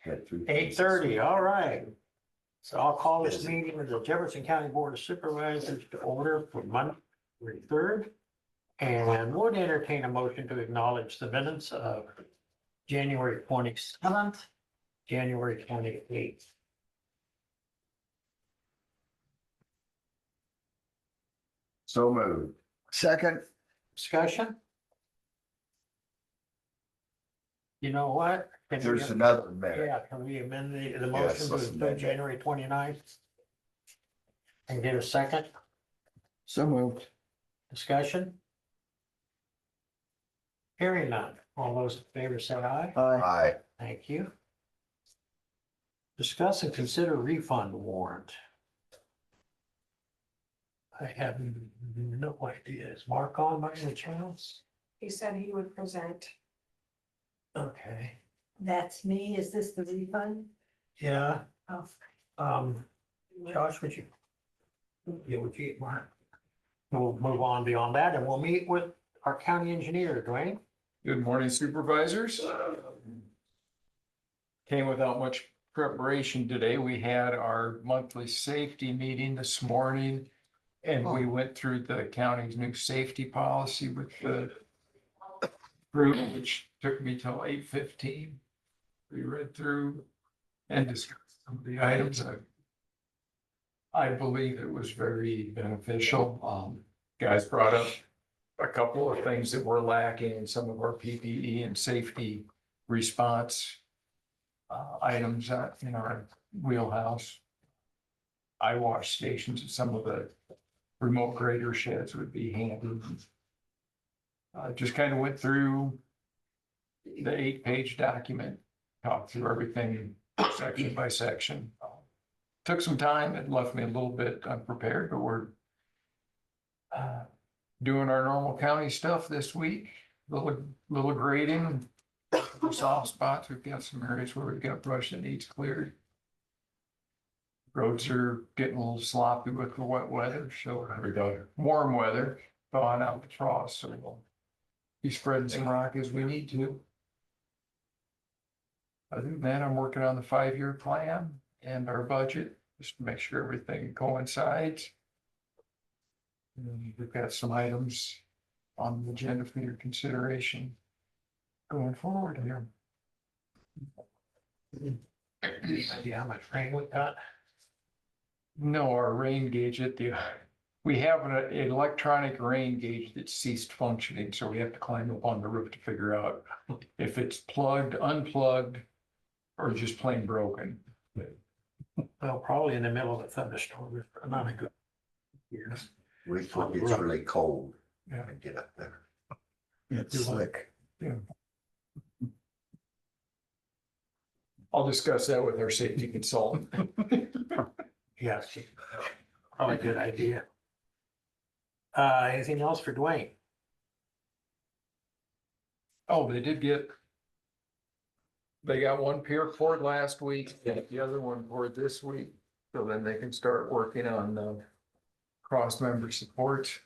8:30, all right. So I'll call this meeting of the Jefferson County Board of Supervisors to order for Monday, the 3rd. And would entertain a motion to acknowledge the minutes of January 27th, January 28th. So moved. Second. Discussion? You know what? Can we- There's another minute. Yeah, can we amend the Yes, motion let's to amend it. January 29th? And get a second So moved. discussion? Hearing none. All those in favor say aye. Aye. Thank you. Discuss and consider refund warrant. I have no idea. Is Mark on by any chance? He said he would present. Okay, That's me. Is this the refund? yeah, Oh, Josh, would you? Yeah, would you, Mark? We'll move on beyond that and we'll meet with our county engineer, Dwayne. Good morning, supervisors. Came without much preparation today. We had our monthly safety meeting this morning. And we went through the county's new safety policy with the group, which took me till 8:15. We read through and discussed some of the items. I believe it was very beneficial. Guys brought up a couple of things that were lacking in some of our PPE and safety response items in our wheelhouse. Eye wash stations and some of the remote grader sheds would be handy. Just kind of went through the 8-page document, talked through everything section by section. Took some time. It left me a little bit unprepared, but we're doing our normal county stuff this week. Little grading, soft spots. We've got some areas where we've got brush that needs cleared. Roads are getting a little sloppy with the wet weather, so we got warm weather, thawing out the frost, so we'll be spreading some rock as we need to. Other than that, I'm working on the 5-year plan and our budget, just to make sure everything coincides. And we've got some items on the agenda for your consideration going forward here. Idea how much rain we got? No, our rain gauge we have an electronic rain gauge that ceased functioning, so we have to climb up on the roof to figure out if it's plugged, unplugged, or just plain broken. Well, probably in the middle of a thunderstorm, not a good year. We thought it's really cold. Yeah. And get up there. It's slick. I'll discuss that with our safety consultant. Yes, probably a good idea. Anything else for Dwayne? Oh, they got one pier poured last week, and the other one poured this week, so then they can start working on the cross-member support.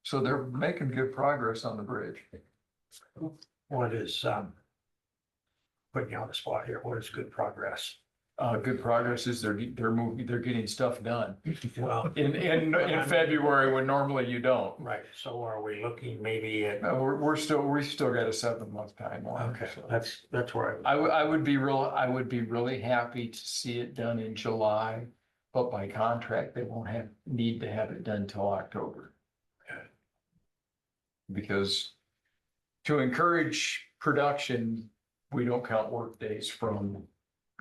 So they're making good progress on the bridge. What is, putting you on the spot here, what is good progress? Good progress is they're getting stuff done. Well, In February, when normally you don't. right, so are we looking maybe at, No, we still got a 7-month timeline. okay, so. that's where I would be really happy to see it done in July, but by contract, they won't need to have it done till October. Okay. Because to encourage production, we don't count work days from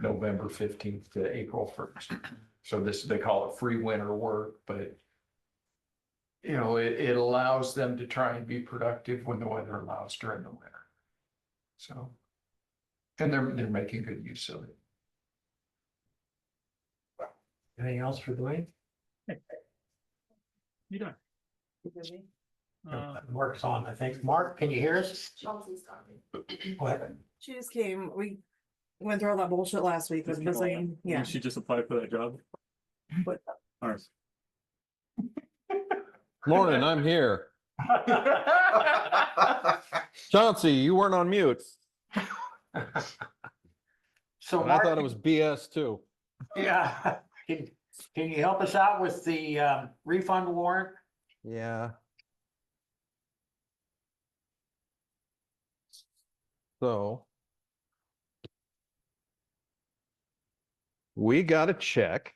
November 15th to April 1st. So they call it free winter work, but it allows them to try and be productive when the weather allows during the winter. So, and they're making good use of it. anything else for Dwayne? You don't. Mark's on, I think. Mark, can you hear us? Chelsea's got me. What? She just came, we went through all that bullshit last week, was missing, yeah. She just applied for that job. But- Alright. Morning, I'm here. Chauncey, you weren't on mute. So And I thought Mark, it was BS too. yeah, can you help us out with the refund warrant? Yeah. So. We got a check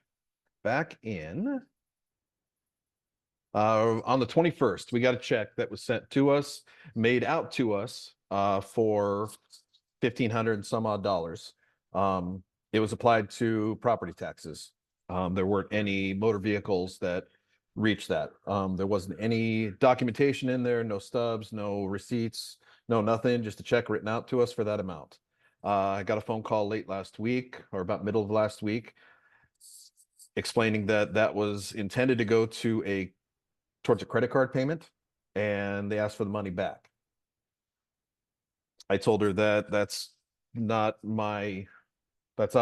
back in. On the 21st, we got a check that was sent to us, made out to us, for $1,500 and some odd dollars. It was applied to property taxes. There weren't any motor vehicles that reached that. There wasn't any documentation in there, no stubs, no receipts, no nothing, just a check written out to us for that amount. I got a phone call late last week or about middle of last week explaining that that was intended to go towards a credit card payment, and they asked for the money back. I told her that that's out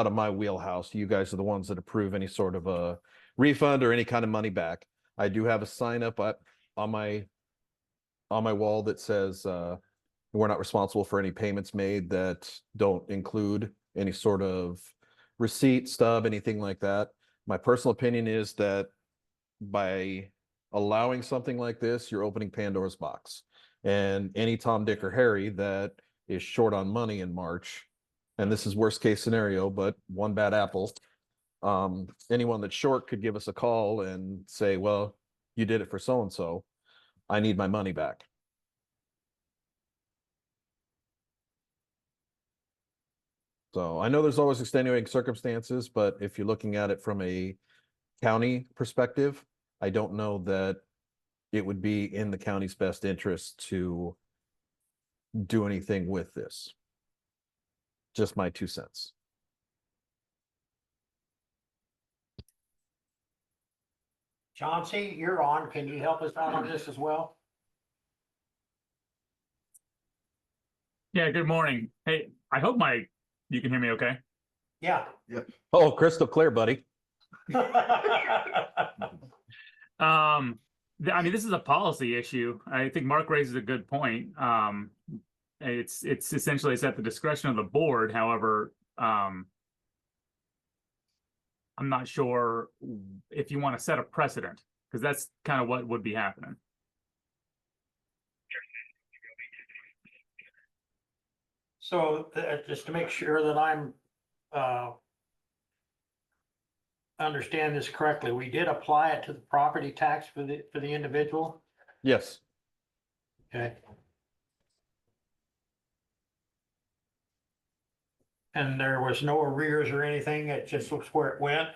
of my wheelhouse. You guys are the ones that approve any sort of a refund or any kind of money back. I do have a sign up on my wall that says we're not responsible for any payments made that don't include any sort of receipt, stub, anything like that. My personal opinion is that by allowing something like this, you're opening Pandora's box. And any Tom, Dick, or Harry that is short on money in March, and this is worst case scenario, but one bad apple, anyone that's short could give us a call and say, well, you did it for so-and-so. I need my money back. So I know there's always extenuating circumstances, but if you're looking at it from a county perspective, I don't know that it would be in the county's best interest to do anything with this. Just my 2 cents. Chauncey, you're on. Can you help us out on this as well? Yeah, good morning. Hey, I hope you can hear me okay. Yeah. Oh, crystal clear, buddy. I mean, this is a policy issue. I think Mark raises a good point. It's essentially it's at the discretion of the board. However, I'm not sure if you want to set a precedent, because that's kind of what would be happening. So just to make sure that I'm understand this correctly, we did apply it to the property tax for the individual? Yes. Okay. And there was no arrears or anything, it just was where it went?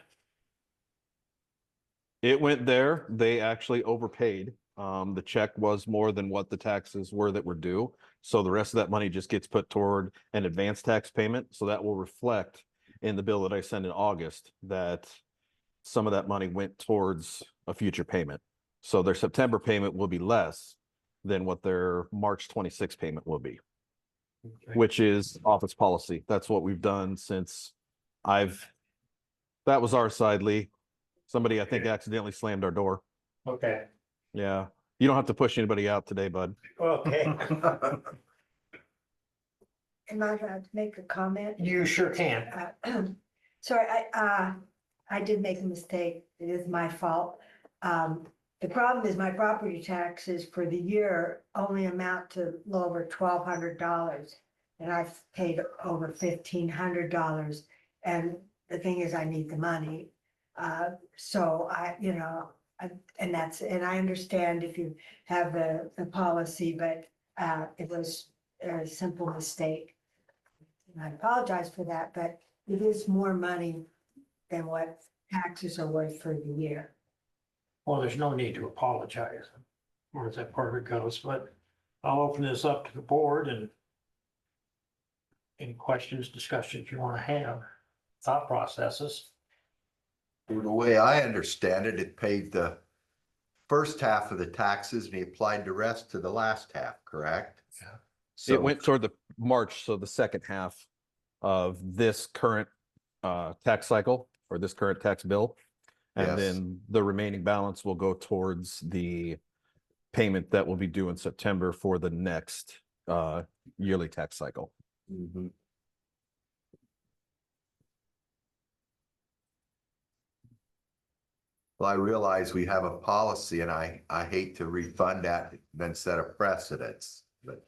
It went there. They actually overpaid. The check was more than what the taxes were that were due. So the rest of that money just gets put toward an advance tax payment. So that will reflect in the bill that I send in August that some of that money went towards a future payment. So their September payment will be less than what their March 26 payment will be, which is office policy. That's what we've done since that was our side, Lee. Somebody, I think, accidentally slammed our door. Okay. Yeah. You don't have to push anybody out today, bud. Okay, Am I allowed to make a comment? you sure can. Sorry, I did make a mistake. It is my fault. The problem is my property taxes for the year only amount to a little over $1,200. And I've paid over $1,500. And the thing is, I need the money. So and I understand if you have the policy, but it was a simple mistake. And I apologize for that, but it is more money than what taxes are worth for the year. Well, there's no need to apologize, or as that part of it goes, but I'll open this up to the board and any questions, discussions you want to have, thought processes. The way I understand it, it paid the first half of the taxes and he applied the rest to the last half, correct? Yeah. So It went toward the March, so the second half of this current tax cycle or this current tax bill. And Yes. then the remaining balance will go towards the payment that will be due in September for the next yearly tax cycle. Mhm. Well, I realize we have a policy and I hate to refund that, then set a precedence, but.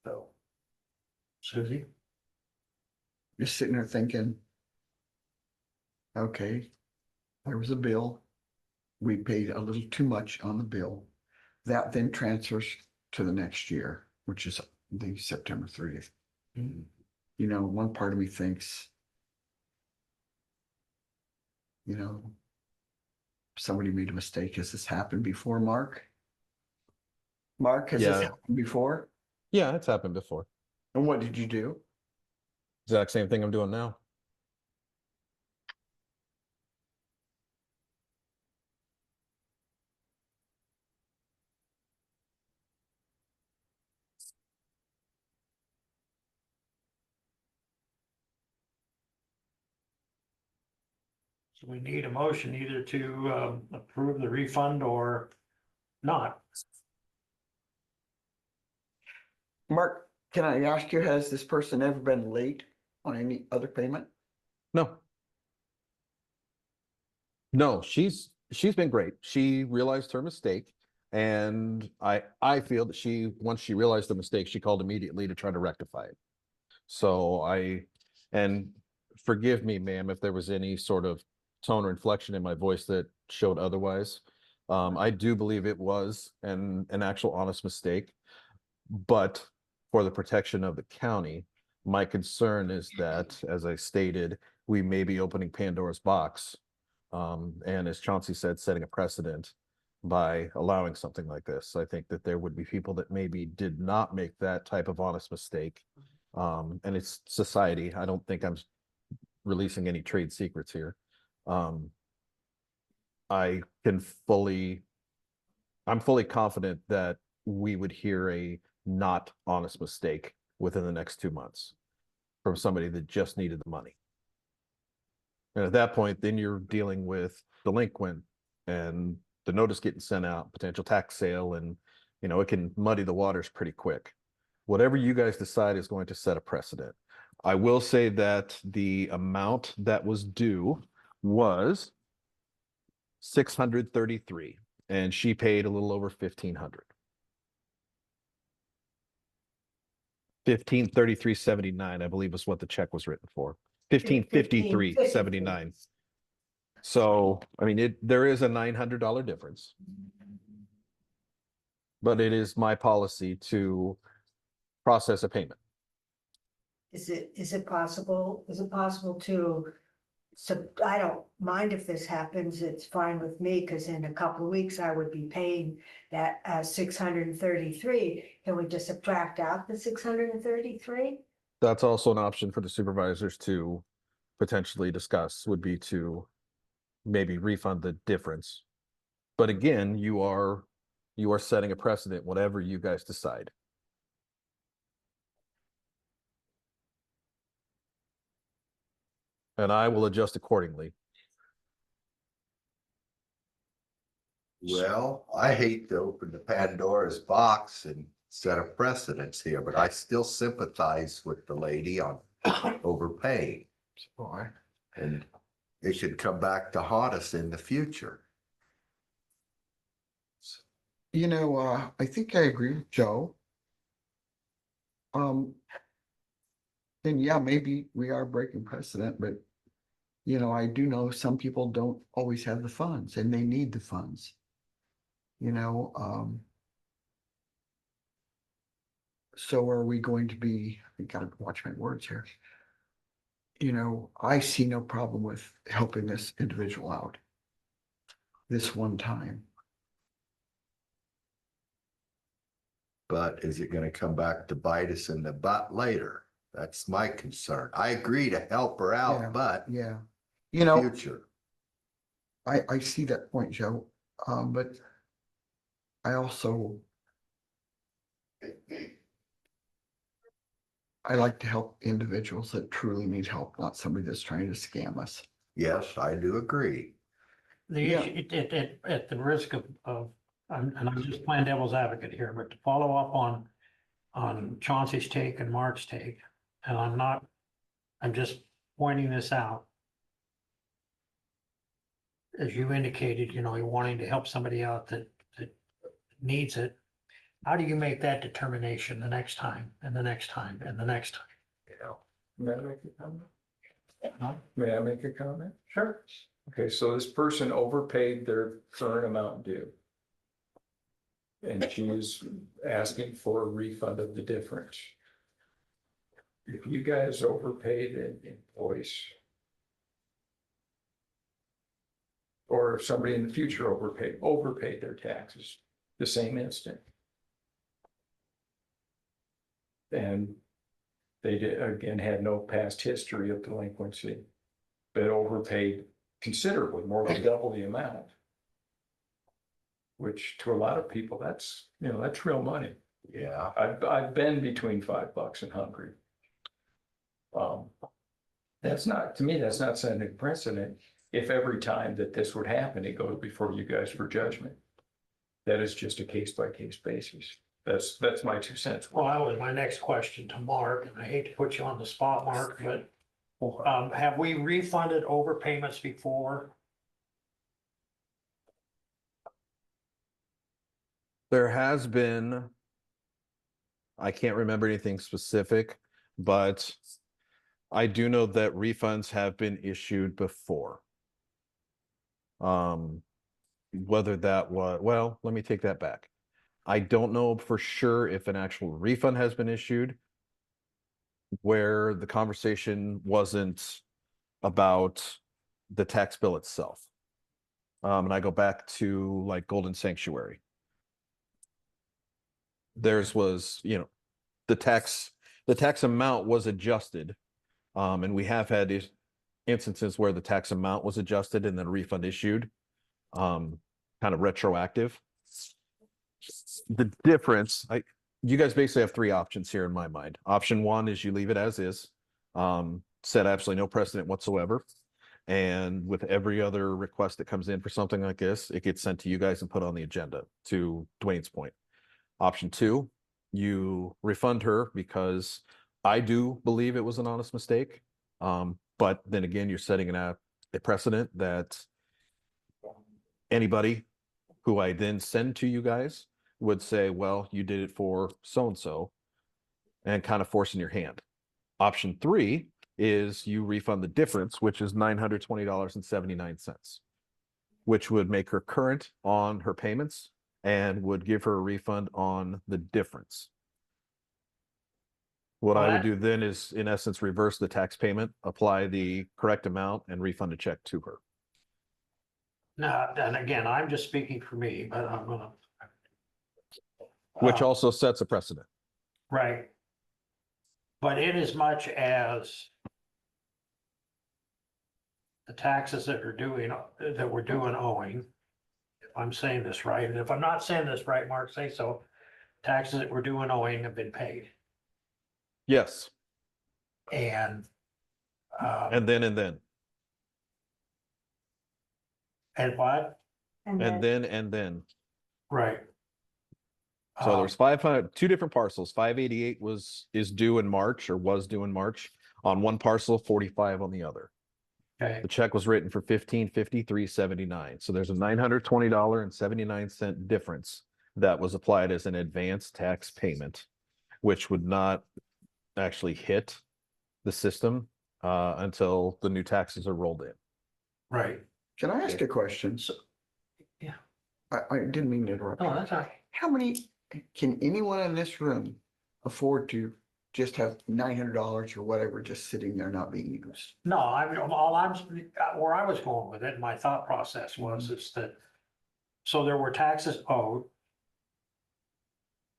So, Susie? Just sitting there thinking, okay, there was a bill. We paid a little too much on the bill. That then transfers to the next year, which is the September 30th. You know, one part of me thinks, you know, somebody made a mistake. Has this happened before, Mark? Mark, has this Yeah. happened before? Yeah, it's happened before. And what did you do? Exact same thing I'm doing now. So we need a motion either to approve the refund or not. Mark, can I ask you, has this person ever been late on any other payment? No. No, she's been great. She realized her mistake. And I feel that once she realized the mistake, she called immediately to try to rectify it. So and forgive me, ma'am, if there was any sort of tone or inflection in my voice that showed otherwise. I do believe it was an actual honest mistake, but for the protection of the county, my concern is that, as I stated, we may be opening Pandora's box. And as Chauncey said, setting a precedent by allowing something like this. I think that there would be people that maybe did not make that type of honest mistake. And it's society. I don't think I'm releasing any trade secrets here. I'm fully confident that we would hear a not honest mistake within the next 2 months from somebody that just needed the money. And at that point, then you're dealing with delinquent and the notice getting sent out, potential tax sale, and it can muddy the waters pretty quick. Whatever you guys decide is going to set a precedent. I will say that the amount that was due was $633, and she paid a little over $1,500. $1,533.79, I believe, is what the check was written for. $1,553.79. So, I mean, there is a $900 difference. But it is my policy to process a payment. Is it possible to, so I don't mind if this happens, it's fine with me, because in a couple of weeks I would be paying that 633. Can we just subtract out the 633? That's also an option for the supervisors to potentially discuss, would be to maybe refund the difference. But again, you are setting a precedent, whatever you guys decide. And I will adjust accordingly. well, I hate to open the Pandora's box and set a precedence here, but I still sympathize with the lady on overpaying. Boy. And it should come back to haunt us in the future. You know, I think I agree with Joe. And yeah, maybe we are breaking precedent, but I do know some people don't always have the funds and they need the funds. So are we going to be, I gotta watch my words here. I see no problem with helping this individual out this one time. But is it gonna come back to bite us in the butt later? That's my concern. I agree to help her Yeah. out, but Yeah. future. I see that point, Joe, but I also I like to help individuals that truly need help, not somebody that's trying to scam us. Yes, I do agree. The Yeah. issue, at the risk of, and I'm just playing devil's advocate here, but to follow up on Chauncey's take and Mark's take, and I'm just pointing this out. as you indicated, you know, you're wanting to help somebody out that needs it. How do you make that determination the next time and the next time and the next time? You know? May I make a comment? Huh? May I make a comment? Sure. Okay, so this person overpaid their current amount due. And she is asking for a refund of the difference. If you guys overpaid an invoice, or if somebody in the future overpaid their taxes, the same instant. And they did, again, had no past history of delinquency, but overpaid considerably, more than double the amount. Which to a lot of people, that's, you know, that's real money. Yeah. I've been between $5 and hungry. That's not, to me, that's not setting a precedent. If every time that this would happen, it goes before you guys for judgment. That is just a case by case basis. That's my 2 cents. Well, that was my next question to Mark, and I hate to put you on the spot, Mark, but have we refunded overpayments before? There has been, I can't remember anything specific, but I do know that refunds have been issued before. Whether that was, well, let me take that back. I don't know for sure if an actual refund has been issued where the conversation wasn't about the tax bill itself. And I go back to like Golden Sanctuary. Theirs was, you know, the tax amount was adjusted. And we have had instances where the tax amount was adjusted and then a refund issued, kind of retroactive. The difference, you guys basically have three options here in my mind. Option one is you leave it as is, set absolutely no precedent whatsoever. And with every other request that comes in for something like this, it gets sent to you guys and put on the agenda, to Dwayne's point. Option two, you refund her because I do believe it was an honest mistake. But then again, you're setting a precedent that anybody who I then send to you guys would say, well, you did it for so-and-so, and kind of forcing your hand. Option three is you refund the difference, which is $920.79, which would make her current on her payments and would give her a refund on the difference. What I would do then is, in essence, reverse the tax payment, apply the correct amount, and refund a check to her. Now, and again, I'm just speaking for me, but I'm gonna. Which also sets a precedent. Right. But in as much as the taxes that we're doing owing, if I'm saying this right, and if I'm not saying this right, Mark, say so, taxes that we're doing owing have been paid. Yes. And And then. and what? And And then, then. Right. So there's 500, two different parcels. 588 is due in March, or was due in March on one parcel, 45 on the other. Okay, The check was written for $1553.79. So there's a $920.79 difference that was applied as an advance tax payment, which would not actually hit the system until the new taxes are rolled in. right. Can I ask a question? Yeah. I didn't mean to interrupt. Oh, that's all right. How many, can anyone in this room afford to just have $900 or whatever just sitting there not being used? No, I mean, where I was going with it, my thought process was is that, so there were taxes owed.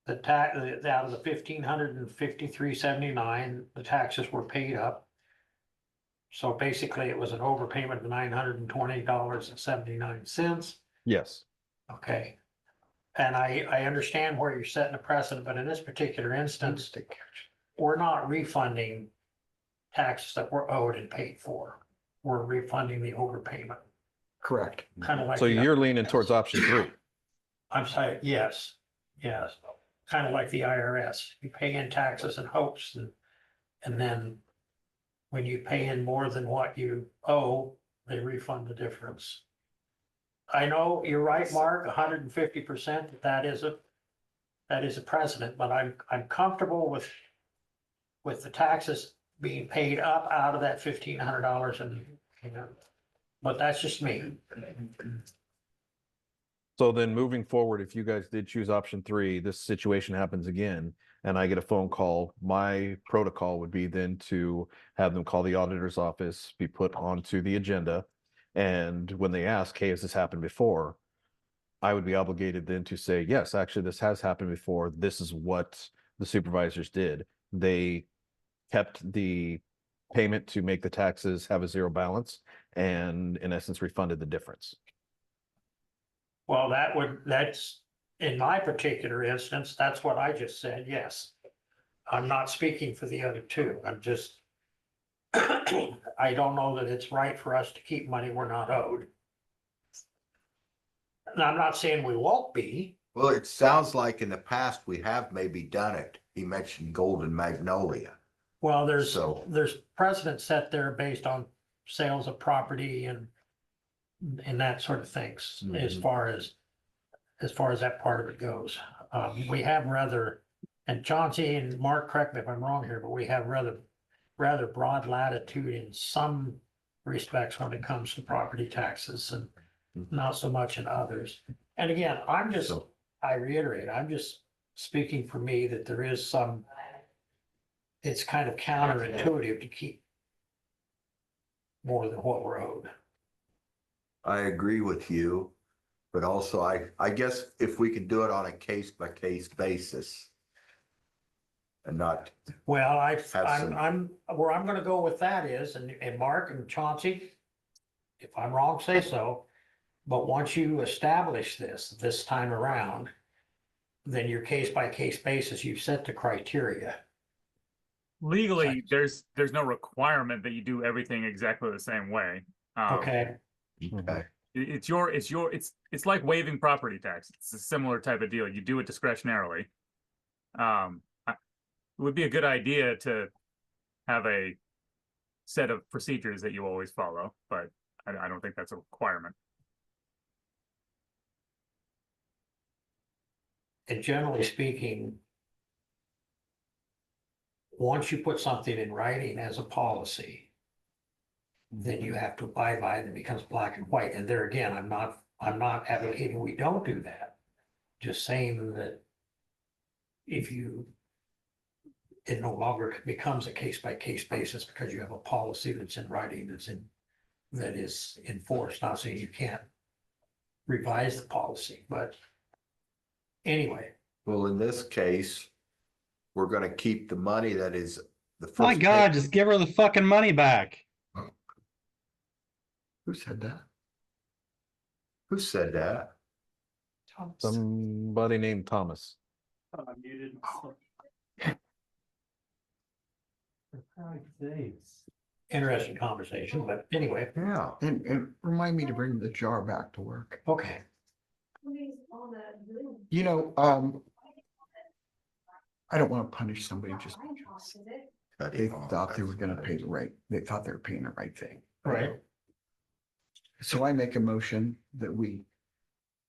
The tax, out of the $1,553.79, the taxes were paid up. So basically it was an overpayment of $920.79. Yes. Okay. And I understand where you're setting a precedent, but in this particular instance, we're not refunding taxes that were owed and paid for. We're refunding the overpayment, Correct. kind of like. So the you're leaning towards option three. I'm sorry, yes, kind of like the IRS. You pay in taxes in hopes and then when you pay in more than what you owe, they refund the difference. I know you're right, Mark, 150%, that is a precedent, but I'm comfortable with the taxes being paid up out of that $1,500 and, you know, but that's just me. So then moving forward, if you guys did choose option 3, this situation happens again, and I get a phone call, my protocol would be then to have them call the auditor's office, be put onto the agenda. And when they ask, hey, has this happened before? I would be obligated then to say, yes, actually, this has happened before. This is what the supervisors did. They kept the payment to make the taxes have a zero balance and in essence refunded the difference. Well, that's, in my particular instance, that's what I just said, yes. I'm not speaking for the other two, I'm just, I don't know that it's right for us to keep money we're not owed. And I'm not saying we won't be. Well, it sounds like in the past we have maybe done it. He mentioned Golden Magnolia. Well, So- there's precedent set there based on sales of property and that sort of things, as Mhm. far as that part of it goes. We have rather, and Chauncey and Mark, correct me if I'm wrong here, but we have rather broad latitude in some respects when it comes to property taxes and not so much in others. And again, So- I reiterate, I'm just speaking for me that there is some, it's kind of counterintuitive to keep more than what we're owed. I agree with you, but also I guess if we can do it on a case by case basis. And not, Well, some- I'm, where I'm gonna go with that is, and Mark and Chauncey, if I'm wrong, say so. But once you establish this time around, then your case by case basis, you've set the criteria. Legally, there's no requirement that you do everything exactly the same way. Okay, okay, It's like waiving property tax. It's a similar type of deal. You do it discretionarily. It would be a good idea to have a set of procedures that you always follow, but I don't think that's a requirement. and generally speaking, once you put something in writing as a policy, then you have to abide by it, and it becomes black and white. And there again, I'm not advocating we don't do that. Just saying that it no longer becomes a case by case basis because you have a policy that's in writing, that is enforced. Not saying you can't revise the policy, but anyway, well, in this case, we're gonna keep the money that is the first. My God, just give her the fucking money back. Who said that? Who said that? Somebody named Thomas. interesting conversation, but anyway, Yeah. And remind me to bring the jar back to work. okay. You know, I don't want to punish somebody just because they thought they were gonna pay the right, they thought they were paying the right thing. Right. So I make a motion that we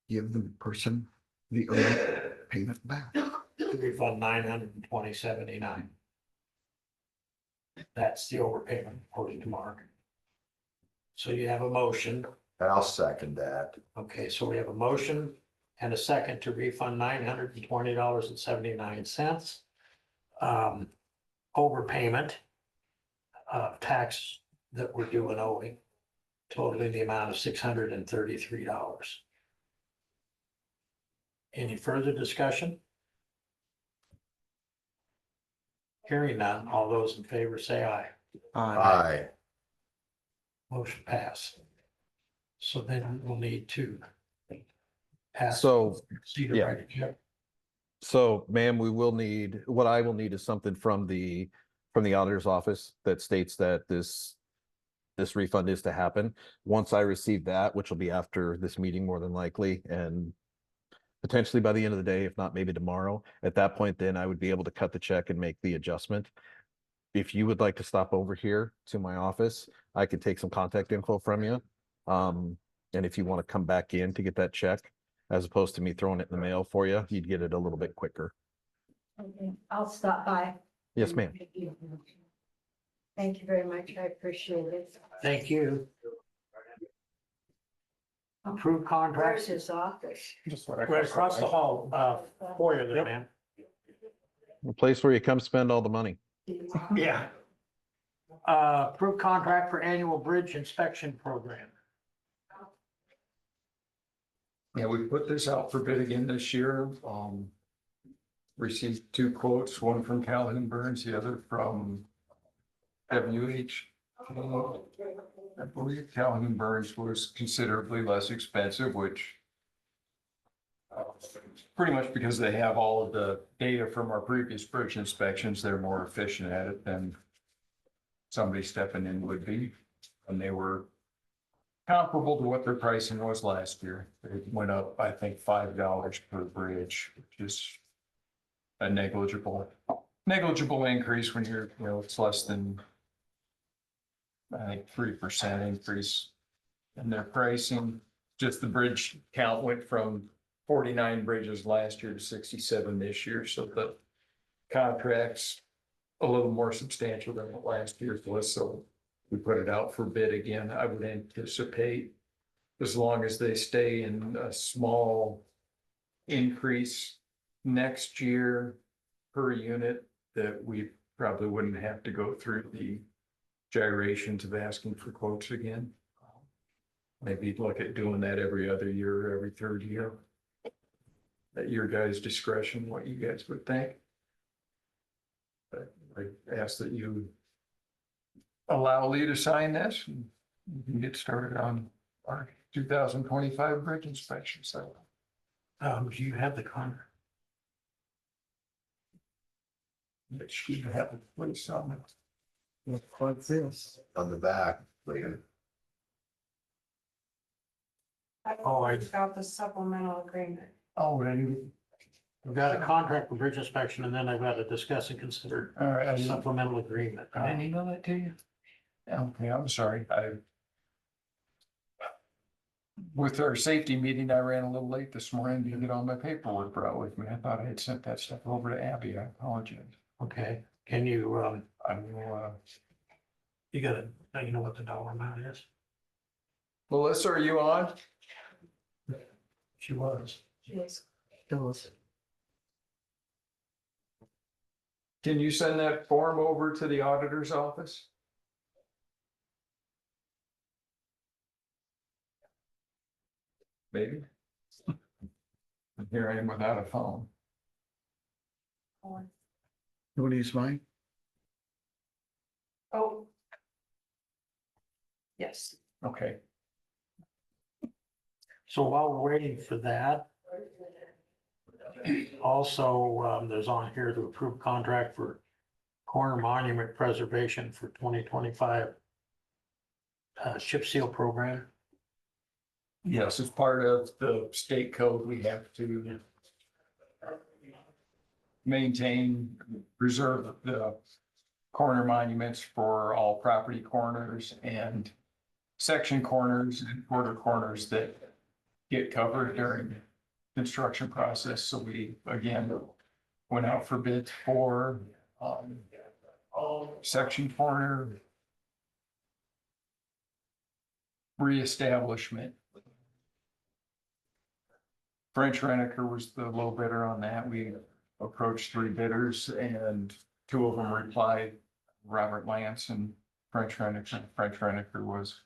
give the person the early payment back. Refund $920.79. That's the overpayment according to Mark. So you have a motion. I'll second that. Okay, so we have a motion and a second to refund $920.79. Overpayment of tax that we're due and owing, totaling the amount of $633. Any further discussion? Hearing none, all those in favor say aye. Aye. Motion pass. So then we'll need to pass. So, Cedar yeah. right, yep. So, ma'am, what I will need is something from the auditor's office that states that this refund is to happen. Once I receive that, which will be after this meeting more than likely, and potentially by the end of the day, if not maybe tomorrow, at that point, then I would be able to cut the check and make the adjustment. If you would like to stop over here to my office, I could take some contact info from you. And if you want to come back in to get that check, as opposed to me throwing it in the mail for you, you'd get it a little bit quicker. Okay, I'll stop by. Yes, ma'am. Thank you very much. I appreciate it. Thank you. Approved Where's contracts his office? right across the hall, foyer there, man. A place where you come spend all the money. Yeah. Approved contract for annual bridge inspection program. Yeah, we put this out for bid again this year. Received two quotes, one from Calhoun Burns, the other from WH. I believe Calhoun Burns was considerably less expensive, which pretty much because they have all of the data from our previous bridge inspections, they're more efficient at it than somebody stepping in would be. And they were comparable to what their pricing was last year. It went up, I think, $5 per bridge, which is a negligible increase when you're, it's less than, I think, 3% increase in their pricing. Just the bridge count went from 49 bridges last year to 67 this year, so the contract's a little more substantial than what last year's was, so we put it out for bid again. I would anticipate, as long as they stay in a small increase next year per unit, that we probably wouldn't have to go through the gyrations of asking for quotes again. Maybe look at doing that every other year or every third year. At your guys' discretion, what you guys would think. But I ask that you allow Lee to sign this and we can get started on our 2025 bridge inspection. So, Do you have the contract? it should have a place on it. Look like this. On the back, later. Oh, I- Got the supplemental agreement. Oh, and we've got a contract for bridge inspection and then I've got to discuss and consider All right, a supplemental agreement. I didn't email that to you. Okay, I'm sorry. With our safety meeting, I ran a little late this morning to get all my paperwork brought with me. I thought I had sent that stuff over to Abby. I apologize. Okay, can you, I will, you gotta, now you know what the dollar amount is? Melissa, are you on? She was. Yes. Can you send that form over to the auditor's office? Maybe. Here I am without a phone. What is mine? Oh. Yes. Okay. So while we're waiting for that, also, there's on here to approve contract for corner monument preservation for 2025 chip seal program. Yes, as part of the state code, we have to maintain, preserve the corner monuments for all property corners and section corners and quarter corners that get covered during construction process. So we, again, went out for bids for section corner reestablishment. French Reniker was the low bidder on that. We approached 3 bidders and 2 of them replied, Robert Lance and French Reniker. French Reniker was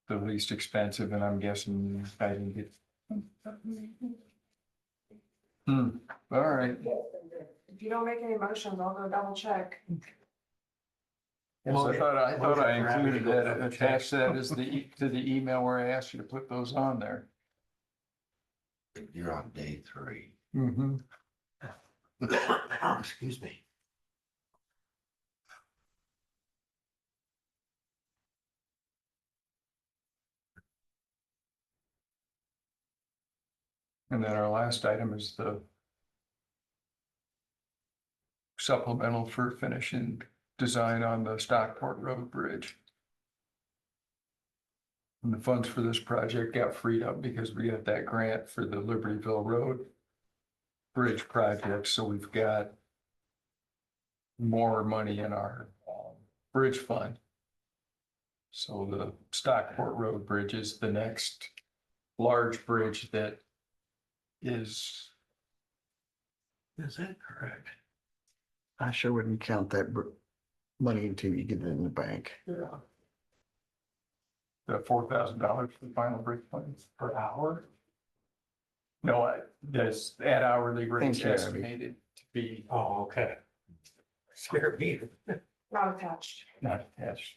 the least expensive, and I'm guessing I didn't get. All right. If you don't make any motions, I'll go double check. Yes, I thought I included that, Motion for attached that as to the email where I asked you to put those on there. You're on day 3. Mm-hmm. Excuse me. And then our last item is the supplemental for finishing design on the Stockport Road Bridge. And the funds for this project got freed up because we got that grant for the Libertyville Road Bridge project, so we've got more money in our bridge fund. So the Stockport Road Bridge is the next large bridge that is. Is that correct? I sure wouldn't count that money until you get it in the bank. Yeah. The $4,000 for the final bridge funds per hour? No, that's at hourly rate Thank you, Abby. estimated to be Oh, okay. Scared me. Not attached. not attached.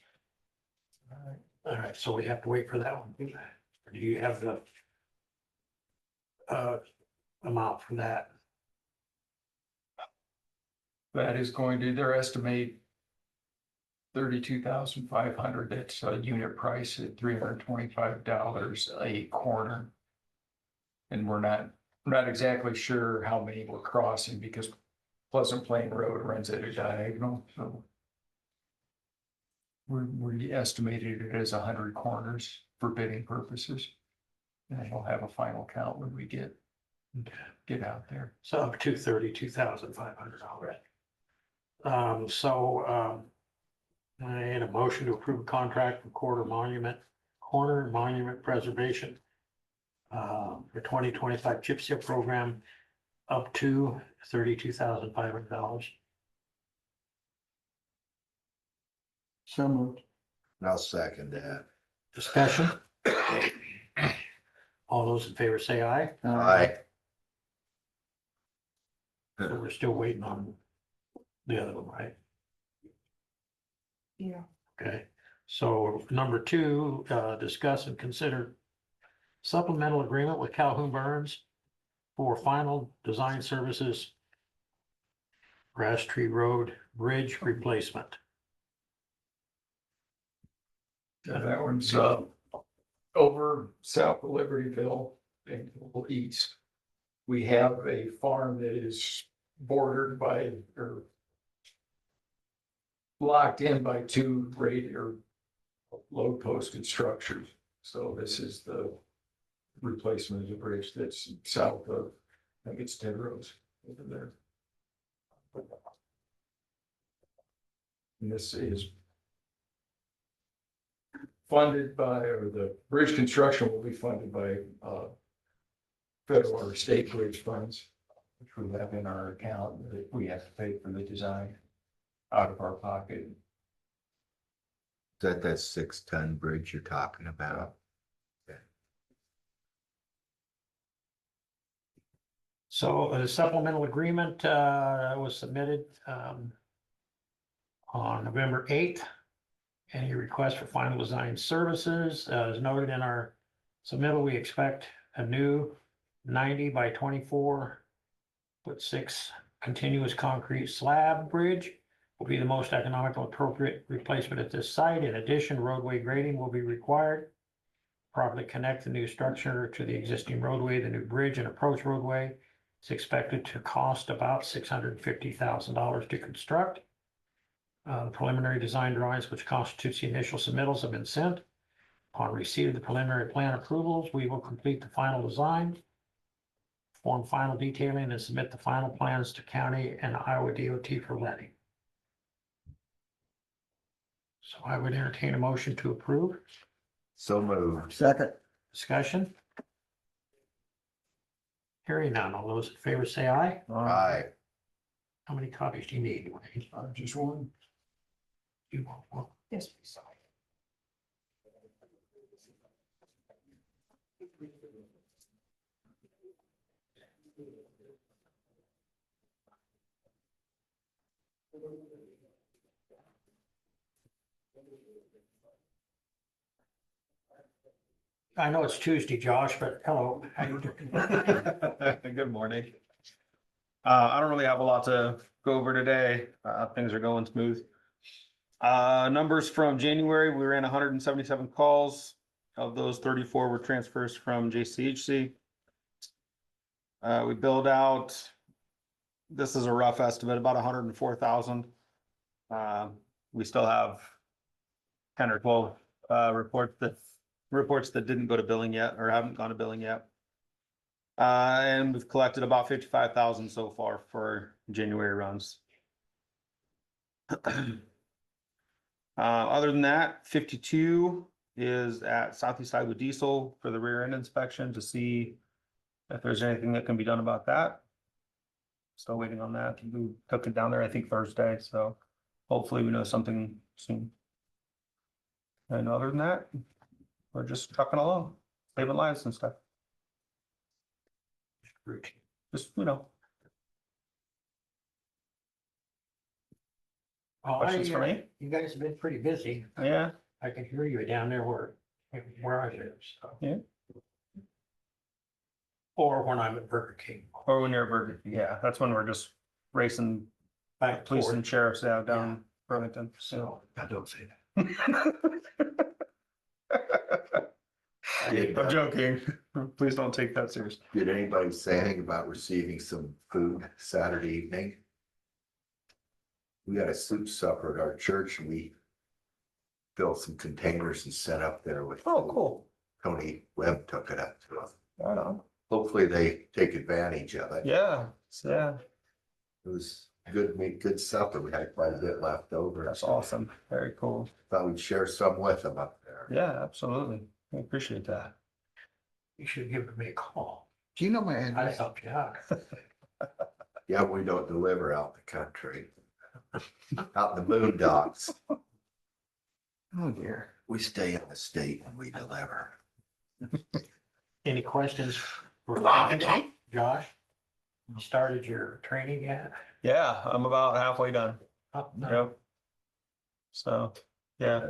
All right, so we have to wait for that one. Or do you have the amount for that? That is going to, their estimate 32,500. That's a unit price at $325 a corner. And we're not exactly sure how many we're crossing because Pleasant Plain Road runs at a diagonal, so. We estimated it as 100 corners for bidding purposes. And we'll have a final count when we get out there. So up to $32,500 already. I had a motion to approve a contract for corner monument preservation for 2025 chip seal program up to $32,500. So moved. I'll second that. Discussion? All those in favor say aye. Aye. So we're still waiting on the other one, right? Yeah. Okay, so number two, discuss and consider supplemental agreement with Calhoun Burns for final design services. Grass Tree Road Bridge replacement. That one's over south of Libertyville and a little east. We have a farm that is bordered by or locked in by two low posted structures. So this is the replacement of the bridge that's south of, I think it's Ted Rose over there. And this is funded by, or the bridge construction will be funded by federal or state bridge funds, which we have in our account that we have to pay for the design out of our pocket. That 6-ton bridge you're talking about? So a supplemental agreement was submitted on November 8th. Any request for final design services, as noted in our submittal, we expect a new 90 by 24'6" continuous concrete slab bridge will be the most economical appropriate replacement at this site. In addition, roadway grading will be required. Properly connect the new structure to the existing roadway, the new bridge and approach roadway. It's expected to cost about $650,000 to construct. The preliminary design drawings, which constitutes the initial submittals, have been sent. Upon receipt of the preliminary plan approvals, we will complete the final design, form final detailing, and submit the final plans to county and Iowa DOT for letting. So I would entertain a motion to approve. So moved. Second. Discussion? Hearing none. All those in favor say aye. Aye. How many copies do you need? Wayne? Just one. You want one? Yes, please. I know it's Tuesday, Josh, but hello. How you doing? Good morning. I don't really have a lot to go over today. Things are going smooth. Numbers from January, we ran 177 calls. Of those, 34 were transfers from JCHC. We billed out, this is a rough estimate, about 104,000. We still have 10 or 12 reports that reports that didn't go to billing yet or haven't gone to billing yet. And we've collected about 55,000 so far for January runs. Other than that, 52 is at Southeast Iowa Diesel for the rear end inspection to see if there's anything that can be done about that. Still waiting on that. We took it down there, I think Thursday, so hopefully we know something soon. And other than that, we're just trucking along, saving lives and stuff. Just, you know, Well, questions for me? You guys have been pretty busy. Yeah, I can hear you down there where I live, so. Yeah. Or when I'm at Burger King. or when you're at Burger King, yeah, that's when we're just racing Back and police forth. and sheriffs down Burlington, So, I don't say that. I'm joking. Please don't take that serious. Did anybody say anything about receiving some food Saturday evening? We got a soup supper at our church and we filled some containers and set up there with. Oh, cool. Tony Webb took it up to us. Right on. Hopefully they take advantage of it. Yeah, yeah, It was good meat, good supper. We had quite a bit left over. that's awesome. Very cool. Thought we'd share some with them up there. Yeah, absolutely. I appreciate that. you should give me a call. Do you know my I'd address? help you out. Yeah, we don't deliver out the country. Out in the boondocks. Oh, dear. We stay in the state and we deliver. Any questions for Josh? You started your training yet? Yeah, I'm about halfway done. Oh, no. Yep. So, yeah,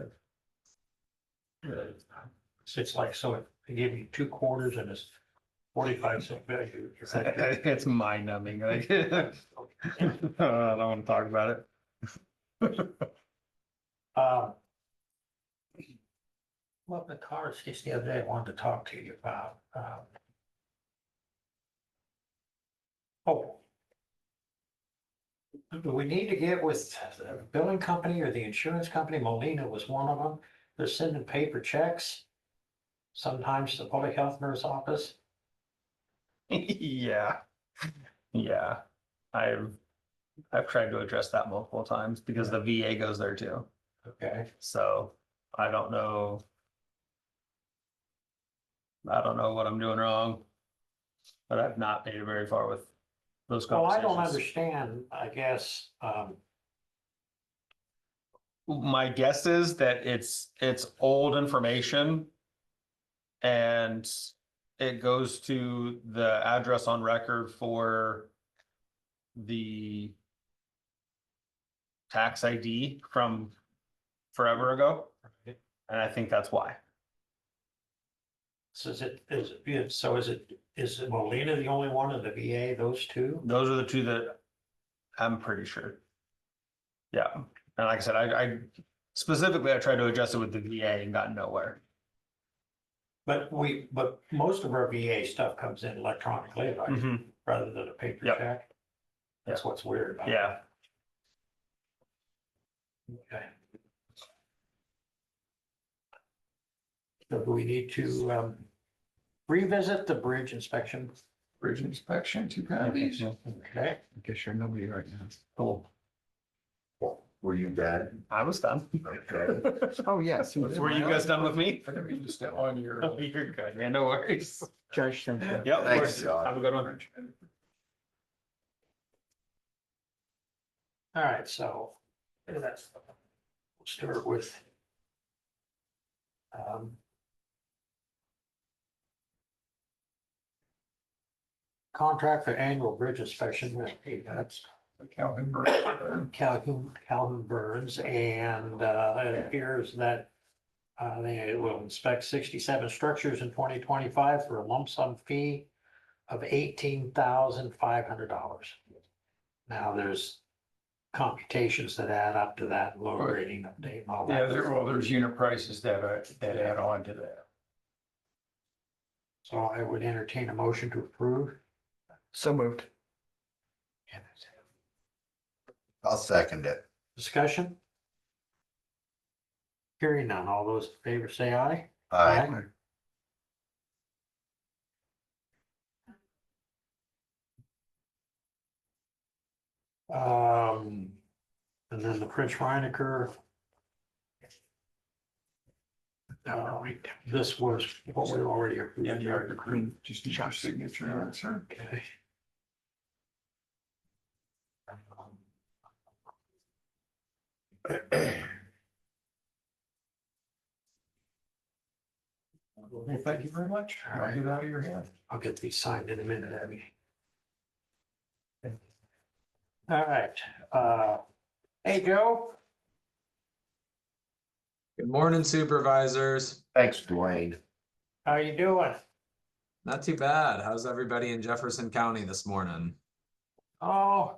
So it's like, so if they give you 2 quarters and it's 45 cent value. it's mind numbing. Like, I don't want to talk about it. Well, the cars just the other day I wanted to talk to you about. Oh. Do we need to get with the billing company or the insurance company? Molina was one of them. They're sending paper checks. Sometimes to the public health nurse office. Yeah, yeah. I've tried to address that multiple times because the VA goes there too. Okay. So I don't know. I don't know what I'm doing wrong, but I've not made it very far with those Well, I don't conversations. understand, I guess, My guess is that it's old information. And it goes to the address on record for the tax ID from forever ago. And I think that's why. so is it Molina the only one in the VA, those two? Those are the two that I'm pretty sure. Yeah, and like I said, I specifically, I tried to address it with the VA and got nowhere. But most of our VA stuff comes in electronically, right, rather than a paper Yep. check. That's what's weird about it. Yeah, Okay. So do we need to revisit the bridge inspection? Bridge inspection, 2 counties. Okay, I guess you're nobody right now. cool. Were you done? I was done. Okay. Oh, yes. Were you guys done with me? I never used to on your Oh, you're good, man. No worries. Judge. Thank you. Yep. of Thanks, course. John. Have a good one. all right, so that's, we'll start with contract for annual bridge inspection. That's Calhoun Burns, and it appears that they will inspect 67 structures in 2025 for a lump sum fee of $18,500. Now, there's computations that add up to that, low rating update and all Yeah, that. there's unit prices that add on to that. So I would entertain a motion to approve. So moved. I'll second it. Discussion? Hearing none. All those in favor say aye. Aye. And then the French Reinecker. This was what we already approved. Yeah, the green, just need your signature on it, sir. Okay. Well, thank you very much. I'll get out of your hand. I'll get these signed in a minute, Abby. All right, hey, Joe, Good morning, supervisors. Thanks, Dwayne. how you doing? Not too bad. How's everybody in Jefferson County this morning? Oh,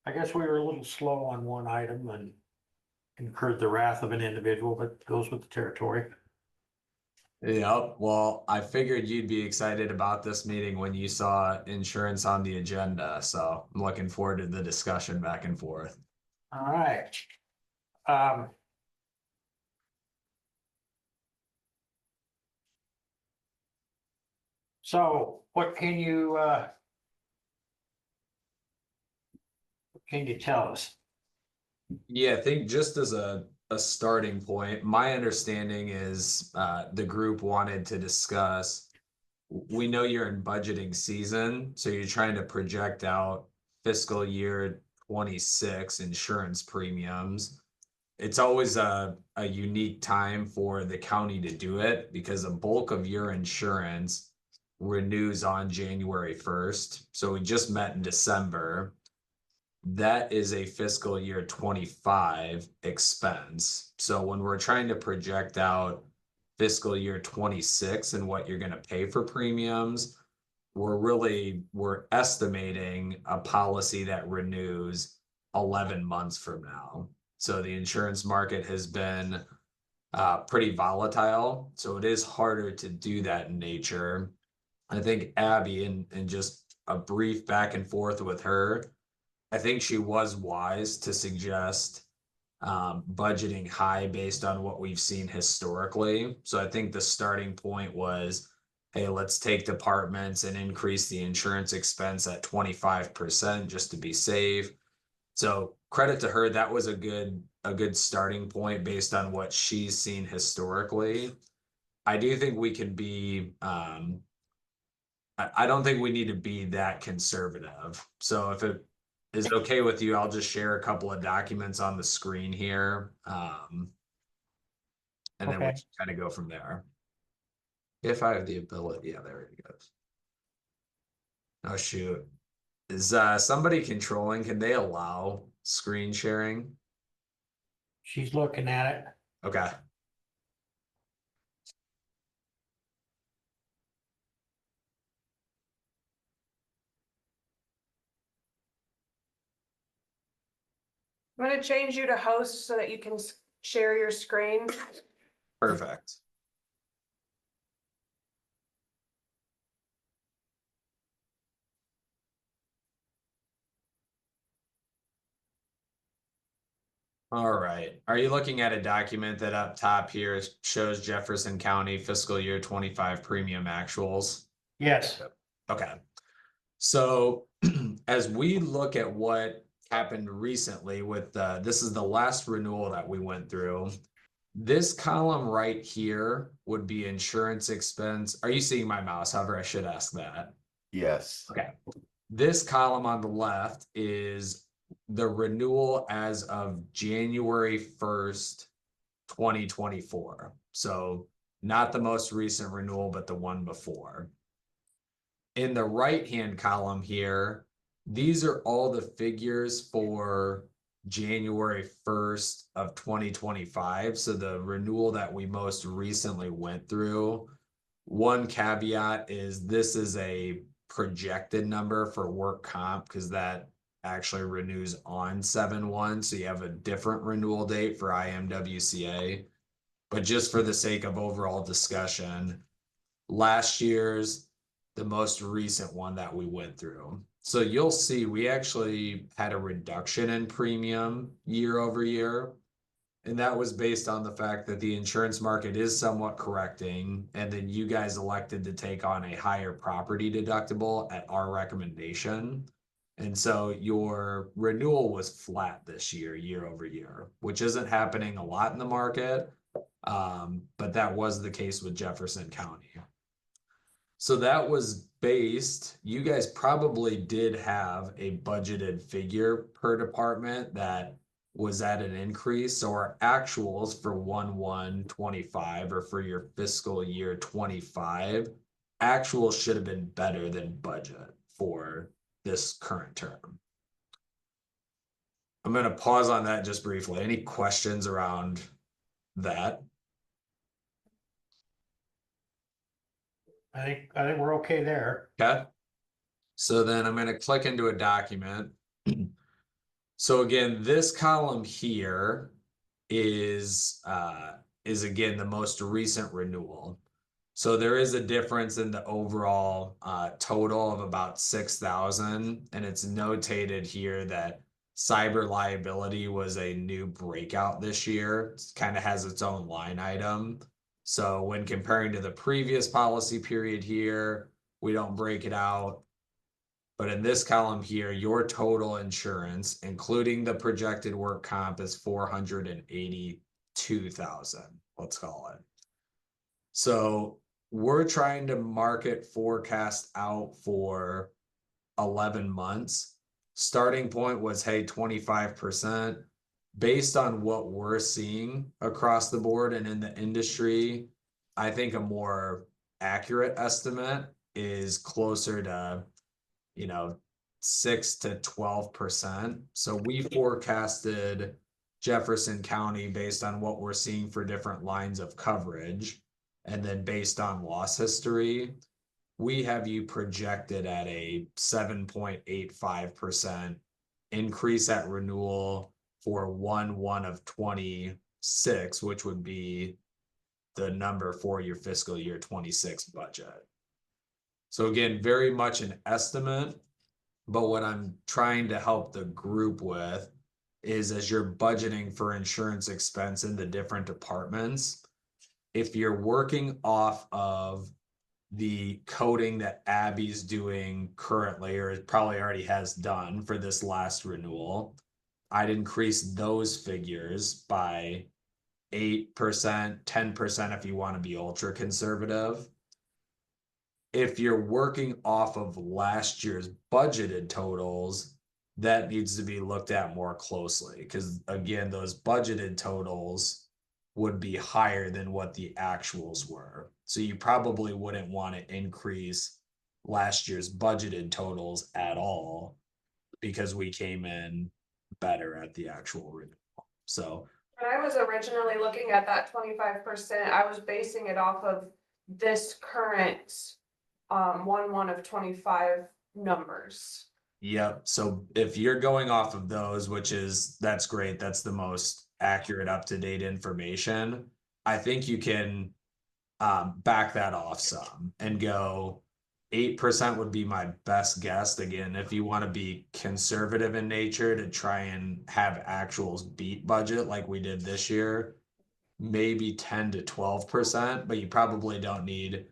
I guess we were a little slow on one item and incurred the wrath of an individual, but goes with the territory. Yep. Well, I figured you'd be excited about this meeting when you saw insurance on the agenda. So I'm looking forward to the discussion back and forth. All right. So what can you tell us? Yeah, I think just as a starting point, my understanding is the group wanted to discuss. We know you're in budgeting season, so you're trying to project out fiscal year 26 insurance premiums. It's always a unique time for the county to do it because a bulk of your insurance renews on January 1st. So we just met in December. That is a fiscal year 25 expense. So when we're trying to project out fiscal year 26 and what you're going to pay for premiums, we're estimating a policy that renews 11 months from now. So the insurance market has been pretty volatile. So it is harder to do that in nature. I think Abby, and just a brief back and forth with her, I think she was wise to suggest budgeting high based on what we've seen historically. So I think the starting point was, hey, let's take departments and increase the insurance expense at 25% just to be safe. So credit to her, that was a good starting point based on what she's seen historically. I do think we can be I don't think we need to be that conservative. So if it is okay with you, I'll just share a couple of documents on the screen here. And then we Okay. can kind of go from there. If I have the ability, yeah, there it goes. Oh shoot. Is somebody controlling? Can they allow screen sharing? She's looking at it. Okay. I'm gonna change you to host so that you can share your screen. Perfect. All right. Are you looking at a document that up top here shows Jefferson County fiscal year 25 premium actuals? Yes. Okay. So as we look at what happened recently with this is the last renewal that we went through. This column right here would be insurance expense. Are you seeing my mouse? However, I should ask that. Yes. Okay. This column on the left is the renewal as of January 1st, 2024. So not the most recent renewal, but the one before. In the right-hand column here, these are all the figures for January 1st of 2025. So the renewal that we most recently went through. One caveat is this is a projected number for work comp because that actually renews on 7/1. So you have a different renewal date for IMWCA. But just for the sake of overall discussion, last year's the most recent one that we went through. So you'll see we actually had a reduction in premium year over year. And that was based on the fact that the insurance market is somewhat correcting, and then you guys elected to take on a higher property deductible at our recommendation. And so your renewal was flat this year, year over year, which isn't happening a lot in the market. But that was the case with Jefferson County. So that was based, you guys probably did have a budgeted figure per department that was at an increase. So our actuals for 1/1/25 or for your fiscal year 25, actuals should have been better than budget for this current term. I'm going to pause on that just briefly. Any questions around that? I think we're okay there. Okay. So then I'm going to click into a document. So again, this column here is again the most recent renewal. So there is a difference in the overall total of about 6,000, and it's notated here that cyber liability was a new breakout this year. It kind of has its own line item. So when comparing to the previous policy period here, we don't break it out. But in this column here, your total insurance, including the projected work comp, is 482,000, let's call it. So we're trying to market forecast out for 11 months. Starting point was, hey, 25%. Based on what we're seeing across the board and in the industry, I think a more accurate estimate is closer to, 6 to 12%. So we forecasted Jefferson County based on what we're seeing for different lines of coverage. And then based on loss history, we have you projected at a 7.85% increase at renewal for 1/1/26, which would be the number for your fiscal year 26 budget. So again, very much an estimate, but what I'm trying to help the group with is as you're budgeting for insurance expense in the different departments, if you're working off of the coding that Abby's doing currently, or probably already has done for this last renewal, I'd increase those figures by 8%, 10% if you want to be ultra conservative. If you're working off of last year's budgeted totals, that needs to be looked at more closely, because again, those budgeted totals would be higher than what the actuals were. So you probably wouldn't want to increase last year's budgeted totals at all because we came in better at the actual renewal. So when I was originally looking at that 25%, I was basing it off of this current 1/1/25 numbers. yep. So if you're going off of those, that's great. That's the most accurate, up-to-date information. I think you can back that off some and go 8% would be my best guess. Again, if you want to be conservative in nature to try and have actuals beat budget like we did this year, maybe 10 to 12%, but you probably don't need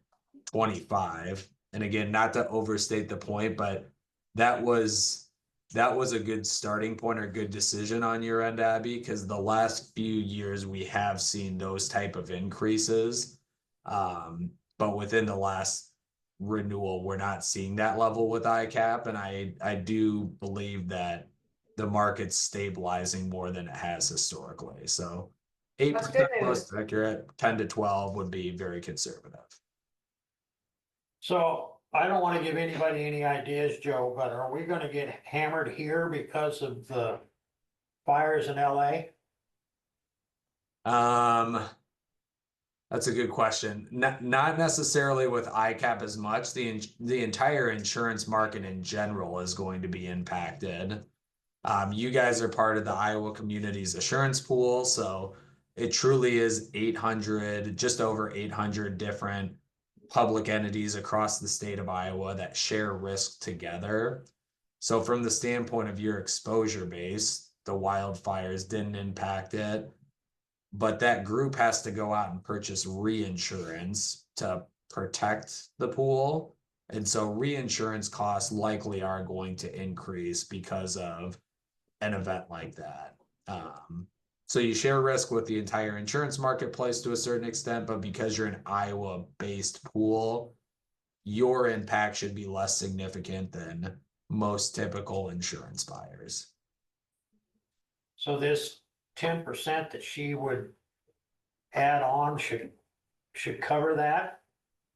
25. And again, not to overstate the point, but that was a good starting point or good decision on your end, Abby, because the last few years we have seen those type of increases. But within the last renewal, we're not seeing that level with ICAP. And I do believe that the market's stabilizing more than it has historically. So 8% most accurate, 10 to 12 would be very conservative. So I don't want to give anybody any ideas, Joe, but are we going to get hammered here because of the fires in LA? That's a good question. Not necessarily with ICAP as much. The entire insurance market in general is going to be impacted. You guys are part of the Iowa Communities Assurance Pool, so it truly is 800, just over 800 different public entities across the state of Iowa that share risk together. So from the standpoint of your exposure base, the wildfires didn't impact it. But that group has to go out and purchase reinsurance to protect the pool. And so reinsurance costs likely are going to increase because of an event like that. So you share risk with the entire insurance marketplace to a certain extent, but because you're an Iowa-based pool, your impact should be less significant than most typical insurance buyers. So this 10% that she would add on should cover that.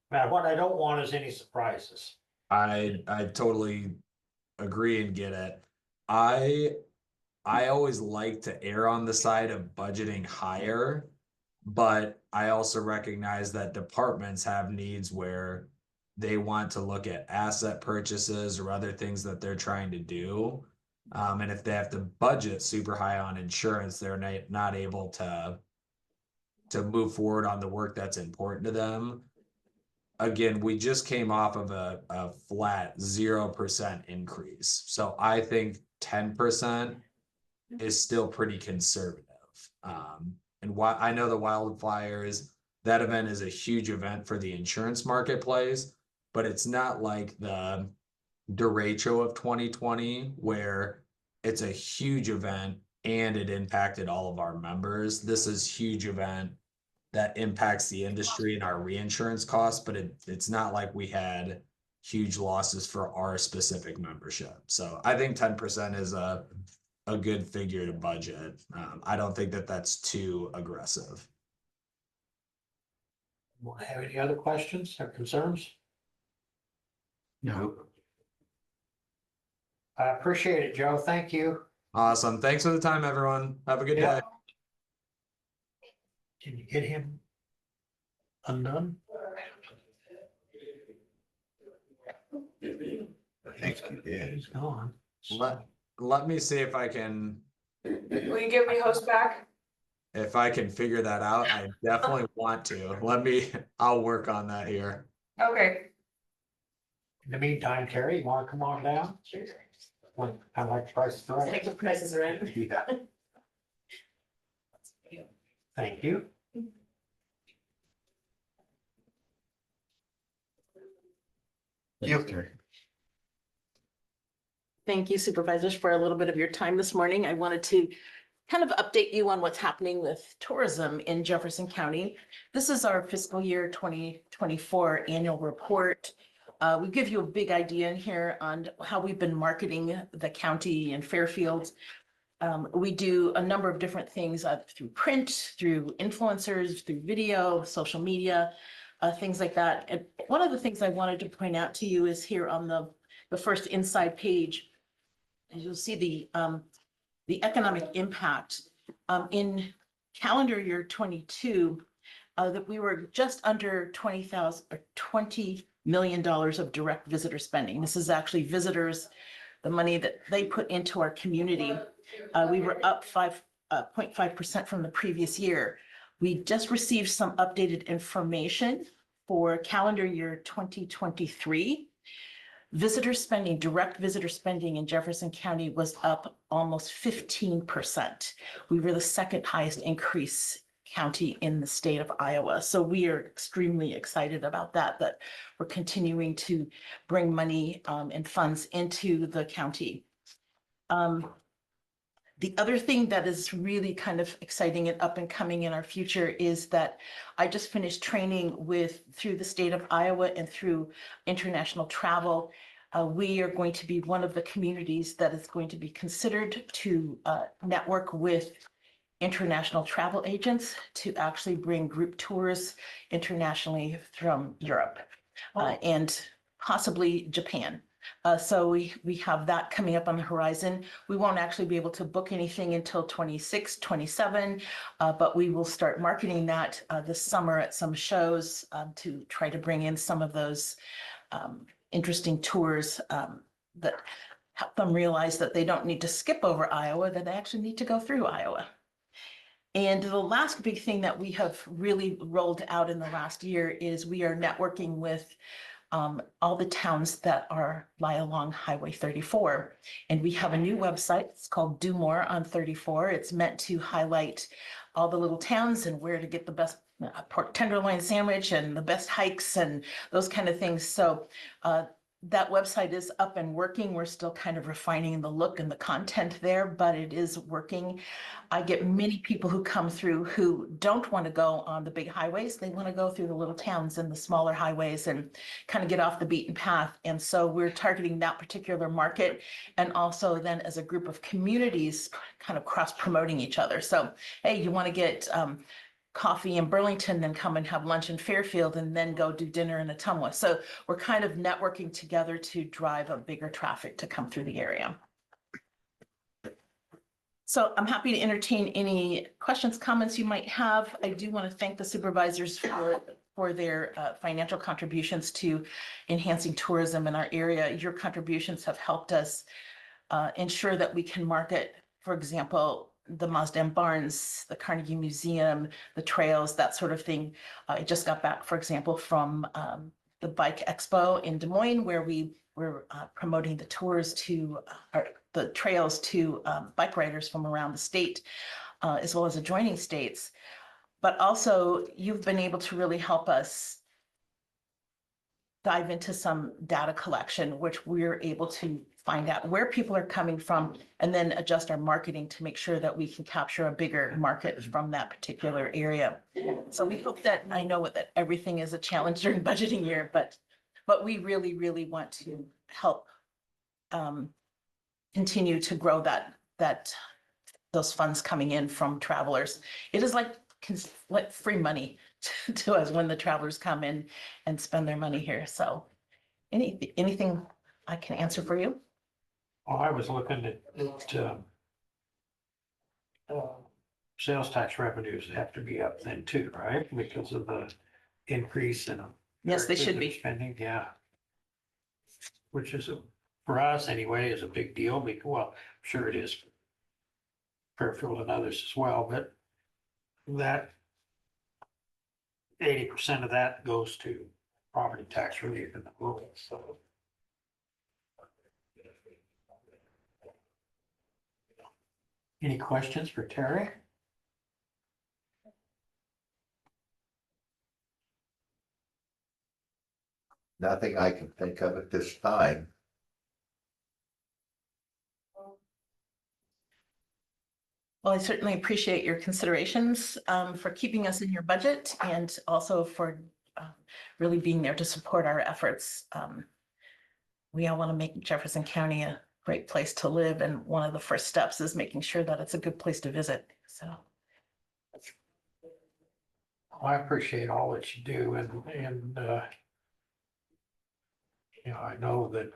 Now, what I don't want is any surprises. I totally agree and get it. I always like to err on the side of budgeting higher, but I also recognize that departments have needs where they want to look at asset purchases or other things that they're trying to do. And if they have to budget super high on insurance, they're not able to move forward on the work that's important to them. Again, we just came off of a flat 0% increase. So I think 10% is still pretty conservative. And why I know the wildfires, that event is a huge event for the insurance marketplace, but it's not like the derecho of 2020 where it's a huge event and it impacted all of our members. This is huge event that impacts the industry and our reinsurance costs, but it's not like we had huge losses for our specific membership. So I think 10% is a good figure to budget. I don't think that that's too aggressive. Have any other questions or concerns? No. I appreciate it, Joe. Thank you. Awesome. Thanks for the time, everyone. Have a good Yeah. day. Can you get him undone? I think you did. He's gone. Let me see if I can Will you give me host back? figure that out. I definitely want to. I'll work on that here. Okay. In the meantime, Terry, you want to come on down? I like prices right. Take the prices around. Yeah. Thank you. Thank you, supervisors, for a little bit of your time this morning. I wanted to kind of update you on what's happening with tourism in Jefferson County. This is our fiscal year 2024 annual report. We give you a big idea in here on how we've been marketing the county and Fairfield. We do a number of different things through print, through influencers, through video, social media, things like that. And one of the things I wanted to point out to you is here on the first inside page. You'll see the economic impact in calendar year 22, that we were just under $20 million of direct visitor spending. This is actually visitors, the money that they put into our community. We were up 5.5% from the previous year. We just received some updated information for calendar year 2023. Visitor spending, direct visitor spending in Jefferson County was up almost 15%. We were the second highest increase county in the state of Iowa. So we are extremely excited about that we're continuing to bring money and funds into the county. The other thing that is really kind of exciting and up and coming in our future is that I just finished training through the state of Iowa and through international travel. We are going to be one of the communities that is going to be considered to network with international travel agents to actually bring group tours internationally from Europe and possibly Japan. So we have that coming up on the horizon. We won't actually be able to book anything until 26, 27, but we will start marketing that this summer at some shows to try to bring in some of those interesting tours that help them realize that they don't need to skip over Iowa, that they actually need to go through Iowa. And the last big thing that we have really rolled out in the last year is we are networking with all the towns that lie along Highway 34. And we have a new website. It's called Do More on 34. It's meant to highlight all the little towns and where to get the best pork tenderloin sandwich and the best hikes and those kind of things. So that website is up and working. We're still kind of refining the look and the content there, but it is working. I get many people who come through who don't want to go on the big highways. They want to go through the little towns and the smaller highways and kind of get off the beaten path. And so we're targeting that particular market, and also then as a group of communities kind of cross promoting each other. So, hey, you want to get coffee in Burlington, then come and have lunch in Fairfield, and then go do dinner in Ottumwa. So we're kind of networking together to drive a bigger traffic to come through the area. So I'm happy to entertain any questions, comments you might have. I do want to thank the supervisors for their financial contributions to enhancing tourism in our area. Your contributions have helped us ensure that we can market, for example, the Maasdam Barns, the Carnegie Museum, the trails, that sort of thing. I just got back, for example, from the Bike Expo in Des Moines, where we were promoting the tours to the trails to bike riders from around the state, as well as adjoining states. But also, you've been able to really help us dive into some data collection, which we're able to find out where people are coming from and then adjust our marketing to make sure that we can capture a bigger market from that particular area. So we hope that, I know that everything is a challenge during budgeting year, but we really, really want to help continue to grow those funds coming in from travelers. It is like free money to us when the travelers come in and spend their money here. So anything I can answer for you? Well, I was looking at sales tax revenues have to be up then too, right? Because of the increase in. Yes, they should be. Spending, yeah. Which is, for us anyway, is a big deal because, well, I'm sure it is for Fairfield and others as well, but that 80% of that goes to property tax relief in the rural, so. Any questions for Terry? Nothing I can think of at this time. Well, I certainly appreciate your considerations for keeping us in your budget and also for really being there to support our efforts. We all want to make Jefferson County a great place to live, and one of the first steps is making sure that it's a good place to visit. So I appreciate all that you do, and you know, I know that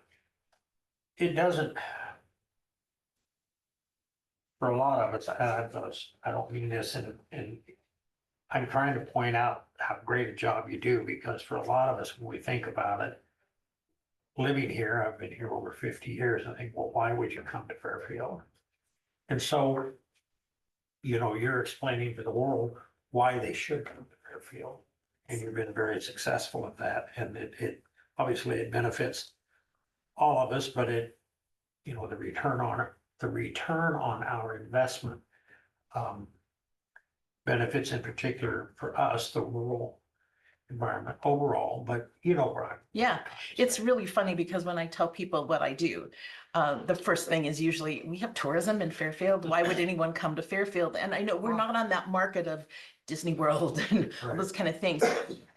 it doesn't, for a lot of us, I don't mean this and I'm trying to point out how great a job you do, because for a lot of us, when we think about it, living here, I've been here over 50 years, I think, well, why would you come to Fairfield? And so, you know, you're explaining to the world why they should come to Fairfield. And you've been very successful at that. And it obviously it benefits all of us, but it, you know, the return on our investment benefits in particular for us, the rural environment overall, but you know, Brian. yeah, it's really funny because when I tell people what I do, the first thing is usually, we have tourism in Fairfield. Why would anyone come to Fairfield? And I know we're not on that market of Disney World and all those kind of things,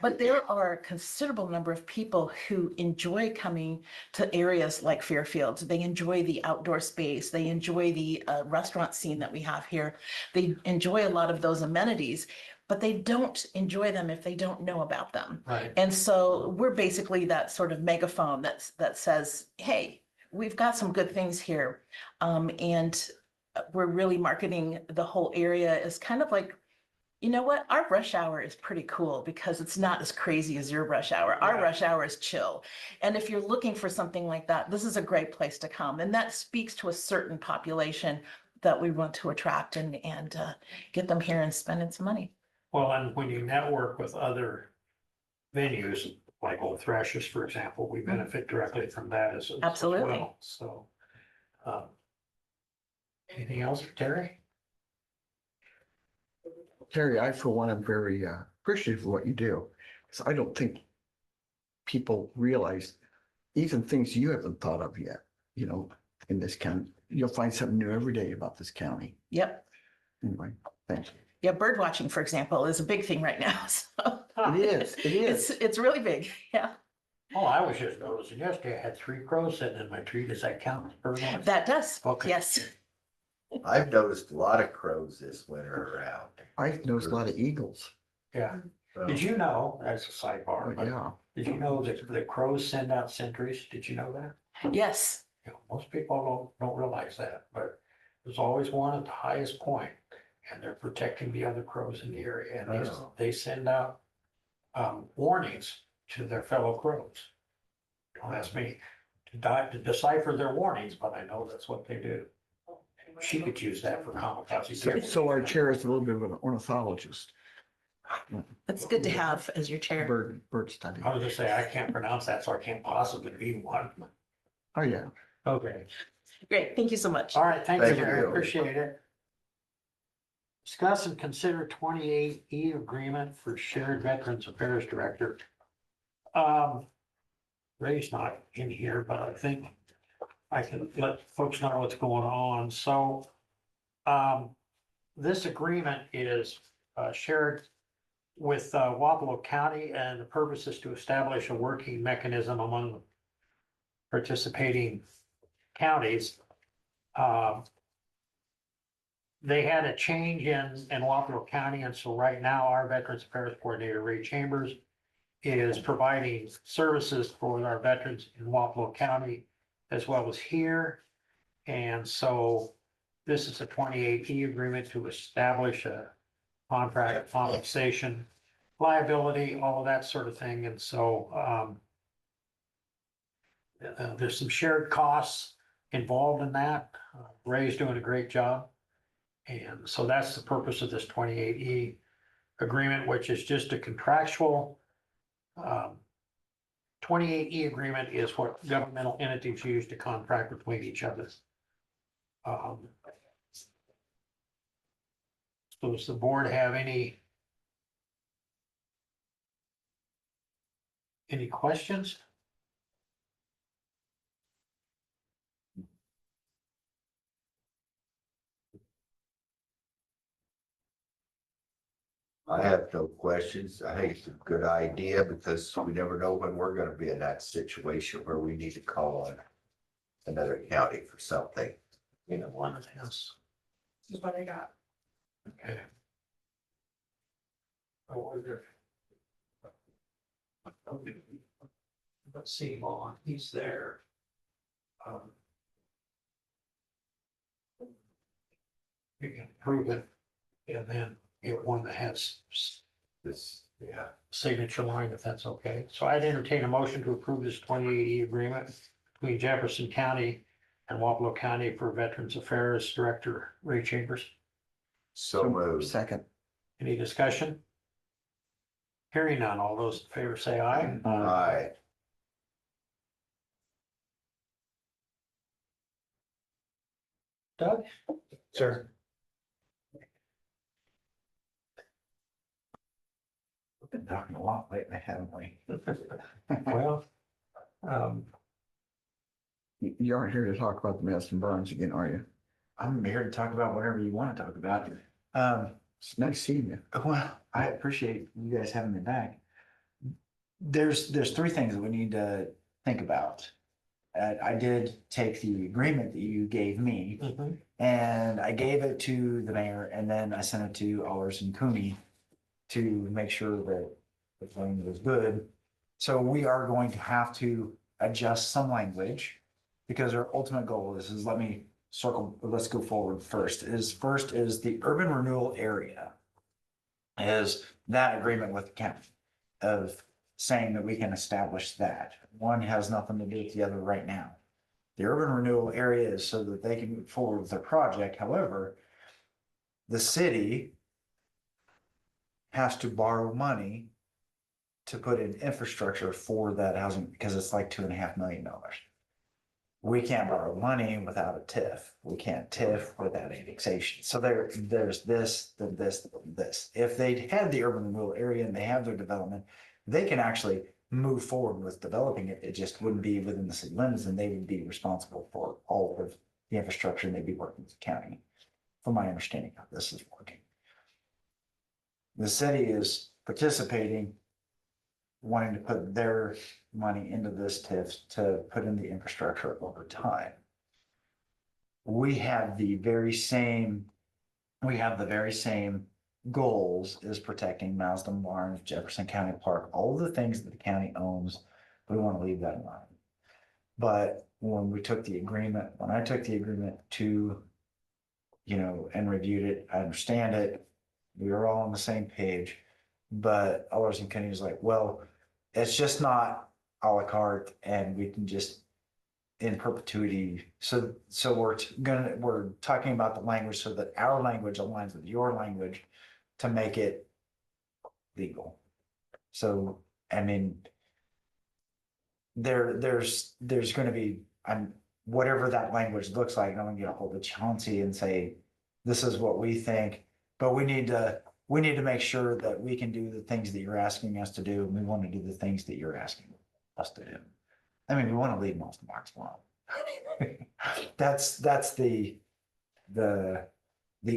but there are a considerable number of people who enjoy coming to areas like Fairfield. They enjoy the outdoor space. They enjoy the restaurant scene that we have here. They enjoy a lot of those amenities, but they don't enjoy them if they don't know about them. Right. And so we're basically that sort of megaphone that says, hey, we've got some good things here. And we're really marketing the whole area as kind of like, you know what, our rush hour is pretty cool because it's not as crazy as your rush hour. Our rush hour is chill. And if you're looking for something like that, this is a great place to come. And that speaks to a certain population that we want to attract and get them here and spending some money. Well, and when you network with other venues, like Old Thrashers, for example, we benefit directly from that as Absolutely. well. So, anything else for Terry? Terry, I for one am very appreciative of what you do. Because I don't think people realize even things you haven't thought of yet, you know, in this county. You'll find something new every day about this county. Yep. Anyway, thank you. Yeah, bird watching, for example, is a big thing right now. So It is. it's really big. Yeah, Oh, I was just noticing yesterday, I had 3 crows sitting in my tree. Does that count as bird watching? that does. Okay. Yes. I've noticed a lot of crows this winter around. I've noticed a lot of eagles. Yeah. So, Did you know, that's a sidebar, but Yeah. did you know that the crows send out sentries? Did you know that? Yes. You know, most people don't realize that, but there's always one at the highest point, and they're protecting the other crows in the area, and Oh. they send out warnings to their fellow crows. Don't ask me to decipher their warnings, but I know that's what they do. She could use that for kamikaze. So our chair is a little bit of an ornithologist. That's good to have as your chair. Bird study. I was gonna say, I can't pronounce that, so I can't possibly be one. Oh, yeah. Okay, Great. Thank you so much. all right, thank you, Thank Mary, you. appreciate it. Discuss and consider 28E agreement for shared Veterans Affairs Director. Ray's not in here, but I think I can let folks know what's going on. So this agreement is shared with Wapello County, and the purpose is to establish a working mechanism among participating counties. They had a change in Wapello County, and so right now our Veterans Affairs Coordinator, Ray Chambers, is providing services for our veterans in Wapello County as well as here. And so this is a 28E agreement to establish a contract compensation, liability, all of that sort of thing. And so there's some shared costs involved in that. Ray's doing a great job. And so that's the purpose of this 28E agreement, which is just a contractual 28E agreement is what governmental entities use to contract between each other. So does the board have any questions? I have no questions. I think it's a good idea because we never know when we're gonna be in that situation where we need to call on another county for something. You know, one of this. This is what I got. Okay. I wonder. Let's see, Vaughn, he's there. You can prove it, and then get one that has This, yeah, signature line, if that's okay. So I'd entertain a motion to approve this 28E agreement between Jefferson County and Wapello County for Veterans Affairs Director Ray Chambers. so moved. Second. Any discussion? Hearing none, all those in favor say aye. Aye. Doug? Sir. We've been talking a lot lately, haven't we? Well, You aren't here to talk about the Madison Burns again, are you? I'm here to talk about whatever you want to talk about. It's nice seeing you. Well, I appreciate you guys having me back. There's 3 things that we need to think about. I did take the agreement that you gave me and I gave it to the mayor and then I sent it to Allers and Cooney to make sure that the thing was good. So we are going to have to adjust some language because our ultimate goal is let's go forward first is the urban renewal area is that agreement with the county of saying that we can establish that. One has nothing to do with the other right now. The urban renewal area is so that they can move forward with their project. However, the city has to borrow money to put in infrastructure for that housing because it's like $2.5 million. we can't borrow money without a TIF. We can't TIF without annexation. So there's this, then this, then this. If they had the urban renewal area and they have their development, they can actually move forward with developing it. It just wouldn't be within the city limits, and they would be responsible for all of the infrastructure, and they'd be working with the county, from my understanding how this is working. The city is participating, wanting to put their money into this TIF to put in the infrastructure over time. We have the very same goals as protecting Mausam Barnes, Jefferson County Park, all of the things that the county owns. We want to leave that in mind. But when I took the agreement to, and reviewed it, I understand it. We were all on the same page. But Allers and Kenny was like, well, it's just not a la carte, and we can just in perpetuity. So we're talking about the language so that our language aligns with your language to make it legal. So, I mean, there's going to be, whatever that language looks like, I'm going to get a hold of Chauncey and say, this is what we think, but we need to make sure that we can do the things that you're asking us to do, and we want to do the things that you're asking us to do. I mean, we want to leave most marks alone. That's the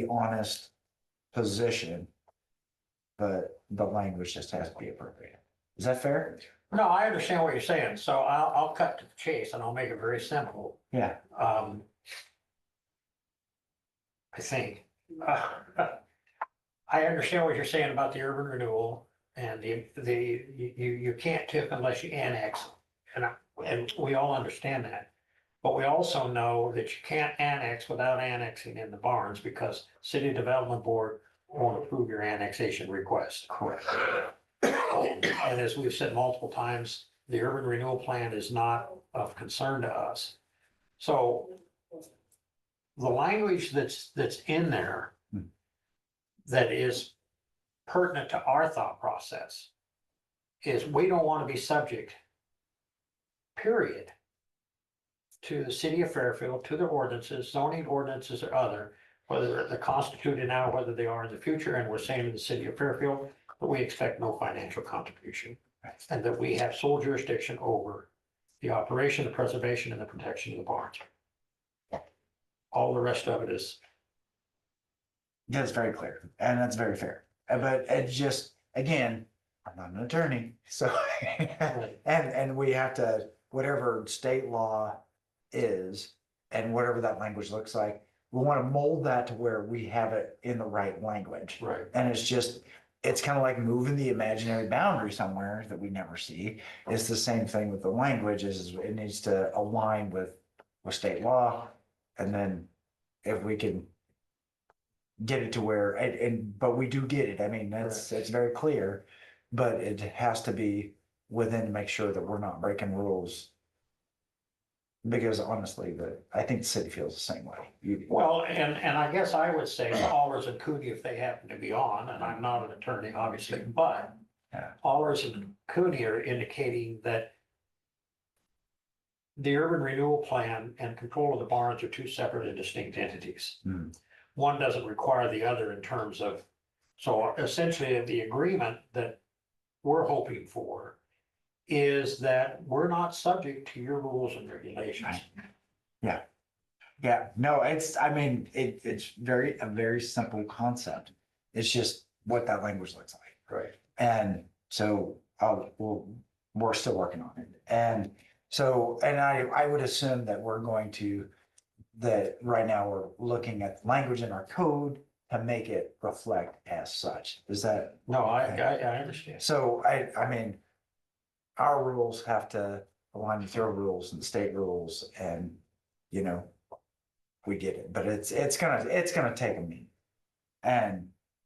honest position, but the language just has to be appropriate. Is that fair? No, I understand what you're saying, so I'll cut to the chase and I'll make it very simple. Yeah. I think. I understand what you're saying about the urban renewal and you can't TIF unless you annex. And we all understand that. But we also know that you can't annex without annexing in the barns because City Development Board won't approve your annexation request. Correct. And as we've said multiple times, the urban renewal plan is not of concern to us. So the language that's in there that is pertinent to our thought process is we don't want to be subject, period, to the city of Fairfield, to their ordinances, zoning ordinances or other, whether they're constituted now, whether they are in the future, and we're saying in the city of Fairfield that we expect no financial contribution, and that we have sole jurisdiction over the operation, the preservation, and the protection of the barns. All the rest of it is. That's very clear, and that's very fair. But it's just, again, I'm not an attorney, so and we have to, whatever state law is, and whatever that language looks like, we want to mold that to where we have it in the right language. Right. And it's kind of like moving the imaginary boundary somewhere that we never see. It's the same thing with the language, is it needs to align with state law. And then if we can get it to where, but we do get it. I mean, it's very clear, but it has to be within to make sure that we're not breaking rules. Because honestly, I think the city feels the same way. Well, and I guess I would say Allers and Cooney, if they happen to be on, and I'm not an attorney, obviously, but Allers and Cooney are indicating that the urban renewal plan and control of the barns are two separate and distinct entities. One doesn't require the other in terms of, so essentially the agreement that we're hoping for is that we're not subject to your rules and regulations. Yeah. No, it's a very simple concept. It's just what that language looks like. Right. And so we're still working on it. And so, and I would assume that that right now we're looking at language in our code to make it reflect as such. Is that? No, I understand. So I mean, our rules have to align with your rules and state rules, and we get it. But it's gonna take a minute.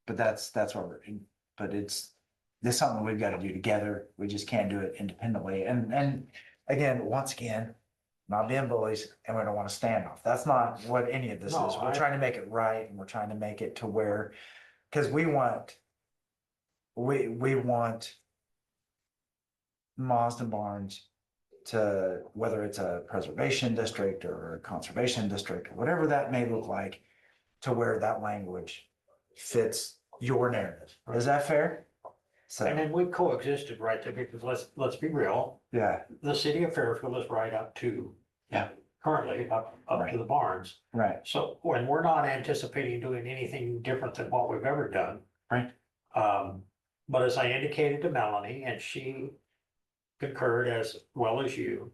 But that's what we're in. But it's something we've got to do together. We just can't do it independently. And again, once again, not being bullies, and we don't want to stand off. That's not what any of this is. We're trying to make it right, and we're trying to make it to where, because we want Mausam Barnes to whether it's a preservation district or a conservation district, whatever that may look like, to where that language fits your narrative. Is that fair? And So, then we coexisted right there, because let's be real, yeah, the city of Fairfield is right up to. Yeah. Currently up Right. to the barns. right, So when we're not anticipating doing anything different than what we've ever done. Right. But as I indicated to Melanie, and she concurred as well as you,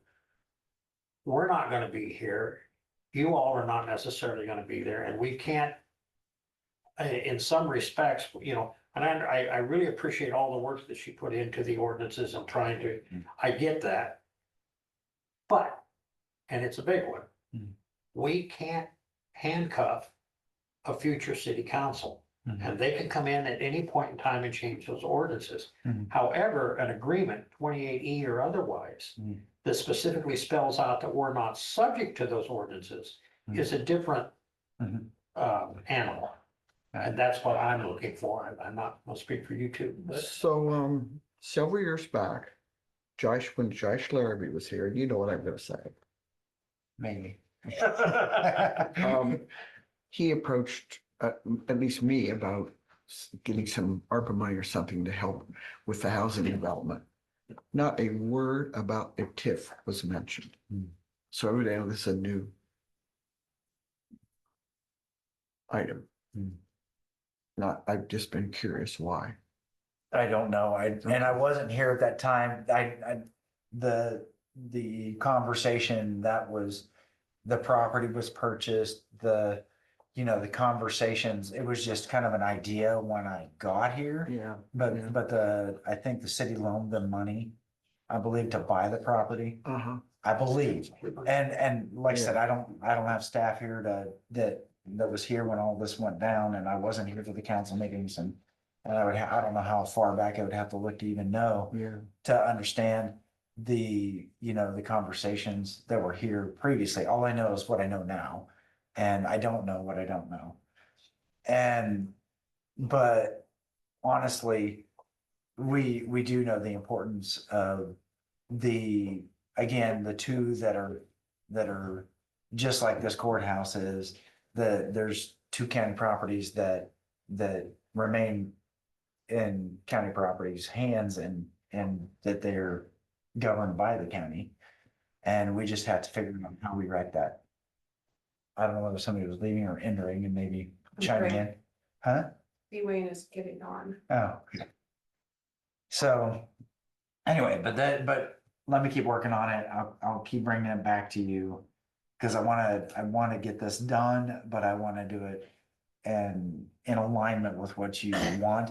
we're not gonna be here. You all are not necessarily gonna be there, and we can't, in some respects, you know, and I really appreciate all the work that she put into the ordinances and trying to, I get that. But, and it's a big one, we can't handcuff a future city council. And they can come in at any point in time and change those ordinances. Mhm. However, an agreement, 28E or otherwise, Mhm. that specifically spells out that we're not subject to those ordinances Mhm. is a different Mhm. Animal. And that's what I'm looking for. I'm not, I'll speak for you too, but So, several years back, when Josh Larrabee was here, you know what I'm gonna say. maybe. He approached, at least me, about getting some ARPA money or something to help with the housing development. Not a word about a TIF was mentioned. So every day, this is a new item. I've just been curious why. I don't know. And I wasn't here at that time. The conversation that was, the property was purchased, the conversations, it was just kind of an idea when I got here. Yeah. But I think the city loaned them money, I believe, to buy the property. Uh-huh. I believe. And like I said, I don't have staff here that was here when all this went down, and I wasn't here for the council meetings, and I don't know how far back I would have to look to even know Yeah. to understand the conversations that were here previously. All I know is what I know now, and I don't know what I don't know. But honestly, we do know the importance of the two that are just like this courthouse is. There's two county properties that remain in county properties hands, and that they're governed by the county. And we just have to figure out how we write that. I don't know whether somebody was leaving or entering and maybe chiming in. Huh? B-Wayne is getting on. Oh. So anyway, but let me keep working on it. I'll keep bringing it back to you. Cause I wanna get this done, but I wanna do it in alignment with what you want.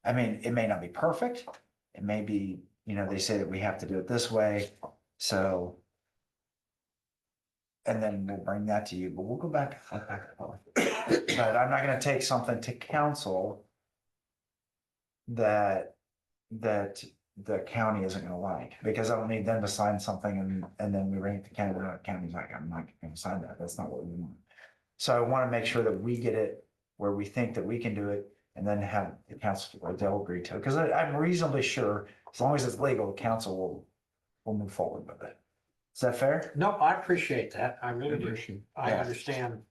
I mean, it may not be perfect. It may be, they say that we have to do it this way, so. And then we'll bring that to you, but we'll go back. But I'm not gonna take something to council that the county isn't gonna like, because I don't need them to sign something and then we bring it to county, and the county's like, I'm not gonna sign that, that's not what we want. So I wanna make sure that we get it where we think that we can do it, and then have the council, or they'll agree to it, because I'm reasonably sure, as long as it's legal, the council will move forward with it. Is that fair? no, I appreciate that. I really do. I Yeah. understand.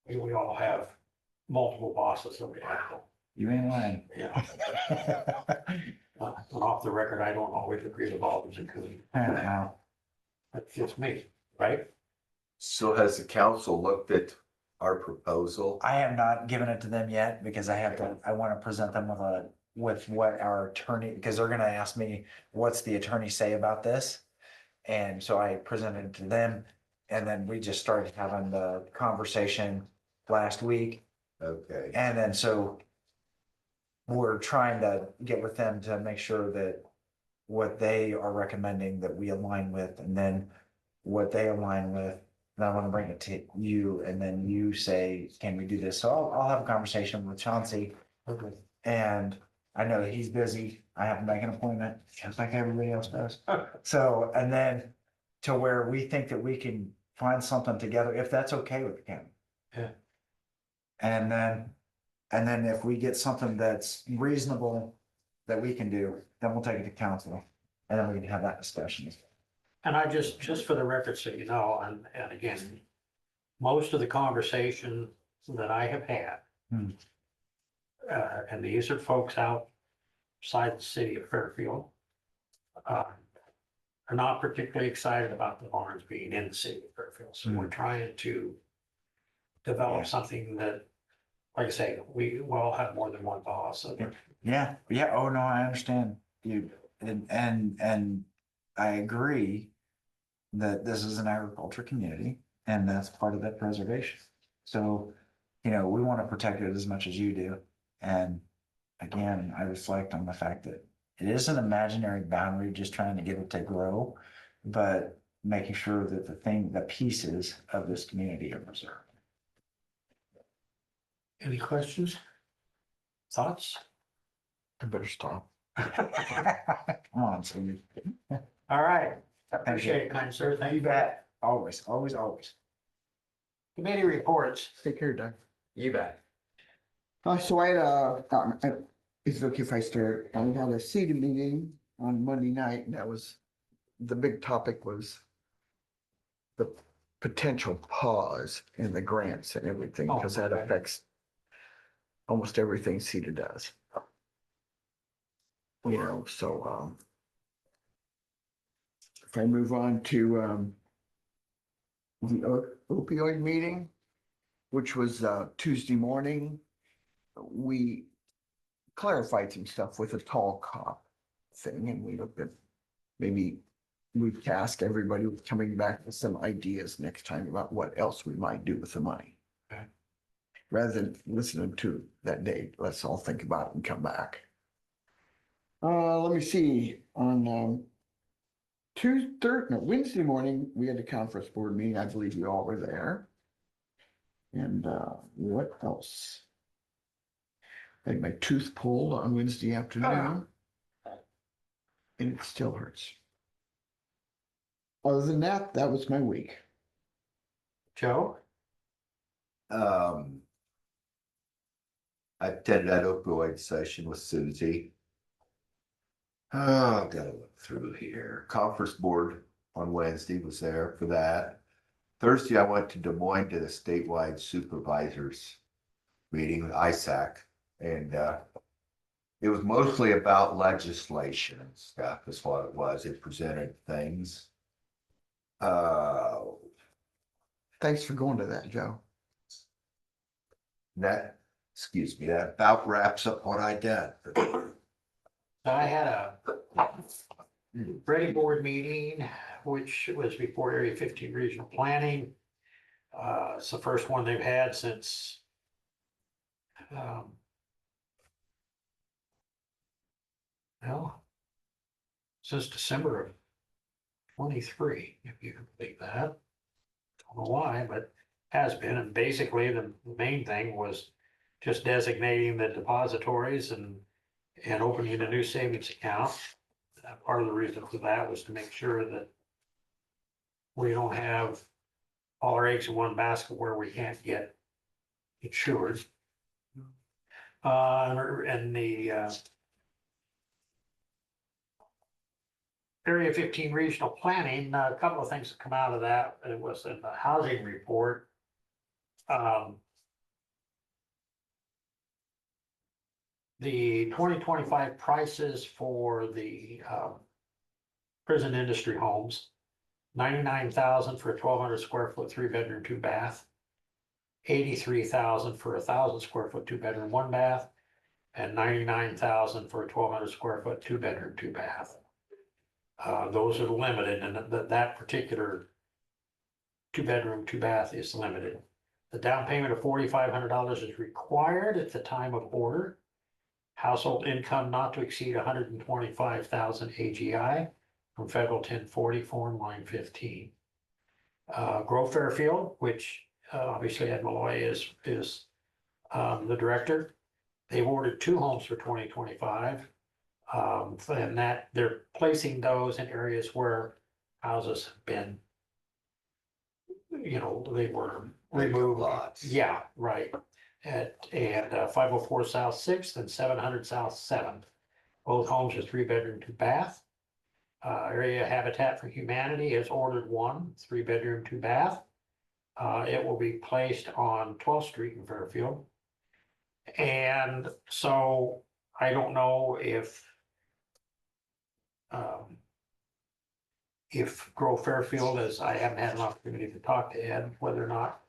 We all have multiple bosses that we have. You ain't lying. Yeah. Off the record, I don't always agree with all of them, Now, that's just me, right? So has the council looked at our proposal? I have not given it to them yet, because I want to present them with what our attorney, because they're gonna ask me, what's the attorney say about this? And so I presented it to them, and then we just started having the conversation last week. Okay, And then so we're trying to get with them to make sure that what they are recommending that we align with, and then what they align with, and I want to bring it to you, and then you say, can we do this? So I'll have a conversation with Chauncey. Okay. And I know that he's busy. I have to make an appointment, just like everybody else does. So, and then to where we think that we can find something together, if that's okay with the county. Yeah. And then if we get something that's reasonable that we can do, then we'll take it to council, and then we can have that discussion. And I just for the record, so you know, and again, most of the conversation that I have had. Hmm. And these are folks outside the city of Fairfield. Are not particularly excited about the barns being in the city of Fairfield, so we're trying to develop something that, like I say, we all have more than one boss, so. Yeah, yeah, oh no, I understand you, and I agree that this is an agriculture community, and that's part of that preservation. So, you know, we want to protect it as much as you do, and again, I reflect on the fact that it is an imaginary boundary, just trying to get it to grow, but making sure that the pieces of this community are preserved. Any questions? Thoughts? I better stop. Come on, Cindy. All right, appreciate it, kind sir, thank You you. bet. Always, always, always. Committee reports. Take care, Doug. You bet. So I had is it okay if I start? I had a CETA meeting on Monday night, and that was, the big topic was the potential pause in the grants and everything, because that okay. affects almost everything CETA does. You know, so if I move on to the opioid meeting, which was Tuesday morning, we clarified some stuff with a tall cop thing, and we looked at maybe we task everybody with coming back with some ideas next time about what else we might do with the money. Okay. Rather than listening to that date, let's all think about it and come back. Let me see, on Wednesday morning, we had a conference board meeting. I believe you all were there. And what else? I had my tooth pulled on Wednesday afternoon. And it still hurts. Other than that, that was my week. Joe? I attended that opioid session with Susie. Oh, I've got to look through here. Conference board on Wednesday was there for that. Thursday, I went to Des Moines to the statewide supervisors meeting with ISAC, and it was mostly about legislation and stuff is what it was. It presented things. Thanks for going to that, Joe. That about wraps up what I did. I had a ready board meeting, which was before Area 15 Regional Planning. It's the first one they've had since since December of 23, if you can believe that. Don't know why, but has been, and basically the main thing was just designating the depositories and opening a new savings account. Part of the reason for that was to make sure that we don't have all our eggs in one basket where we can't get insured. And the Area 15 regional planning, a couple of things that come out of that. It was in the housing report. The 2025 prices for the prison industry homes, 99,000 for a 1,200 square foot, 3-bedroom, 2-bath, 83,000 for a 1,000 square foot, 2-bedroom, 1-bath, and 99,000 for a 1,200 square foot, 2-bedroom, 2-bath. Those are limited, and that particular 2-bedroom, 2-bath is limited. The down payment of $4,500 is required at the time of order. Household income not to exceed 125,000 AGI from Federal 1040 form line 15. Grow Fairfield, which obviously Ed Malloy is the director. They've ordered 2 homes for 2025. And that they're placing those in areas where houses have been, they were removed. Lots. Yeah, right. And 504 South 6th and 700 South 7th. Both homes are 3-bedroom, 2-bath. Area Habitat for Humanity has ordered one, 3-bedroom, 2-bath. It will be placed on 12th Street in Fairfield. And so I don't know if Grow Fairfield, as I haven't had an opportunity to talk to Ed, whether or not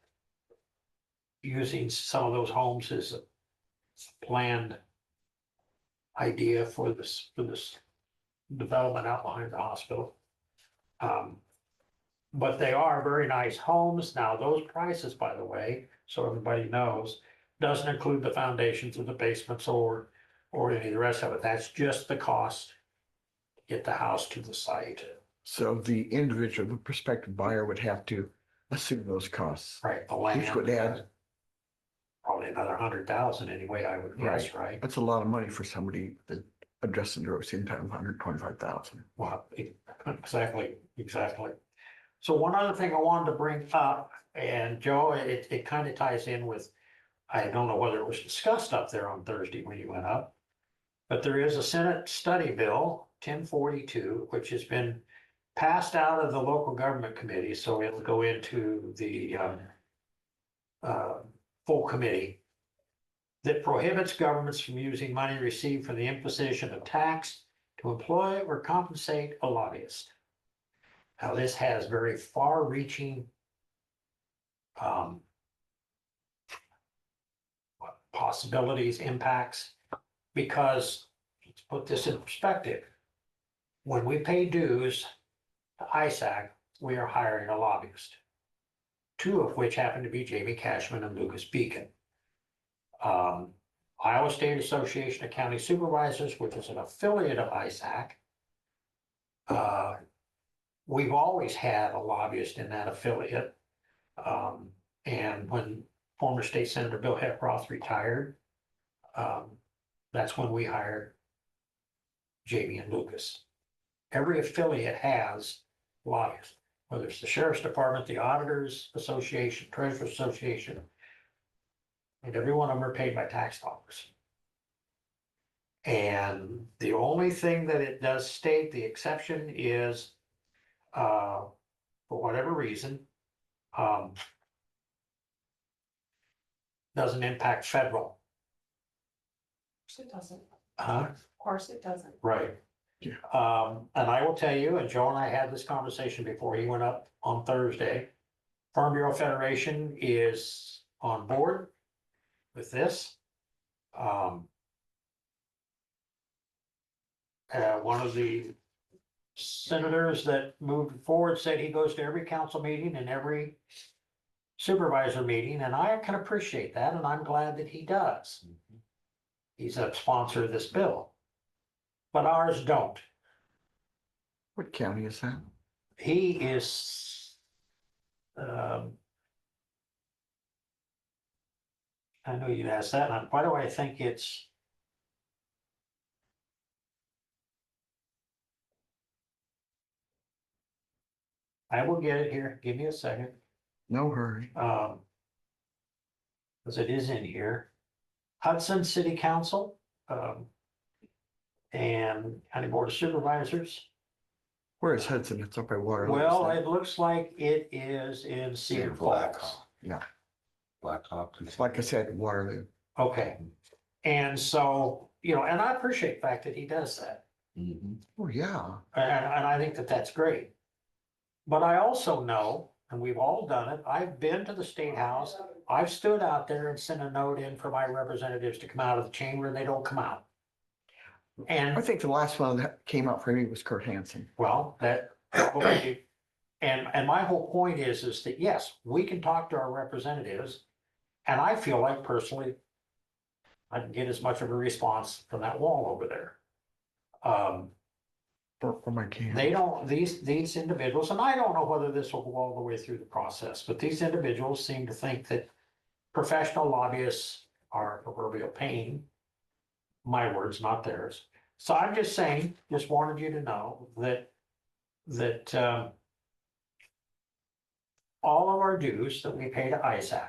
using some of those homes is a planned idea for this development out behind the hospital. But they are very nice homes. Now, those prices, by the way, so everybody knows, doesn't include the foundations of the basements or any of the rest of it. That's just the cost to get the house to the site. So the individual, the prospective buyer would have to assume those costs. Right, the land. Which would add, Probably another 100,000 anyway, I would guess, right? that's a lot of money for somebody that addressing gross income of 125,000. Well, exactly. So one other thing I wanted to bring up, and Joe, it kind of ties in with, I don't know whether it was discussed up there on Thursday when you went up, but there is a Senate study bill, 1042, which has been passed out of the local government committee, so it'll go into the full committee, that prohibits governments from using money received from the imposition of tax to employ or compensate a lobbyist. Now, this has very far-reaching possibilities, impacts, because let's put this in perspective. When we pay dues to ISAC, we are hiring a lobbyist, 2 of which happen to be Jamie Cashman and Lucas Beacon. Iowa State Association of County Supervisors, which is an affiliate of ISAC. We've always had a lobbyist in that affiliate. And when former State Senator Bill Hecroft retired, that's when we hired Jamie and Lucas. Every affiliate has lobbyists, whether it's the Sheriff's Department, the Auditors Association, Treasurers Association, and every one of them are paid by tax dollars. And the only thing that it does state, the exception is, for whatever reason, doesn't impact federal. Of course it doesn't. Huh? Of course it doesn't. Right. Yeah. And I will tell you, and Joe and I had this conversation before he went up on Thursday. Farm Bureau Federation is on board with this. One of the senators that moved forward said he goes to every council meeting and every supervisor meeting, and I can appreciate that, and I'm glad that he does. He's a sponsor of this bill, but ours don't. What county is that? He is, I know you'd ask that, and why do I think it's? I will get it here, give me a second, No hurry. because it is in here. Hudson City Council, and County Board of Supervisors. Where is Hudson? It's up by Waterloo. Well, isn't it? it looks like it is in Cedar Black Falls. Hawk. Yeah. Black Hawk. It's like I said, Waterloo. Okay, and so, and I appreciate the fact that he does that, Mhm. Oh, yeah. and I think that that's great. But I also know, and we've all done it, I've been to the State House, I've stood out there and sent a note in for my representatives to come out of the chamber, and they don't come out. I And, think the last one that came out for me was Kurt Hansen. well, that, probably- and my whole point is that, yes, we can talk to our representatives, and I feel like personally, I can get as much of a response from that wall over there. For my camp. They don't, these individuals, and I don't know whether this will go all the way through the process, but these individuals seem to think that professional lobbyists are a proverbial pain. My words, not theirs. So I'm just saying, just wanted you to know that all of our dues that we pay to ISAC,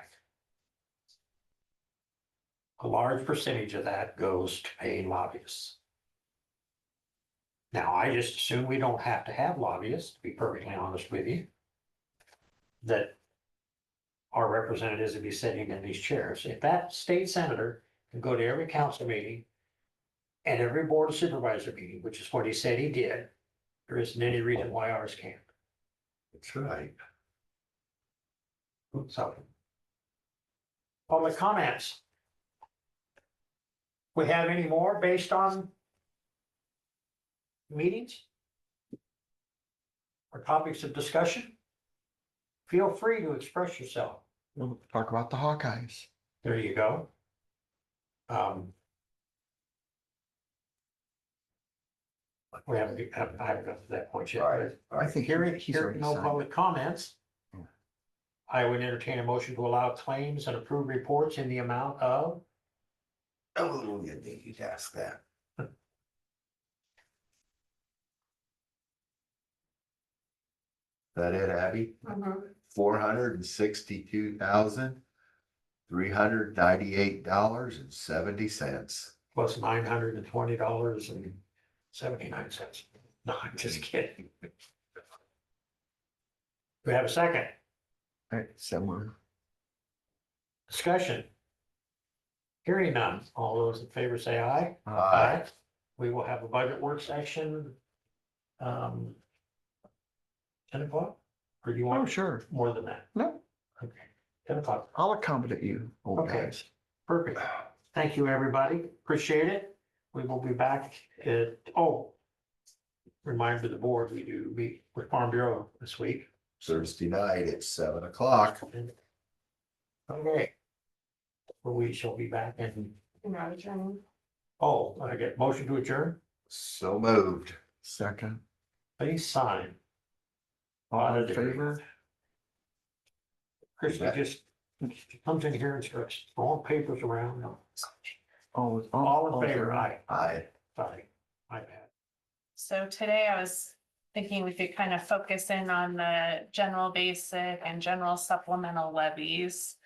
a large percentage of that goes to paying lobbyists. Now, I just assume we don't have to have lobbyists, to be perfectly honest with you. That our representatives would be sitting in these chairs. If that state senator can go to every council meeting and every board of supervisor meeting, which is what he said he did, there isn't any reason why ours can't. That's right. So. Public comments. We have any more based on meetings? Or topics of discussion? Feel free to express yourself. We'll talk about the Hawkeyes. There you go. We haven't got to that point yet. Right. I think Hearing he's already no signed public it. comments. I would entertain a motion to allow claims and approve reports in the amount of. Oh, you think you'd ask that. That it, Abby? $462,398.70. Plus $920.79. No, I'm just kidding. We have a second Right, somewhere. discussion. Hearing none. All those in favor say aye. Aye. We will have a budget work session. 10 o'clock? Or do you Oh, want sure. more than that? No, Okay, 10 o'clock. I'll accommodate you, old Okay. guys. Perfect. Thank you, everybody. Appreciate it. We will be back at, reminder to the board, we do meet with Farm Bureau this week. Thursday night at 7 o'clock. Okay. We shall be back in, Not adjourned. I get motion to adjourn. So moved. Second, Please sign. all in favor? Christie just comes in here and starts throwing papers around. All in favor, aye. Aye. Sorry, my bad. So today I was thinking we could kind of focus in on the general basic and general supplemental levies.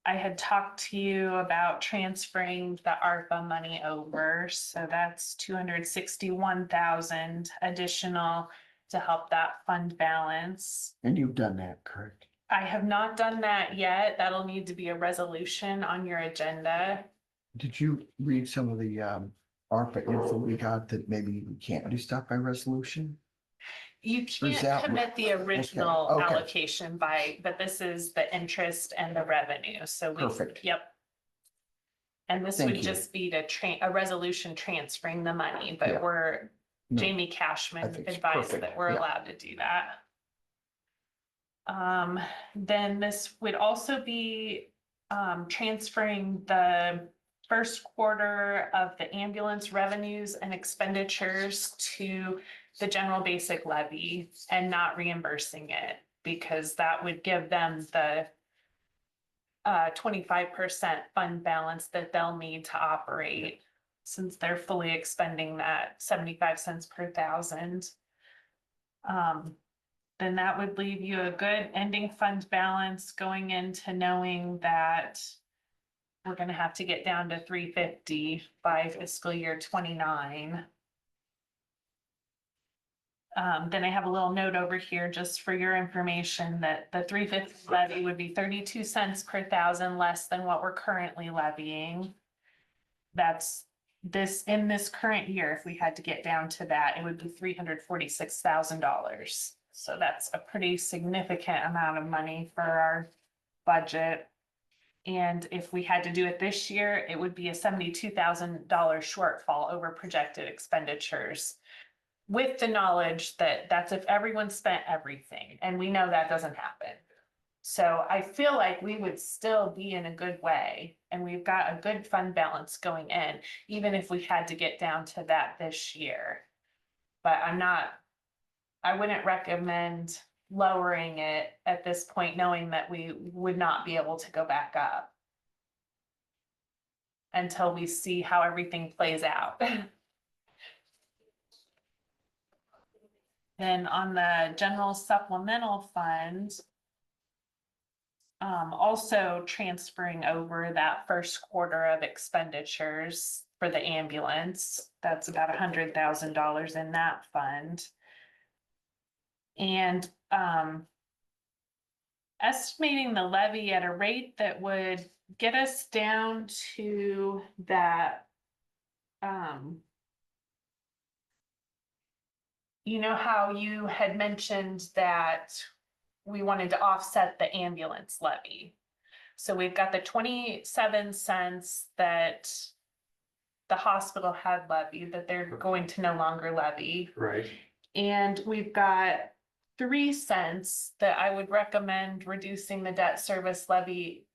I had talked to you about transferring the ARPA money over, so that's 261,000 additional to help that fund balance. And you've done that, correct? I have not done that yet. That'll need to be a resolution on your agenda. Did you read some of the ARPA info we got that maybe we can't do stuff by resolution? You Or is can't that commit the original okay. allocation but this is the interest and the revenue, so we. Perfect. Yep. And this Thank would you. just be a resolution transferring the money, Yeah. but No, Jamie I Cashman think it's advised perfect. that we're Yeah. allowed to do that. Then this would also be transferring the first quarter of the ambulance revenues and expenditures to the general basic levy and not reimbursing it, because that would give them the 25% fund balance that they'll need to operate, since they're fully expending that 75 cents per thousand. Then that would leave you a good ending fund balance going into knowing that we're gonna have to get down to 350 by fiscal year 29. Then I have a little note over here just for your information that the 350 levy would be 32 cents per thousand less than what we're currently levying. That's in this current year, if we had to get down to that, it would be $346,000. So that's a pretty significant amount of money for our budget. And if we had to do it this year, it would be a $72,000 shortfall over projected expenditures. With the knowledge that that's if everyone spent everything, and we know that doesn't happen. So I feel like we would still be in a good way, and we've got a good fund balance going in, even if we had to get down to that this year. But I wouldn't recommend lowering it at this point, knowing that we would not be able to go back up until we see how everything plays out. Then on the general supplemental fund, also transferring over that first quarter of expenditures for the ambulance. That's about $100,000 in that fund. And, estimating the levy at a rate that would get us down to that, you know how you had mentioned that we wanted to offset the ambulance levy. So we've got the 27 cents that the hospital had levied that they're going to no longer levy. Right. And we've got 3 cents that I would recommend reducing the debt service levy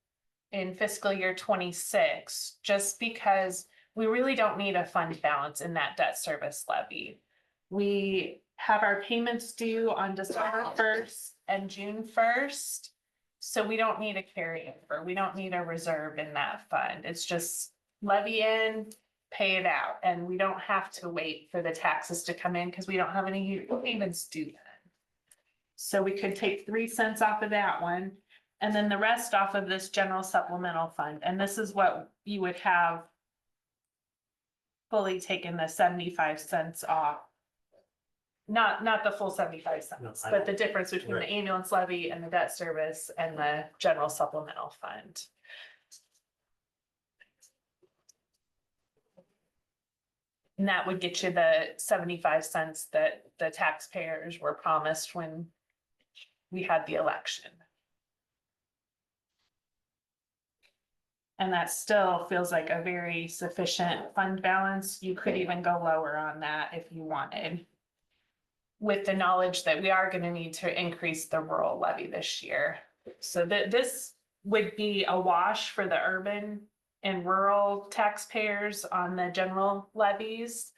in fiscal year 26, just because we really don't need a fund balance in that debt service levy. We have our payments due on December 1st and June 1st. So we don't need a carryover. We don't need a reserve in that fund. It's just levy in, pay it out. And we don't have to wait for the taxes to come in because we don't have any payments due then. So we could take 3 cents off of that one, and then the rest off of this general supplemental fund. And this is what you would have fully taken the 75 cents off. Not the full 75 cents, No, I but the know. difference between Right. the ambulance levy and the debt service and the general supplemental fund. And that would get you the 75 cents that the taxpayers were promised when we had the election. And that still feels like a very sufficient fund balance. You could even go lower on that if you wanted. With the knowledge that we are gonna need to increase the rural levy this year. So this would be a wash for the urban and rural taxpayers on the general levies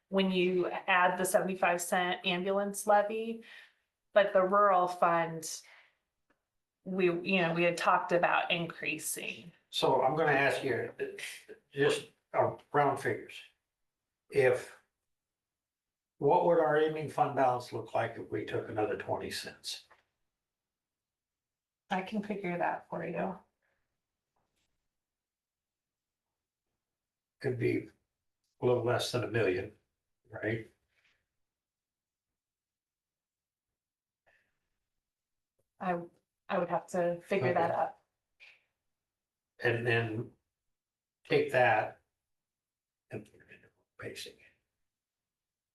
when you add the 75-cent ambulance levy. But the rural fund, we had talked about increasing. So I'm gonna ask you, just round figures. What would our ending fund balance look like if we took another 20 cents? I can figure that for you. Could be a little less than $1 million, right? I would have to figure that Okay. out. And then take that and put it into basic.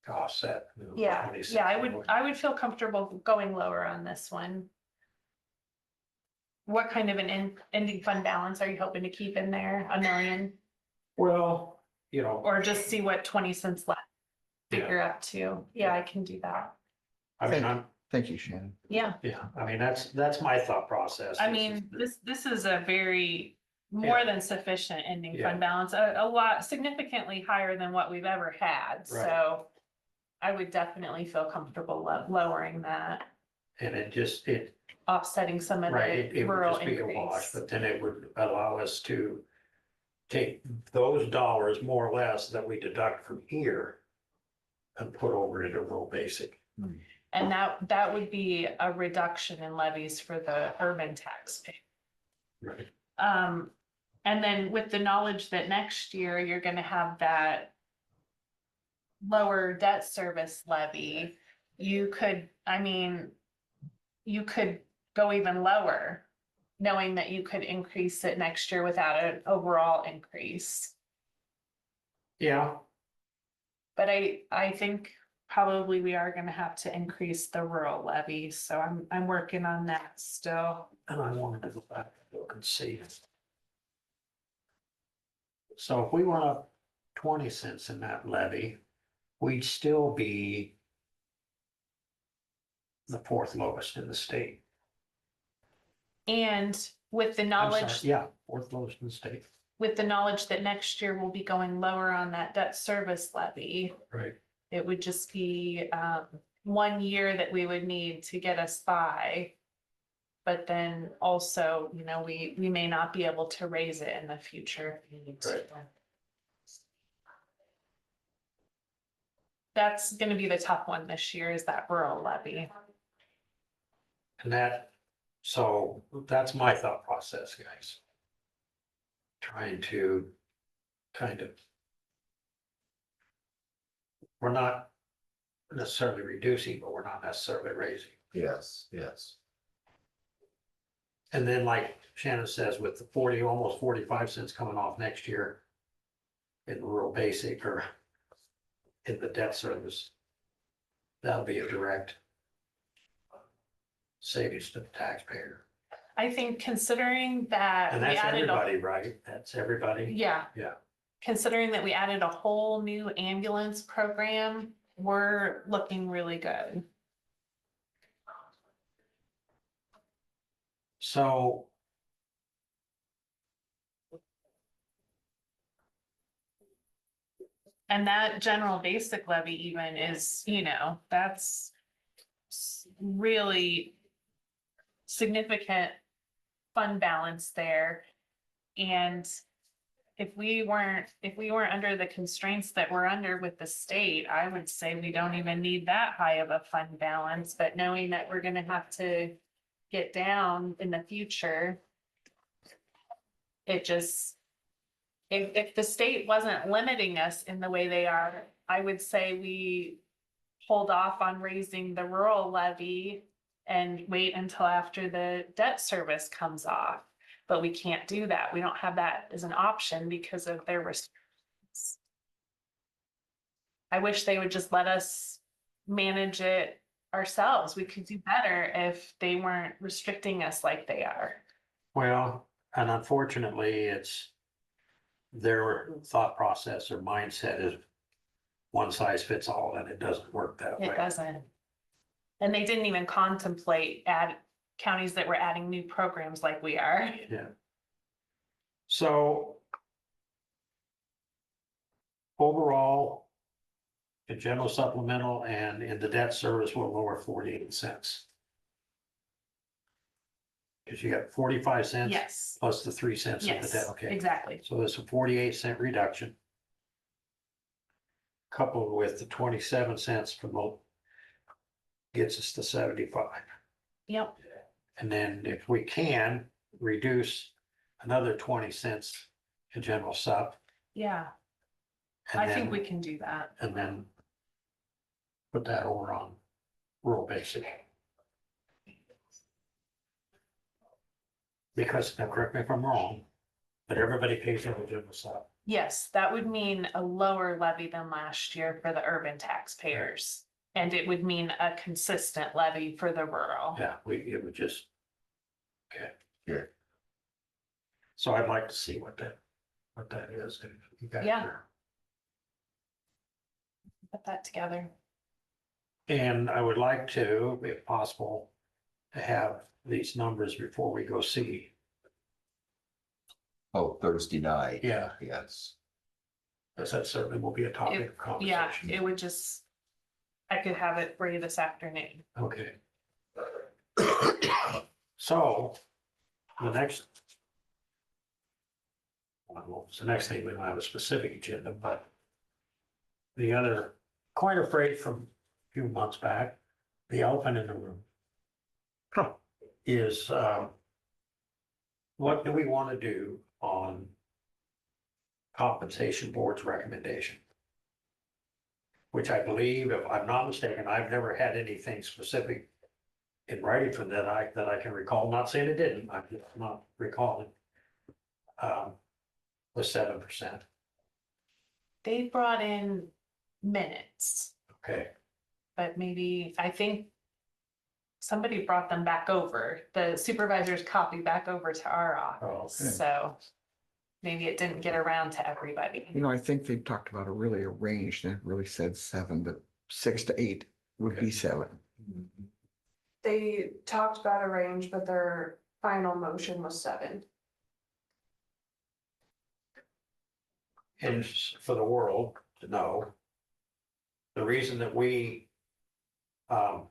To offset. Yeah, 20 cents. yeah, I would feel comfortable going lower on this one. What kind of an ending fund balance are you hoping to keep in there? $1 million? Well, Or just see what 20 cents left figure up to? Yeah, I can do that. I mean, Thank you, Shannon. Yeah, I mean, that's my thought process. I mean, this is a very more Yeah. than sufficient ending Yeah. fund balance, a lot significantly higher than what we've ever had. Right. So I would definitely feel comfortable lowering that, And it offsetting some of right, the it would rural just be a wash, increase. but then it would allow us to take those dollars more or less that we deduct from here and put over into rural basic. And that would be a reduction in levies for the urban taxpayer. Right. And then with the knowledge that next year you're gonna have that lower debt service levy, you could go even lower, knowing that you could increase it next year without an overall increase. Yeah, But I think probably we are gonna have to increase the rural levy, so I'm working on that still. and I wanted to go back and look and see. So if we went up 20 cents in that levy, we'd still be the 4th lowest in the state. And with the I'm knowledge, sorry, yeah, 4th lowest in the state. with the knowledge that next year we'll be going lower on that debt service levy, Right. it would just be 1 year that we would need to get us by. But then also, we may not be able to raise it in the future if we need to. Right. That's gonna be the tough one this year, is that rural levy. And that So that's my thought process, guys. Trying to kind of. We're not necessarily reducing, but we're not necessarily raising. Yes, yes. And then like Shannon says, with the 40, almost 45 cents coming off next year in rural basic or in the debt service, that'll be a direct savings to the taxpayer. I think considering that And we that's added a, everybody, right? That's everybody. yeah. Yeah. Considering that we added a whole new ambulance program, we're looking really good. So. And that general basic levy even is, that's really significant fund balance there. And if we weren't under the constraints that we're under with the state, I would say we don't even need that high of a fund balance, but knowing that we're gonna have to get down in the future, it just, if the state wasn't limiting us in the way they are, I would say we hold off on raising the rural levy and wait until after the debt service comes off. But we can't do that. We don't have that as an option because of their restrictions. I wish they would just let us manage it ourselves. We could do better if they weren't restricting us like they are. Well, and unfortunately, it's their thought process or mindset is one size fits all, and it doesn't work that way. It doesn't. And they didn't even contemplate counties that were adding new programs like we are. Yeah. So overall, the general supplemental and in the debt service will lower 48 cents. Because you got 45 cents Yes, plus the 3 cents of the yes, debt. Okay. exactly. So there's a 48 cent reduction. Coupled with the 27 cents from the gets us to 75. Yep, And then if we can reduce another 20 cents in general sup. yeah, and I think then- we can do that. And then put that over on rural basic. Because, now correct me if I'm wrong, but everybody pays in the general sup. Yes, that would mean a lower levy than last year for the urban taxpayers. And it would mean a consistent levy for the rural. Yeah, it would just. Okay. Yeah. So I'd like to see what that is. If you guys Yeah. are- Put that together. And I would like to, if possible, to have these numbers before we go see. Oh, Thursday night. Yeah, Yes. because that certainly will be a topic of Yeah, conversation. it would just, I could have it for you this afternoon. Okay. So, the next. Well, it's the next thing, we don't have a specific agenda, but. The other, quite a phrase from a few months back, the elephant in the room. Is, what do we want to do on compensation board's recommendation? Which I believe, if I'm not mistaken, I've never had anything specific in writing from that I can recall, not saying it didn't, I'm just not recalling. Was 7%, They brought in minutes, okay, but maybe, I think somebody brought them back over. The supervisors copied back over to our office, okay. so maybe it didn't get around to everybody. I think they talked about a range, and it really said 7, but 6 to 8 would be 7. They talked about a range, but their final motion was 7. and it's for the world to know. The reason that we, I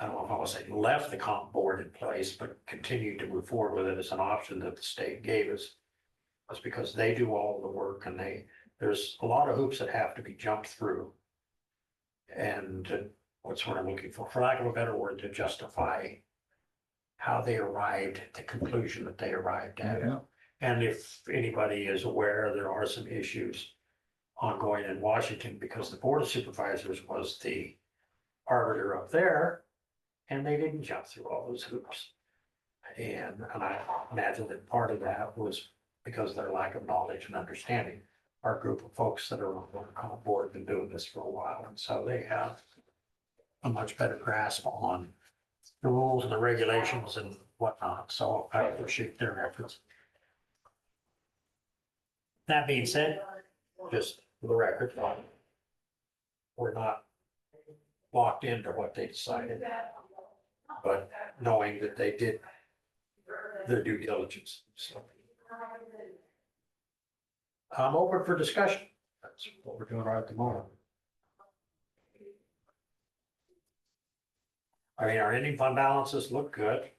don't know if I want to say left the comp board in place, but continued to move forward with it as an option that the state gave us. Was because they do all the work and there's a lot of hoops that have to be jumped through. And what's what I'm looking for lack of a better word, to justify how they arrived at the conclusion that they arrived at. Yeah. And if anybody is aware, there are some issues ongoing in Washington because the Board of Supervisors was the arbiter up there, and they didn't jump through all those hoops. And I imagine that part of that was because of their lack of knowledge and understanding. Our group of folks that are on board have been doing this for a while, and so they have a much better grasp on the rules and the regulations and whatnot, so I appreciate their efforts. That being said, just for the record, we're not locked into what they decided, but knowing that they did their due diligence, so. I'm open for discussion. That's what we're doing right at the moment. I mean, our ending fund balances look good.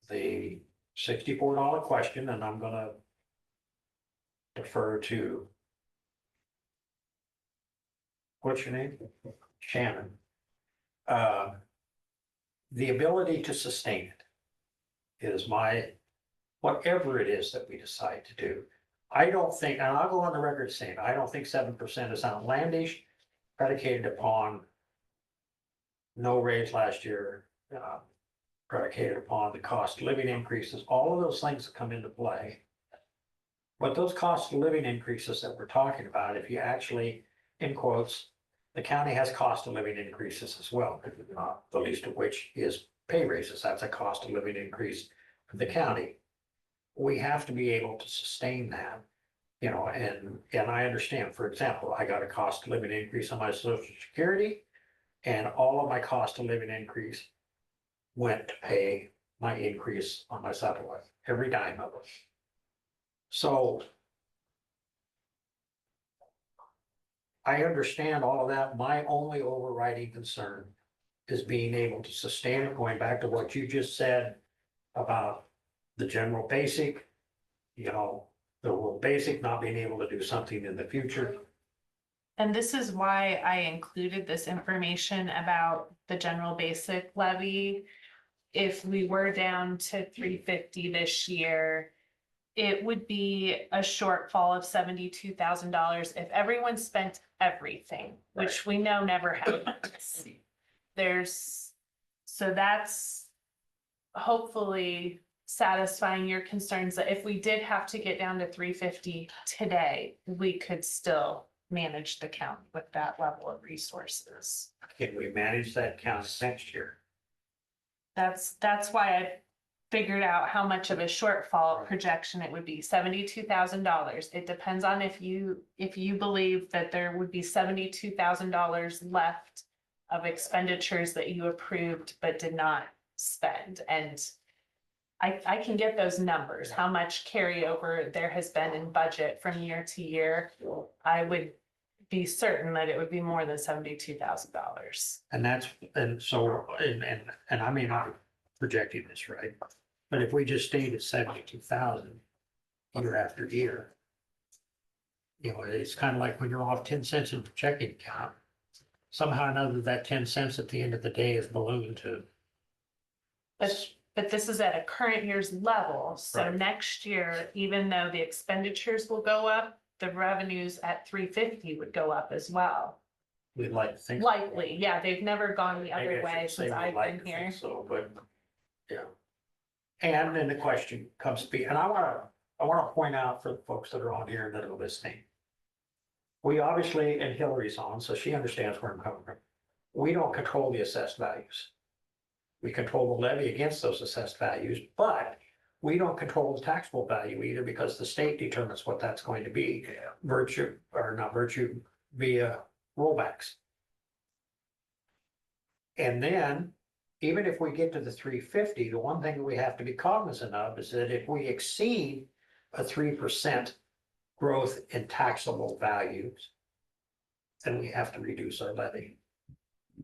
The $64 question, and I'm gonna defer to what's your name? Shannon. The ability to sustain it is my, whatever it is that we decide to do. I don't think, and I'll go on the record saying, I don't think 7% is outlandish, predicated upon no raise last year, predicated upon the cost of living increases, all of those things that come into play. But those cost of living increases that we're talking about, if you actually, in quotes, the county has cost of living increases as well, not the least of which is pay raises. That's a cost of living increase for the county. We have to be able to sustain that, you know, and I understand, for example, I got a cost of living increase on my Social Security, and all of my cost of living increase went to pay my increase on my supplement, every dime of it. So I understand all of that. My only overriding concern is being able to sustain it, going back to what you just said about the general basic, you know, the rural basic not being able to do something in the future. And this is why I included this information about the general basic levy. If we were down to 350 this year, it would be a shortfall of $72,000 if everyone spent everything, which we know never happens. So that's hopefully satisfying your concerns that if we did have to get down to 350 today, we could still manage the county with that level of resources. Can we manage that count next year? That's why I figured out how much of a shortfall projection it would be, $72,000. It depends on if you believe that there would be $72,000 left of expenditures that you approved but did not spend. And I can get those numbers, how much carryover there has been in budget from year to year. I would be certain that it would be more than $72,000. And that's, and so, and I may not be projecting this right, but if we just stayed at 72,000 year after year, you know, it's kind of like when you're off 10 cents in the checking account, somehow or another, that 10 cents at the end of the day is ballooned to. But this is at a current year's level, so Right. next year, even though the expenditures will go up, the revenues at 350 would go up as well. We'd like to think. Likely, yeah, they've never gone the Maybe other I way should say since we'd I've like been to think here. So, but, yeah. And then the question comes to be, and I wanna point out for the folks that are on here that are listening. We obviously, and Hillary's on, so she understands where I'm coming from. We don't control the assessed values. We control the levy against those assessed values, but we don't control the taxable value either because the state determines what that's going to be, virtue, or not virtue, via rollbacks. And then, even if we get to the 350, the one thing that we have to be cognizant of is that if we exceed a 3% growth in taxable values, then we have to reduce our levy.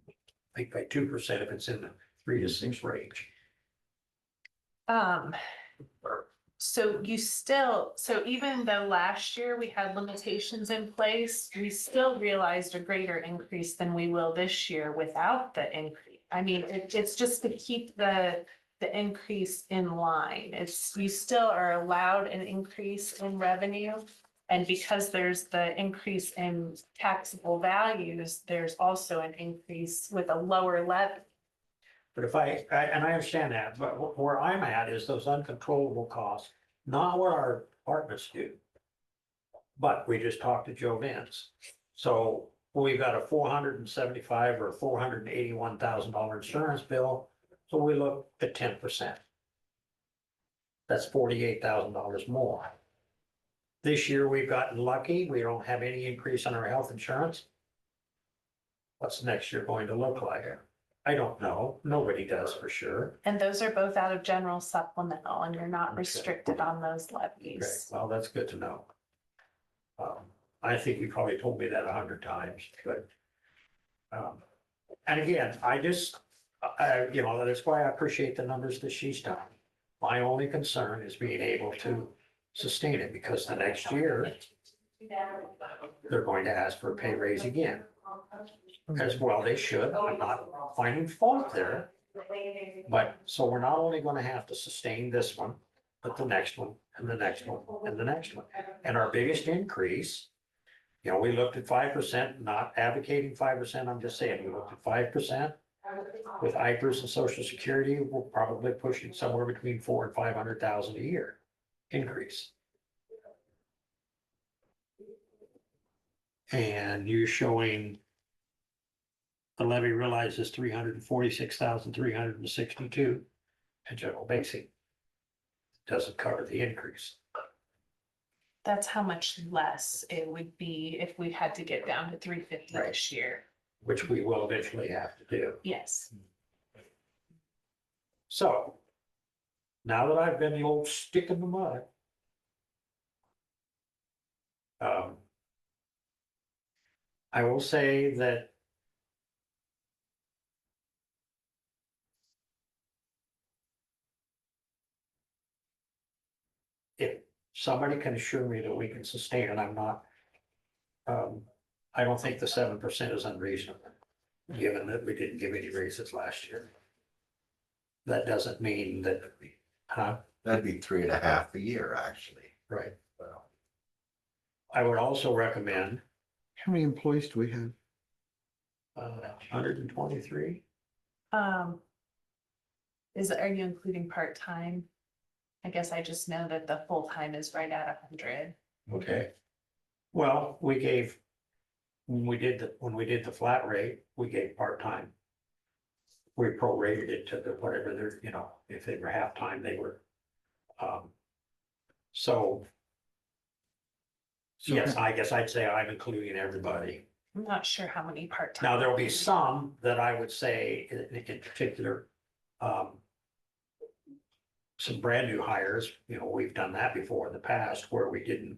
I think by 2% if it's in the 3 to 6 range. So you still, so even though last year we had limitations in place, we still realized a greater increase than we will this year without the increase. I mean, it's just to keep the increase in line. It's, you still are allowed an increase in revenue. And because there's the increase in taxable values, there's also an increase with a lower levy. But if and I understand that, but where I'm at is those uncontrollable costs, not what our departments do. But we just talked to Joe Vance. So we've got a $475 or $481,000 insurance bill. So we look at 10%. That's $48,000 more. This year we've gotten lucky. We don't have any increase on our health insurance. What's next year going to look like? I don't know. Nobody does for sure. And those are both out of general supplemental, and you're not Okay. restricted on those Okay, levies. well, that's good to know. I think you probably told me that 100 times, but. And again, you know, that's why I appreciate the numbers that she's done. My only concern is being able to sustain it, because the next year they're going to ask for a pay raise again. As well they should. I'm not finding fault there. But so we're not only gonna have to sustain this one, but the next one and the next one and the next one. And our biggest increase, you know, we looked at 5%, not advocating 5%. I'm just saying, we looked at 5%. With IPERS and Social Security, we're probably pushing somewhere between 400,000 and 500,000 a year increase. And you're showing the levy realizes 346,362 in general basic. Doesn't cover the increase. That's how much less it would be if we had to get down to 350 Right. this year. Which we will eventually have to do. Yes. So now that I've been the old stick in the mud, I will say that if somebody can assure me that we can sustain it, I'm not, I don't think the 7% is unreasonable, given that we didn't give any raises last year. That doesn't mean that, That'd be 3.5 a year, actually. right. Well, I would also recommend, How many employees do we have? 123. Are you including part-time? I guess I just know that the full-time is right at 100. Okay. Well, we gave, when we did the flat rate, we gave part-time. We prorated it to the whatever they're, you know, if they were half-time, they were. So. Yes, I guess I'd say I'm including everybody. I'm not sure how many part-time. Now, there'll be some that I would say in particular, some brand new hires, you know, we've done that before in the past where we didn't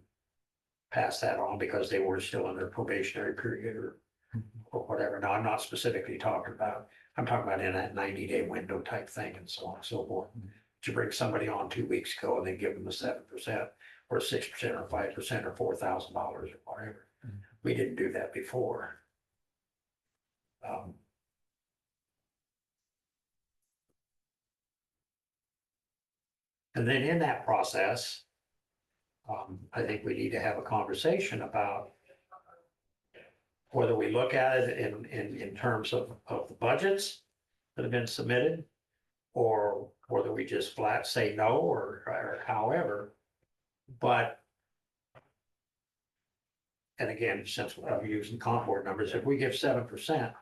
pass that on because they were still in their probationary period or whatever. Now, I'm not specifically talking about, I'm talking about in that 90-day window type thing and so on and so forth. To bring somebody on 2 weeks ago and then give them a 7% or 6% or 5% or $4,000 or whatever. We didn't do that before. And then in that process, I think we need to have a conversation about whether we look at it in terms of the budgets that have been submitted, or whether we just flat say no, or however. But, and again, since I'm using comp board numbers, if we give 7%,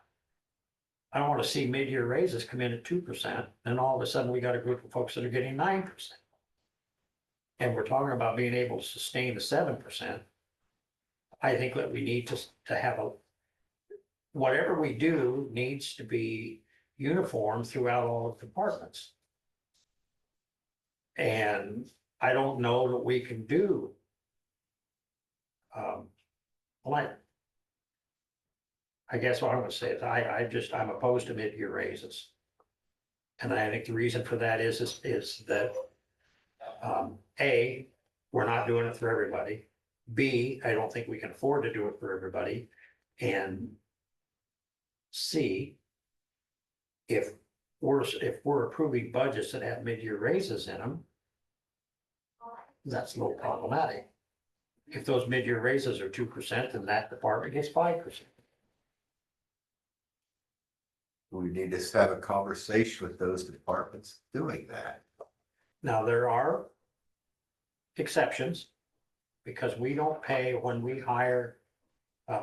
I don't want to see mid-year raises come in at 2%, and all of a sudden we got a group of folks that are getting 9%. And we're talking about being able to sustain the 7%. I think that we need to have whatever we do needs to be uniform throughout all of the departments. And I don't know that we can do like, I guess what I'm gonna say is I'm opposed to mid-year raises. And I think the reason for that is that A, we're not doing it for everybody. B, I don't think we can afford to do it for everybody. And C, if we're approving budgets that have mid-year raises in them, that's a little problematic. If those mid-year raises are 2%, then that department gets 5%. We need to have a conversation with those departments doing that. Now, there are exceptions, because we don't pay when we hire,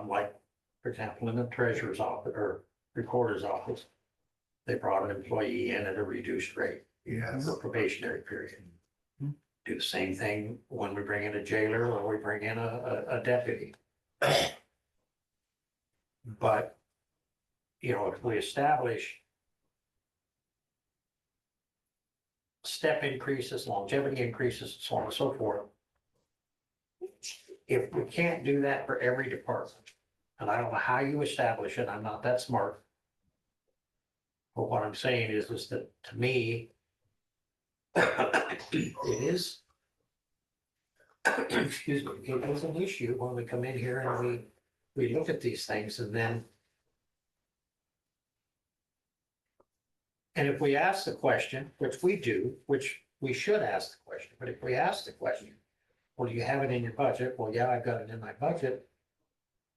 like, for example, in the treasurer's office or recorder's office, they brought an employee in at a reduced rate Yes. for probationary period. Do the same thing when we bring in a jailer or we bring in a deputy. But, you know, if we establish step increases, longevity increases, so on and so forth, if we can't do that for every department, and I don't know how you establish it, I'm not that smart. But what I'm saying is that to me, it is, excuse me, it is an issue when we come in here and we look at these things and then. And if we ask the question, which we do, which we should ask the question, but if we ask the question, well, do you have it in your budget? Well, yeah, I've got it in my budget.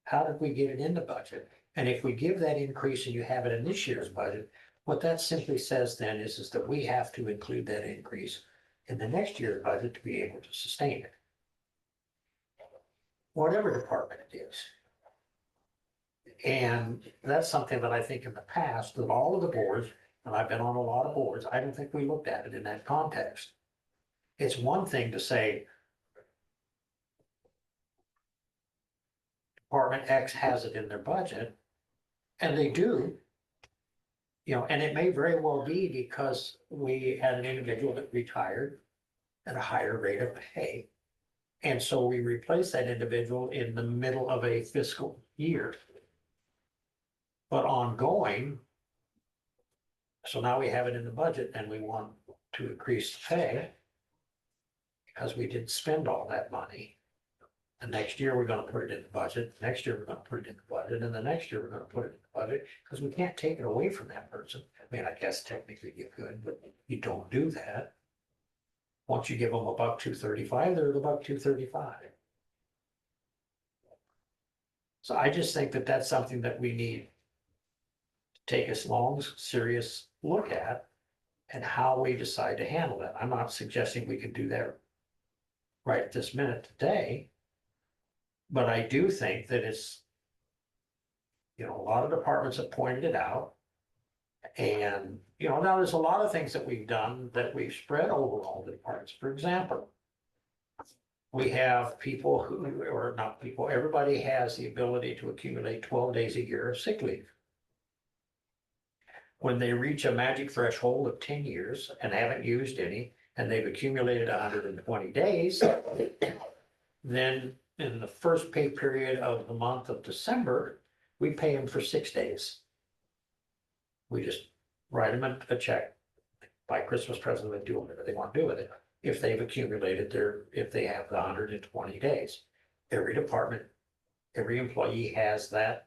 How did we get it in the budget? And if we give that increase and you have it in this year's budget, what that simply says then is that we have to include that increase in the next year's budget to be able to sustain it. Whatever department it is. And that's something that I think in the past, that all of the boards, and I've been on a lot of boards, I don't think we looked at it in that context. It's one thing to say, Department X has it in their budget, and they do. You know, and it may very well be because we had an individual that retired at a higher rate of pay. And so we replaced that individual in the middle of a fiscal year. But ongoing, so now we have it in the budget and we want to increase the pay because we didn't spend all that money. And next year, we're gonna put it in the budget, next year, we're gonna put it in the budget, and the next year, we're gonna put it in the budget, because we can't take it away from that person. I mean, I guess technically you could, but you don't do that. Once you give them $1.235, they're at $1.235. So I just think that that's something that we need to take a long, serious look at and how we decide to handle that. I'm not suggesting we can do that right this minute today. But I do think that it's, you know, a lot of departments have pointed it out. And, you know, now there's a lot of things that we've done that we've spread over all the departments. For example, we have people who, or not people, everybody has the ability to accumulate 12 days a year of sick leave. When they reach a magic threshold of 10 years and haven't used any, and they've accumulated 120 days, then in the first pay period of the month of December, we pay them for 6 days. We just write them a check, buy Christmas present, and do whatever they want to do with it. If they've accumulated if they have the 120 days. Every department, every employee has that,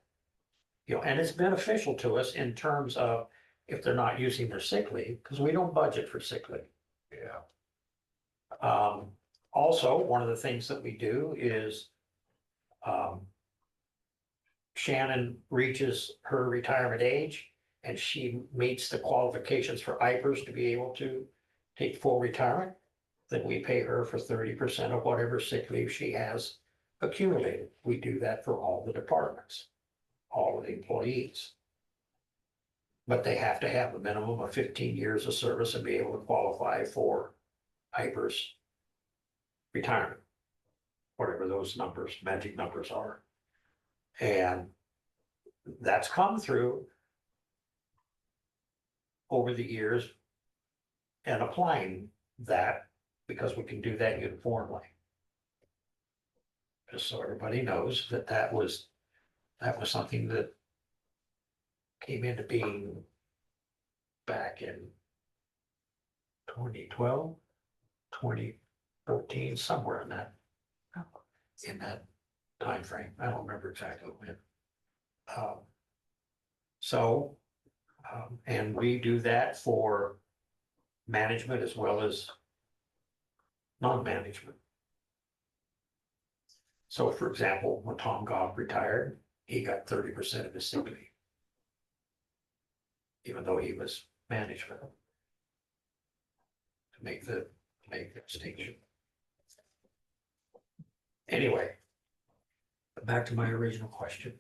you know, and it's beneficial to us in terms of if they're not using their sick leave, because we don't budget for sick leave. Yeah. Also, one of the things that we do is Shannon reaches her retirement age and she meets the qualifications for IPERS to be able to take full retirement, then we pay her for 30% of whatever sick leave she has accumulated. We do that for all the departments, all of the employees. But they have to have a minimum of 15 years of service and be able to qualify for IPERS retirement, whatever those numbers, magic numbers are. And that's come through over the years and applying that because we can do that uniformly. Just so everybody knows that that was something that came into being back in 2012, 14, somewhere in that timeframe. I don't remember exactly when. Um, So, and we do that for management as well as non-management. So for example, when Tom Goff retired, he got 30% of his sick leave. Even though he was management. To make the distinction. Anyway. Back to my original question.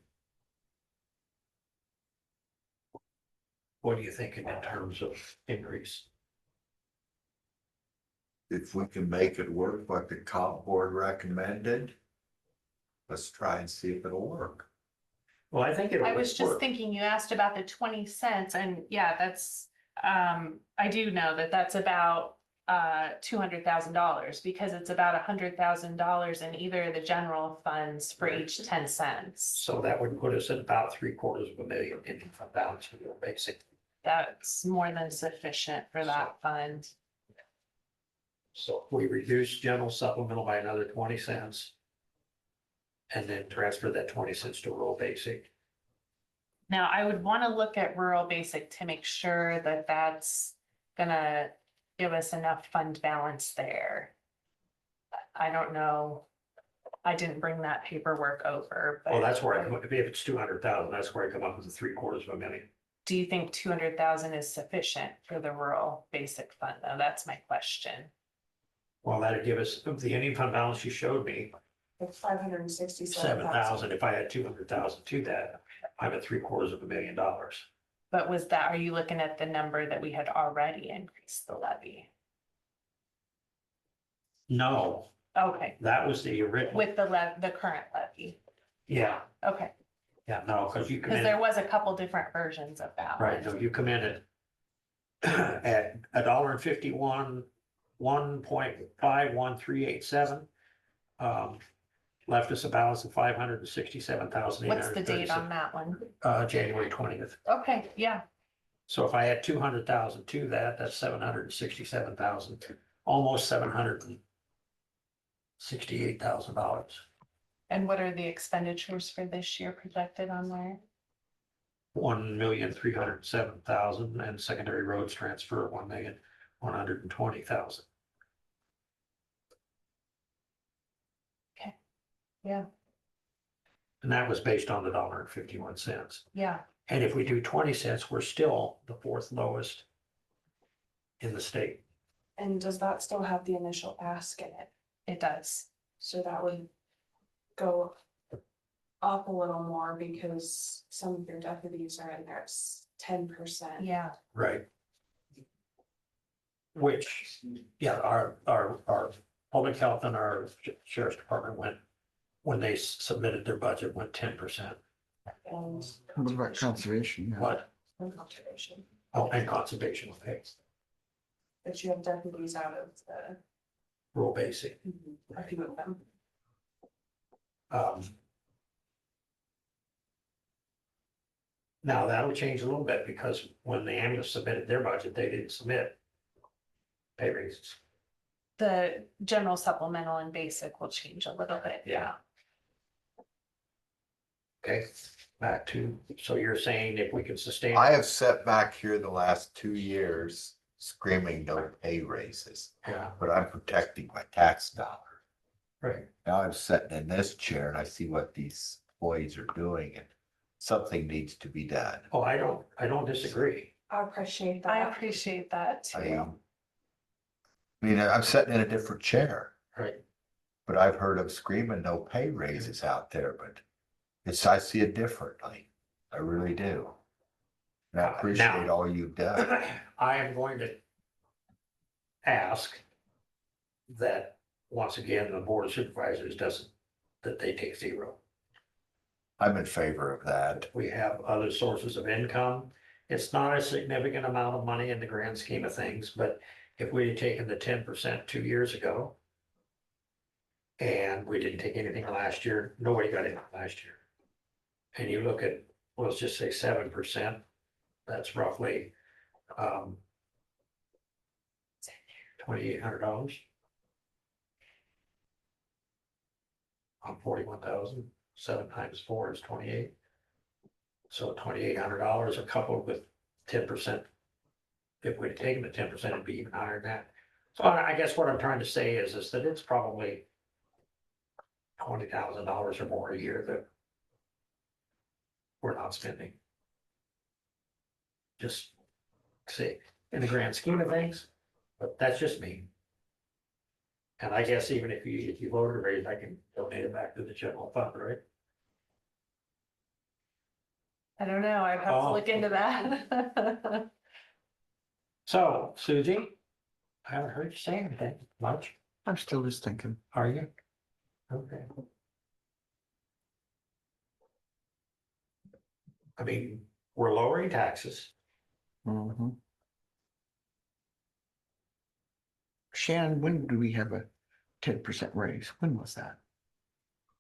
What are you thinking in terms of increase? If we can make it work like the comp board recommended, let's try and see if it'll work. Well, I think it'll I was just work. thinking, you asked about the 20 cents and yeah, that's, I do know that that's about $200,000 because it's about $100,000 in either the general funds for each 10 cents. So that would put us at about $750,000 in fund balance for your basic. That's more than sufficient for that fund. So if we reduce general supplemental by another 20 cents. And then transfer that 20 cents to rural basic. Now, I would want to look at rural basic to make sure that that's gonna give us enough fund balance there. I don't know. I didn't bring that paperwork over, but. Well, that's where I come up, if it's 200,000, that's where I come up with the $750,000. Do you think 200,000 is sufficient for the rural basic fund though? That's my question. Well, that'd give us, the ending fund balance you showed me, It's 567,000. 7,000. If I had 200,000 to that, I'm at $750,000. But was that, are you looking at the number that we had already increased the levy? No, Okay, that was the original. with the current levy. Yeah, Okay, yeah, no, because you come because there in, was a couple different versions of that. right, no, you come in at $1.51, 1.51387. Left us a balance of $567,836. What's the date on that one? January 20th. Okay, yeah, So if I add 200,000 to that, that's 767,000, almost $768,000. and what are the expenditures for this year projected on there? 1,307,000 and secondary roads transfer 1,120,000. Yeah, And that was based on the $1.51. yeah, And if we do 20 cents, we're still the fourth lowest in the state. And does that still have the initial ask in it? it does. So that would go up a little more because some of your deputies are in there, it's 10%. Yeah, Right. Which, yeah, our public health and our sheriff's department went, when they submitted their budget, went 10%. And What about conservation? Yeah. But, and conservation, oh, and conservation pay, but you have deputies out of the, rural basic. a few of them. Now that'll change a little bit because when the ambulance submitted their budget, they didn't submit pay raises. the general supplemental and basic will change a little bit, yeah. Okay, back to, so you're saying if we can sustain. I have sat back here the last 2 years screaming no pay raises, Yeah, but I'm protecting my tax dollar. right. Now I'm sitting in this chair and I see what these employees are doing and something needs to be done. Oh, I don't disagree. I appreciate I that. appreciate that I too. mean, I'm sitting in a different chair, Right. but I've heard of screaming no pay raises out there, but I see it differently. I really do. And I Now- appreciate all you've done. I am going to ask that, once again, the board of supervisors doesn't, that they take zero. I'm in favor of that. We have other sources of income. It's not a significant amount of money in the grand scheme of things, but if we had taken the 10% 2 years ago and we didn't take anything last year, nobody got anything last year. And you look at, let's just say 7%, that's roughly $2,800. $41,000. 7 times 4 is 28. So $2,800, a couple with 10%. If we'd taken the 10%, it'd be even higher than that. So I guess what I'm trying to say is that it's probably $20,000 or more a year that we're not spending. Just see, in the grand scheme of things, but that's just me. And I guess even if you vote to raise, I can donate it back to the general fund, right? I don't know, I'd have to Oh. look into that. So, Susie, I haven't heard you say anything much, I'm still just thinking. are you? Okay. I mean, we're lowering taxes. Mhm. Shannon, when do we have a 10% raise? When was that?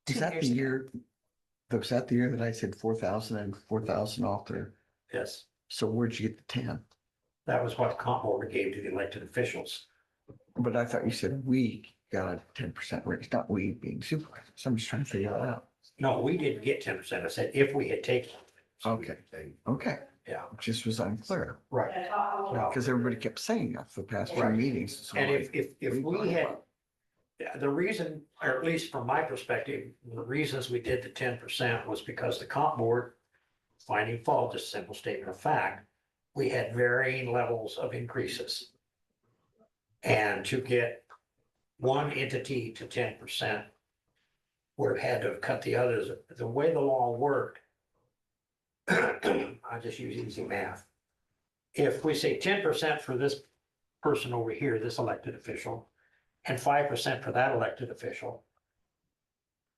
Was 2 that the years ago. year? Was that the year that I said 4,000 and 4,000 off there? Yes, So where'd you get the 10? that was what comp board gave to the elected officials. But I thought you said we got a 10% raise, not we being supervisors. So I'm just trying to figure that out. No, we didn't get 10%. I said if we had taken. Okay, okay. Yeah, Just was unclear right. No. because everybody kept saying that for the past few Right. meetings. So And like, if we had, yeah, the reason, or at least from my perspective, the reasons we did the 10% was because the comp board, finding fault, just a simple statement of fact, we had varying levels of increases. And to get one entity to 10%, would have had to have cut the others. The way the law worked, I just use easy math. If we say 10% for this person over here, this elected official, and 5% for that elected official.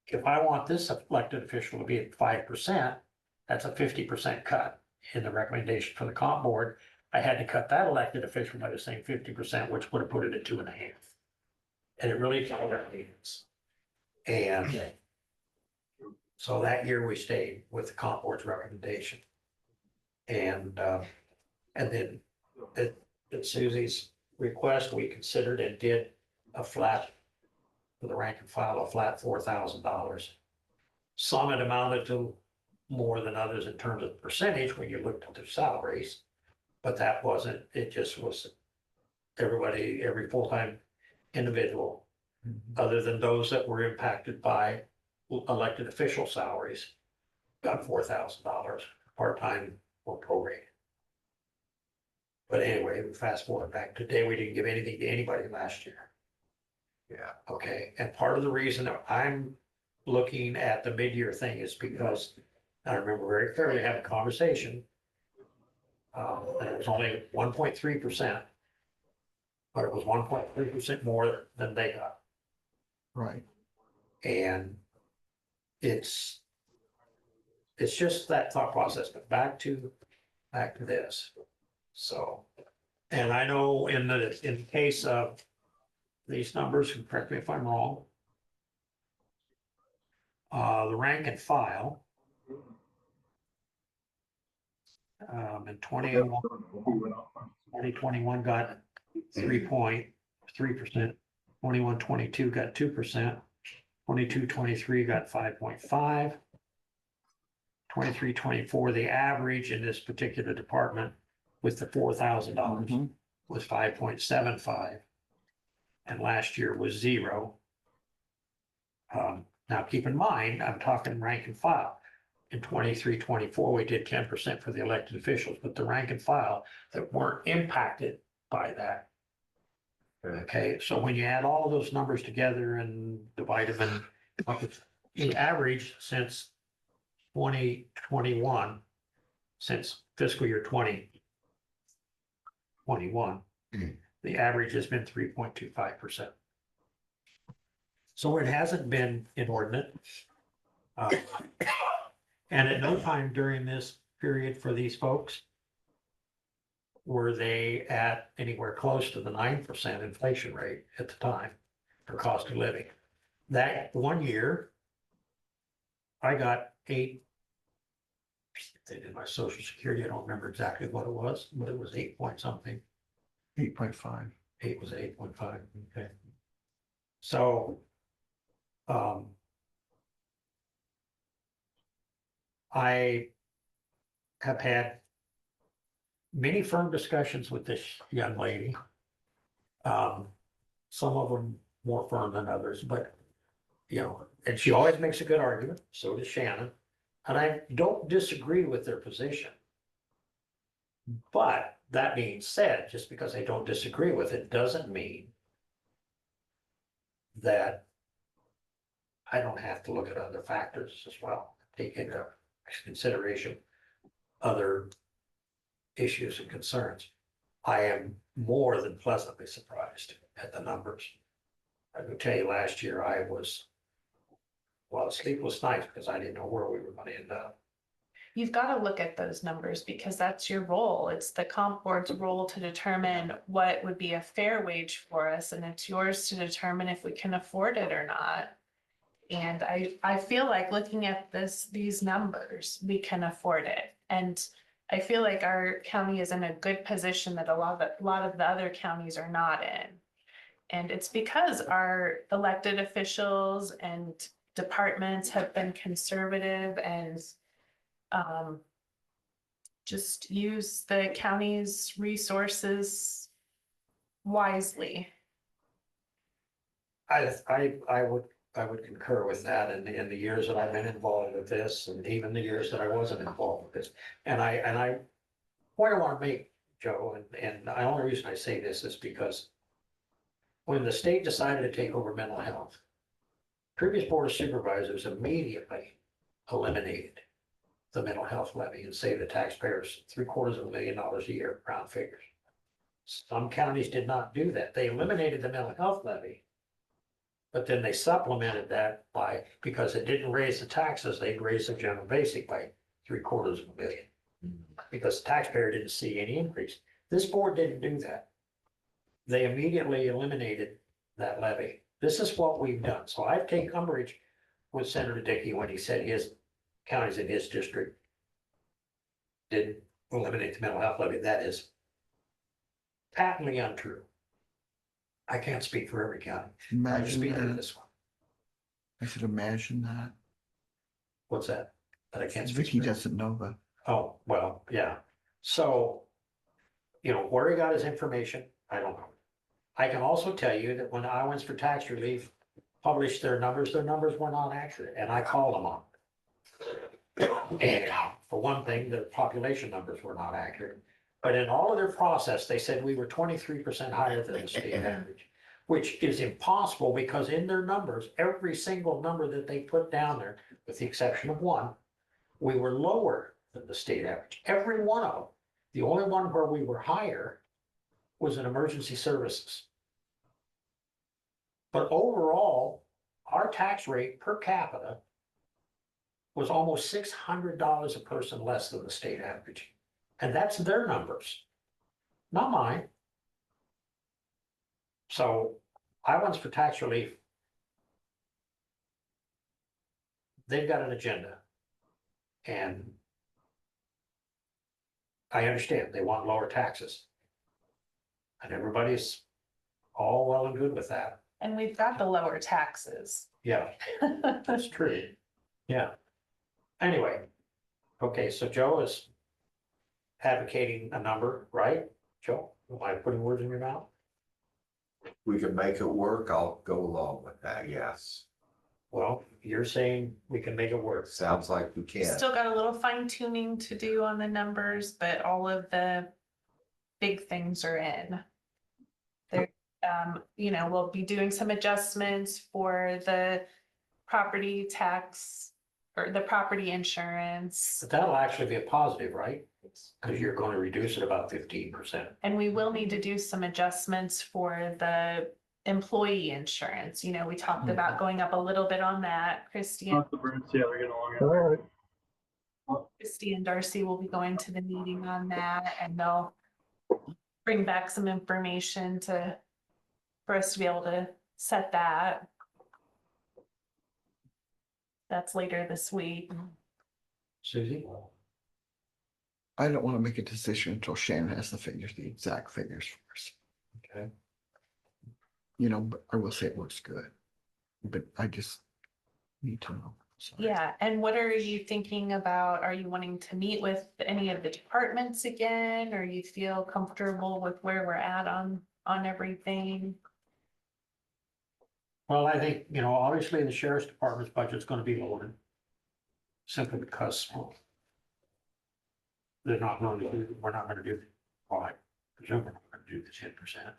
If I want this elected official to be at 5%, that's a 50% cut in the recommendation for the comp board. I had to cut that elected official by the same 50%, which would have put it at 2.5. And it really fell our hands. And so that year we stayed with the comp board's recommendation. And then at Susie's request, we considered and did a flat, for the rank and file, a flat $4,000. Some it amounted to more than others in terms of percentage when you looked at their salaries. But that wasn't, it just was everybody, every full-time individual, other than those that were impacted by elected official salaries, got $4,000, part-time or prorated. But anyway, we fast forward back today, we didn't give anything to anybody last year. Yeah. Okay, and part of the reason that I'm looking at the mid-year thing is because I remember very clearly having a conversation. And it was only 1.3%. But it was 1.3% more than they got. right. And it's just that thought process, but back to this. So, and I know in the case of these numbers, and correct me if I'm wrong. The rank and file. In 2021 got 3.3%, 21-22 got 2%, 22-23 got 5.5. 23-24, the average in this particular department with the $4,000 was 5.75. And last year was 0. Now keep in mind, I'm talking rank and file. In 23-24, we did 10% for the elected officials, but the rank and file that weren't impacted by that. Okay, so when you add all of those numbers together and divide them and the average since 2021, since fiscal year 2021, the average has been 3.25%. So it hasn't been inordinate. And at no time during this period for these folks were they at anywhere close to the 9% inflation rate at the time for cost of living. That one year, I got 8. They did my social security. I don't remember exactly what it was, but it was 8 point something. 8.5. 8 was 8.5. Okay. So, I have had many firm discussions with this young lady. Some of them more firm than others, but, you know, and she always makes a good argument, so does Shannon. And I don't disagree with their position. But that being said, just because I don't disagree with it, doesn't mean that I don't have to look at other factors as well, take into consideration other issues and concerns. I am more than pleasantly surprised at the numbers. I will tell you, last year I was, well, sleepless nights because I didn't know where we were gonna end up. You've got to look at those numbers because that's your role. It's the comp board's role to determine what would be a fair wage for us, and it's yours to determine if we can afford it or not. And I feel like looking at these numbers, we can afford it. And I feel like our county is in a good position that a lot of the other counties are not in. And it's because our elected officials and departments have been conservative and just use the county's resources wisely. I would concur with that in the years that I've been involved with this, and even the years that I wasn't involved with this. And what I want to make, Joe, and the only reason I say this is because when the state decided to take over mental health, previous board of supervisors immediately eliminated the mental health levy and saved the taxpayers $750,000 a year, round figures. Some counties did not do that. They eliminated the mental health levy, but then they supplemented that by, because it didn't raise the taxes, they raised the general basic by $750,000 because the taxpayer didn't see any increase. This board didn't do that. They immediately eliminated that levy. This is what we've done. So I take umbrage with Senator Dickey when he said his counties in his district didn't eliminate the mental health levy. That is patently untrue. I can't speak for every county. I just speak for Imagine that. this one. I said, imagine that. What's that? That I can't speak Vicky for. doesn't know that. Oh, well, yeah. So, you know, where he got his information, I don't know. I can also tell you that when Iowans for Tax Relief published their numbers were not accurate, and I called them on it. And for one thing, their population numbers were not accurate. But in all of their process, they said we were 23% higher than the state average, which is impossible because in their numbers, every single number that they put down there, with the exception of one, we were lower than the state average. Every one of them. The only one where we were higher was in emergency services. But overall, our tax rate per capita was almost $600 a person less than the state average. And that's their numbers, not mine. So Iowans for Tax Relief, they've got an agenda. And I understand they want lower taxes. And everybody's all well and good with that. And we've got the lower taxes. Yeah, that's true. Yeah. Anyway, okay, so Joe is advocating a number, right? Joe, am I putting words in your mouth? We can make it work, I'll go along with that, yes. Well, you're saying we can make it work. Sounds like we can. Still got a little fine tuning to do on the numbers, but all of the big things are in. There, you know, we'll be doing some adjustments for the property tax or the property insurance. But that'll actually be a positive, right? Because you're going to reduce it about 15%. And we will need to do some adjustments for the employee insurance. You know, we talked about going up a little bit on that. Christy and Darcy will be going to the meeting on that, and they'll bring back some information for us to be able to set that. That's later this week. Susie? I don't want to make a decision until Shannon has the figures, the exact figures for us. Okay. You know, but I will say it looks good. But I just need to know. Sorry. Yeah, and what are you thinking about? Are you wanting to meet with any of the departments again, or you feel comfortable with where we're at on everything? Well, I think, obviously the sheriff's department's budget's gonna be lowered. Simply because, well, they're not going to do, we're not gonna do, well, I presume we're not gonna do the 10%.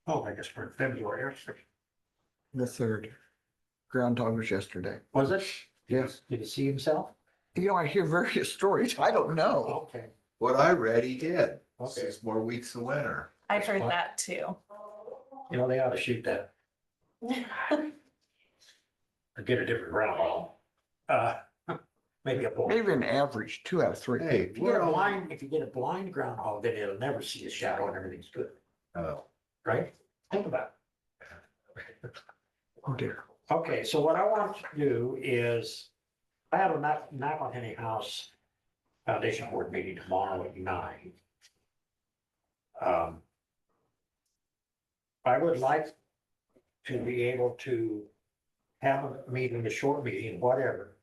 I guess for February, The third. Groundhog was yesterday. was it? Yes. Did he see himself? I hear various stories. I don't know. Okay, What I read, he did. Okay. 6 more weeks of winter. I've heard What? that too. they ought to shoot that, or get a different groundhog. Maybe a bull. Maybe an average 2 out of 3. Hey, If you get a blind groundhog, then it'll never see a shadow and everything's good, Oh, right? Think about Oh dear. it. Okay, so what I want to do is, I have a McElhenney House Foundation Board meeting tomorrow at 9. I would like to be able to have a meeting, a short meeting, whatever,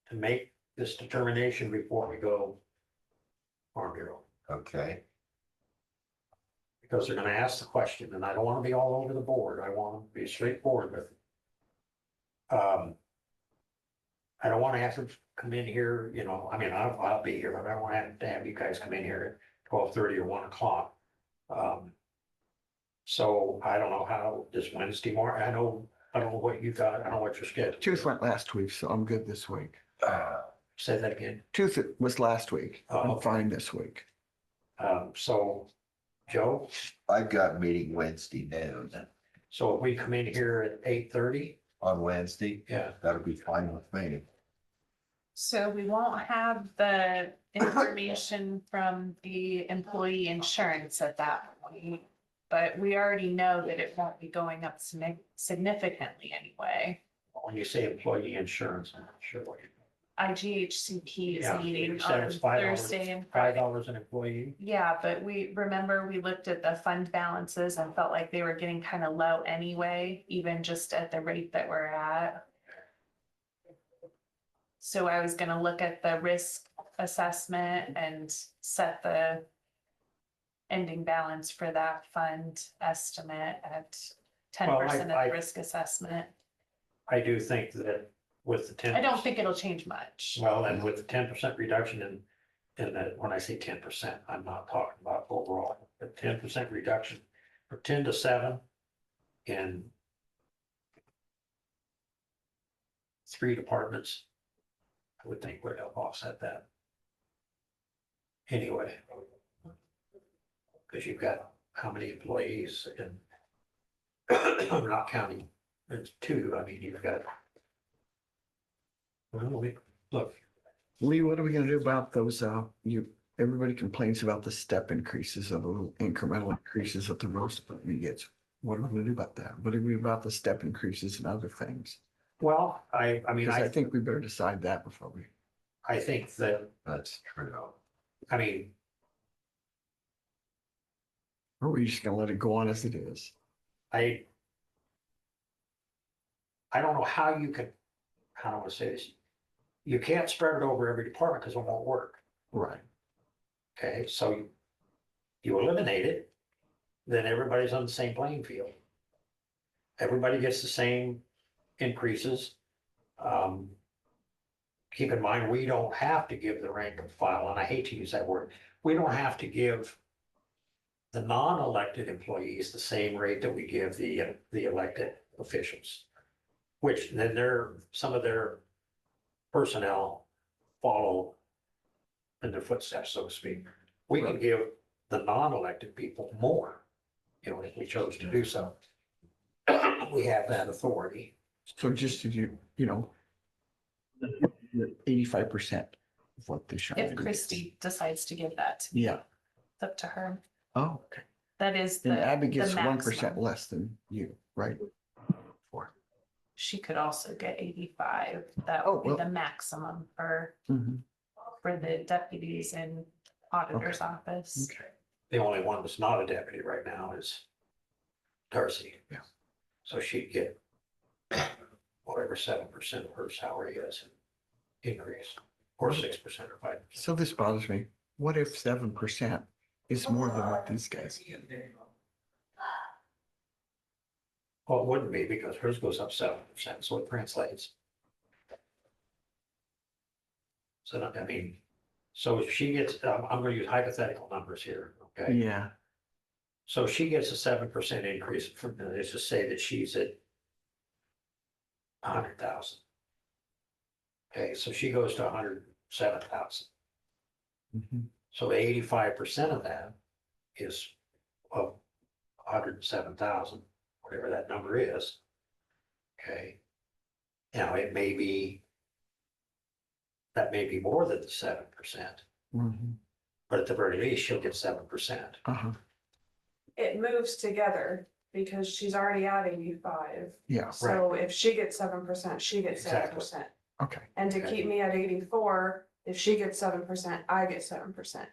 to make this determination before we go Farm Bureau. okay. Because they're gonna ask the question, and I don't wanna be all over the board, I wanna be straightforward with it. I don't wanna have to come in here, I'll be here, but I don't wanna have you guys come in here at 12:30 or 1 o'clock. So I don't know how this Wednesday morning, I don't know what you got, I don't know what your schedule. Tooth went last week, so I'm good this week. Say that again. Tooth was last week. Oh, I'm okay. fine this week. So, Joe, I've got meeting Wednesday noon. so if we come in here at 8:30, On Wednesday, yeah, that'll be fine with me. So we won't have the information from the employee insurance at that point. But we already know that it won't be going up significantly anyway. when you say employee insurance, I'm not sure what you. IGHCP is Yeah, meeting you said on it's $5 Thursday and Friday. $5 an employee. Yeah, but we looked at the fund balances and felt like they were getting kind of low anyway, even just at the rate that we're at. So I was gonna look at the risk assessment and set the ending balance for that fund estimate at 10% of I- the risk assessment. I do think that with the 10. I don't think it'll change much. Well, and with the 10% reduction in that, when I say 10%, I'm not talking about overall, but 10% reduction for 10 to 7 in 3 departments, I would think would help offset that. Anyway. Because you've got how many employees in, I'm not counting, it's 2, you've got. Well, look, Lee, what are we gonna do about those, everybody complains about the step increases of the little incremental increases that the roast department gets. What are we gonna do about that? What do we do about the step increases and other things? well, Because I think we better decide that before we. I think that, That's true. Or are we just gonna let it go on as it is? I don't know how you could, how do I want to say this? You can't spread it over every department because it won't work. Right. Okay, so you eliminate it, then everybody's on the same playing field. Everybody gets the same increases. Keep in mind, we don't have to give the rank and file, and I hate to use that word, we don't have to give the non-elected employees the same rate that we give the elected officials. Which then some of their personnel follow in their footsteps, so to speak. We can give the non-elected people more, if we chose to do so. We have that authority. So just if 85% of what they show. If Christie decides to give that to me, Yeah. it's up to her. Oh, okay. That is And the Abby gets the 1% maximum. less than you, right? She could also get 85. That Oh, would be well. the maximum for Mhm. the deputies in auditor's office. Okay. The only one that's not a deputy right now is Darcy. Yeah. So she'd get whatever whatever 7% of her salary is increase, or 6% or 5%. So this bothers me. What if 7% is more than what these guys get? Well, it wouldn't be because hers goes up 7%, so it translates. So, I mean, so if she gets, I'm gonna use hypothetical numbers here, okay? Yeah, So she gets a 7% increase from, let's just say that she's at 100,000. Okay, so she goes to 107,000. mhm, So 85% of that is of 107,000, whatever that number is. Okay. Now, it may be, that may be more than the 7%, mhm, but at the very least, she'll get 7%. uh-huh, It moves together because she's already at 85. yeah, So if she gets 7%, she gets Exactly. 7%. okay, And to Okay. keep me at 84, if she gets 7%, I get 7%.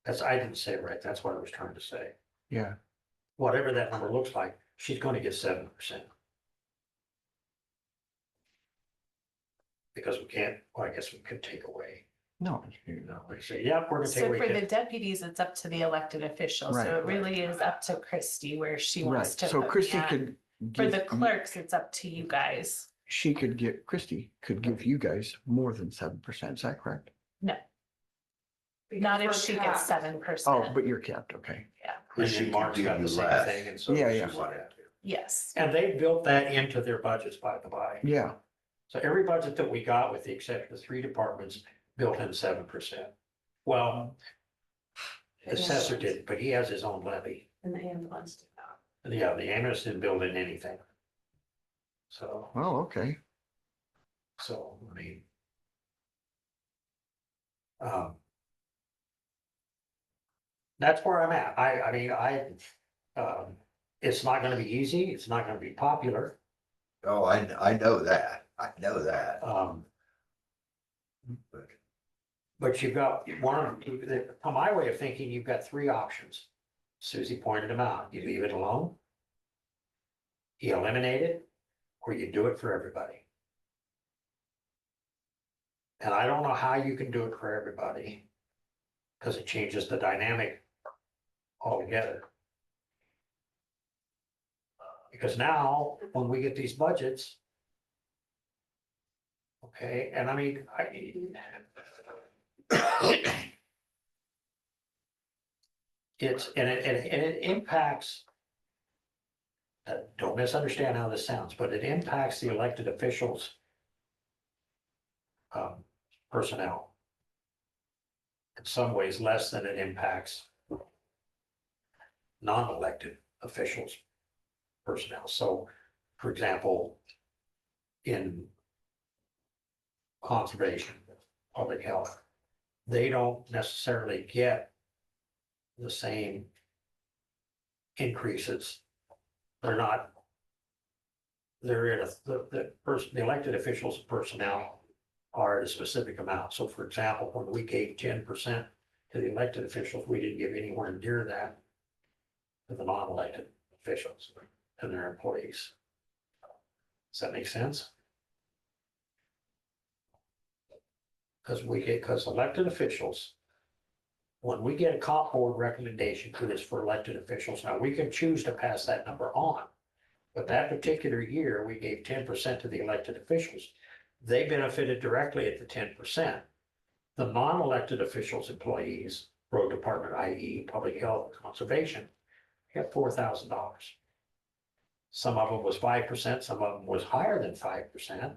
I didn't say it right, that's what I was trying to say. yeah. Whatever that number looks like, she's gonna get 7%. Because we can't, well, I guess we could take away, No, we say, yeah, we're gonna take So away. for the 10. deputies, it's up to the elected officials, Right. so it really is up to Christie where she right. wants to So put me Christie at. could For give, the clerks, it's up to you guys. Christie could give you guys more than 7%. Is that correct? No, Because not if we're she capped. gets 7%. Oh, but you're capped, okay. Yeah, And She then can Mark's give got you the same less. thing, and so. Yeah, does yeah. Suzanne. yes. And they built that into their budgets, by the by. Yeah, So every budget that we got, with the exception of 3 departments, built in 7%. Well, the assessor did, but he has his own levy. And the ambulance did not. And yeah, the ambulance didn't build in anything. So, oh, okay. I mean. um, That's where I'm at. I mean, it's not gonna be easy. It's not gonna be popular. Oh, I know that. I know that. But But you've got from my way of thinking, you've got 3 options. Susie pointed them out. You leave it alone, you eliminate it, or you do it for everybody. And I don't know how you can do it for everybody, because it changes the dynamic altogether. Because now, when we get these budgets, okay, and I mean, it impacts, don't misunderstand how this sounds, but it impacts the elected officials' personnel in some ways less than it impacts non-elected officials' personnel. So, for example, in conservation, public health, they don't necessarily get the same increases. They're in the elected officials' personnel are at a specific amount. So for example, when we gave 10% to the elected officials, we didn't give anywhere near that to the non-elected officials and their employees. Does that make sense? Because elected officials, when we get a comp board recommendation to this for elected officials, now we can choose to pass that number on. But that particular year, we gave 10% to the elected officials. They benefited directly at the 10%. The non-elected officials' employees, road department, i.e. public health, conservation, got $4,000. Some of them was 5%, some of them was higher than 5%.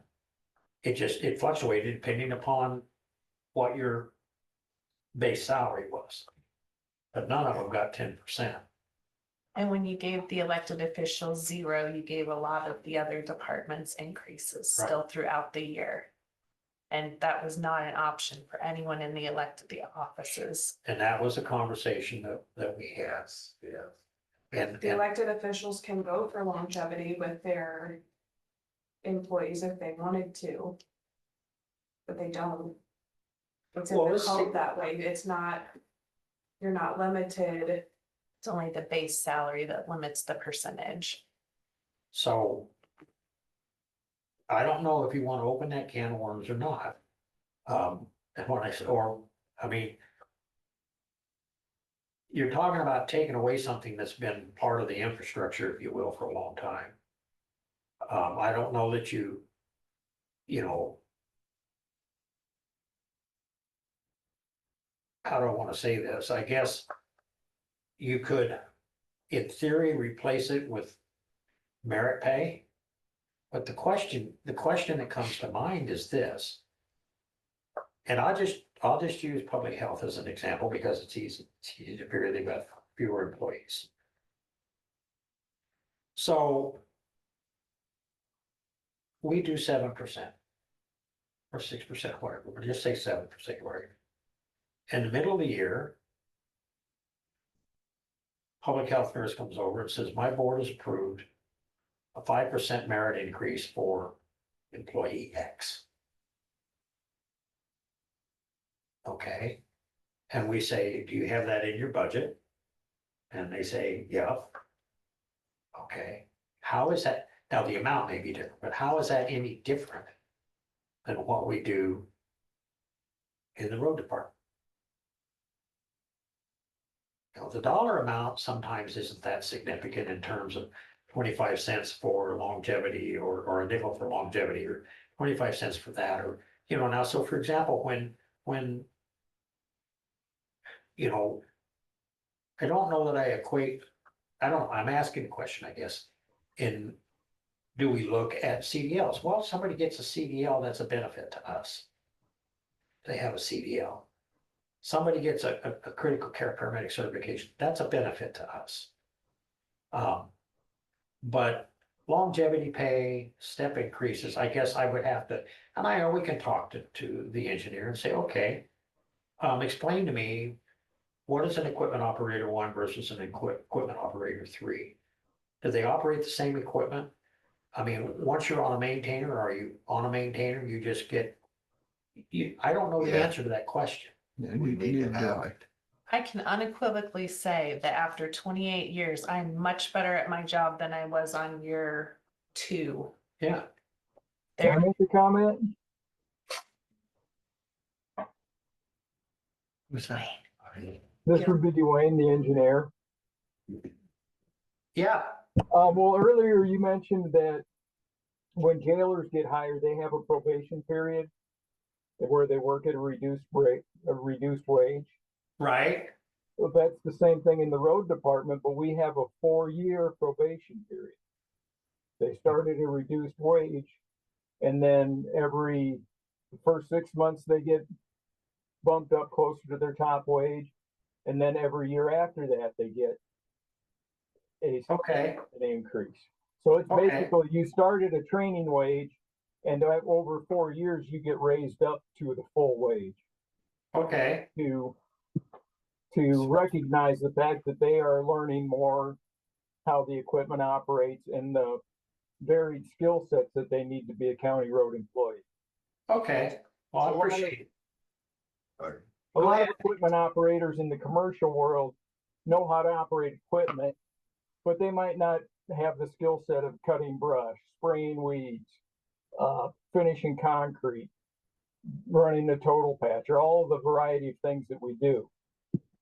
It fluctuated depending upon what your base salary was. But none of them got 10%. And when you gave the elected officials 0, you gave a lot of the other departments increases still throughout the year. And that was not an option for anyone in the elected offices. And that was a conversation that we had. yeah. And The elected officials can go for longevity with their employees if they wanted to. But they don't. It's in Well, the let's see. code that way. It's not, you're not limited. It's only the base salary that limits the percentage. so I don't know if you want to open that can of worms or not. And when I said, or, I mean, you're talking about taking away something that's been part of the infrastructure, if you will, for a long time. I don't know that you know, how do I want to say this? I guess you could, in theory, replace it with merit pay. But the question that comes to mind is this. And I'll just use public health as an example because it's easy to figure. They've got fewer employees. So we do 7% or 6%, whatever, but just say 7%, whatever. In the middle of the year, public health nurse comes over and says, my board has approved a 5% merit increase for employee X. Okay, and we say, do you have that in your budget? And they say, yeah. Okay, how is that? Now, the amount may be different, but how is that any different than what we do in the road department? Now, the dollar amount sometimes isn't that significant in terms of 25 cents for longevity or a nickel for longevity or 25 cents for that, or, you know, now, so for example, when you know, I don't know that I equate, I'm asking a question, I guess, do we look at CDLs? Well, if somebody gets a CDL, that's a benefit to us. They have a CDL. Somebody gets a critical care paramedic certification, that's a benefit to us. But longevity pay, step increases, I guess I would have to, and I know we can talk to the engineer and say, okay, explain to me, what is an equipment operator 1 versus an equipment operator 3? Do they operate the same equipment? I mean, once you're on a maintainer, are you on a maintainer, you just get, I don't know the Yeah. answer to that question. Yeah, We need to have I. it. I can unequivocally say that after 28 years, I'm much better at my job than I was on year 2. Yeah, Can I There, make a comment? what's that? This Yeah. would be Dwayne, the engineer. Yeah, Well, earlier you mentioned that when jailers get hired, they have a probation period where they work at a reduced wage. right, Well, that's the same thing in the road department, but we have a 4-year probation period. They start at a reduced wage, and then the first 6 months they get bumped up closer to their top wage, and then every year after that they get okay, an increase. So it's Okay. basically you start at a training wage, and over 4 years you get raised up to the full wage okay, to recognize the fact that they are learning more how the equipment operates and the varied skill sets that they need to be a county road employee. okay, well, I appreciate it. A lot of equipment operators in the commercial world know how to operate equipment, but they might not have the skill set of cutting brush, spraying weeds, finishing concrete, running the total patch, or all of the variety of things that we do.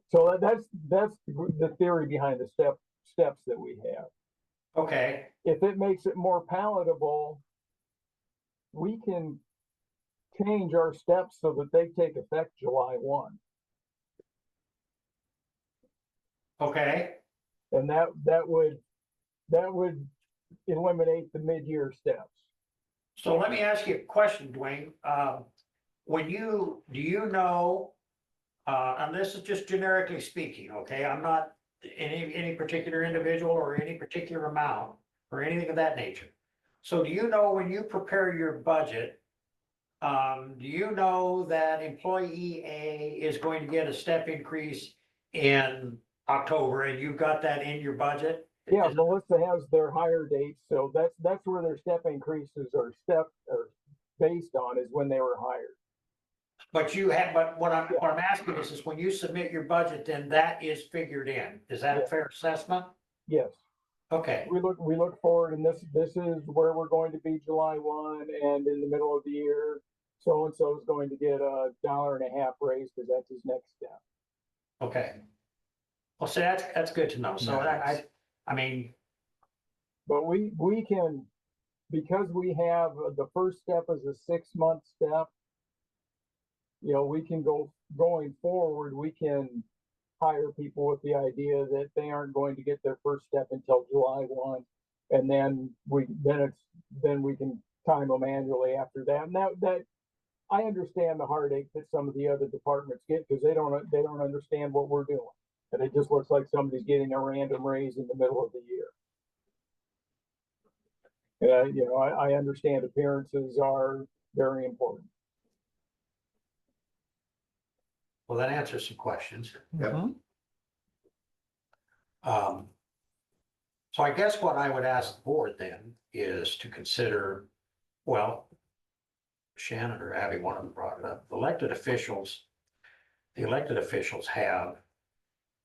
So that's the theory behind the steps that we have. Okay, If it makes it more palatable, we can change our steps so that they take effect July 1. okay, And that would eliminate the mid-year steps. so let me ask you a question, Dwayne. Do you know, and this is just generically speaking, okay, I'm not any particular individual or any particular amount or anything of that nature. So do you know when you prepare your budget, do you know that employee A is going to get a step increase in October and you've got that in your budget? Yeah, Melissa has their hire dates, so that's where their step increases are based on is when they were hired. But what I'm asking is when you submit your budget, then that is figured in. Is that a fair assessment? Yes. Okay, we look forward, and this is where we're going to be July 1, and in the middle of the year, so and so is going to get $1.50 raise because that's his next step. okay. Well, see, that's good to know. So I mean, But we can, because we have the first step is a 6-month step. You know, we can going forward, we can hire people with the idea that they aren't going to get their first step until July 1. And then we can time them annually after that. And that I understand the heartache that some of the other departments get because they don't understand what we're doing. And it just looks like somebody's getting a random raise in the middle of the year. You know, I understand appearances are very important. well, that answers some questions. Yep. So I guess what I would ask the board then is to consider, well, Shannon or Abby, one of them brought it up, the elected officials have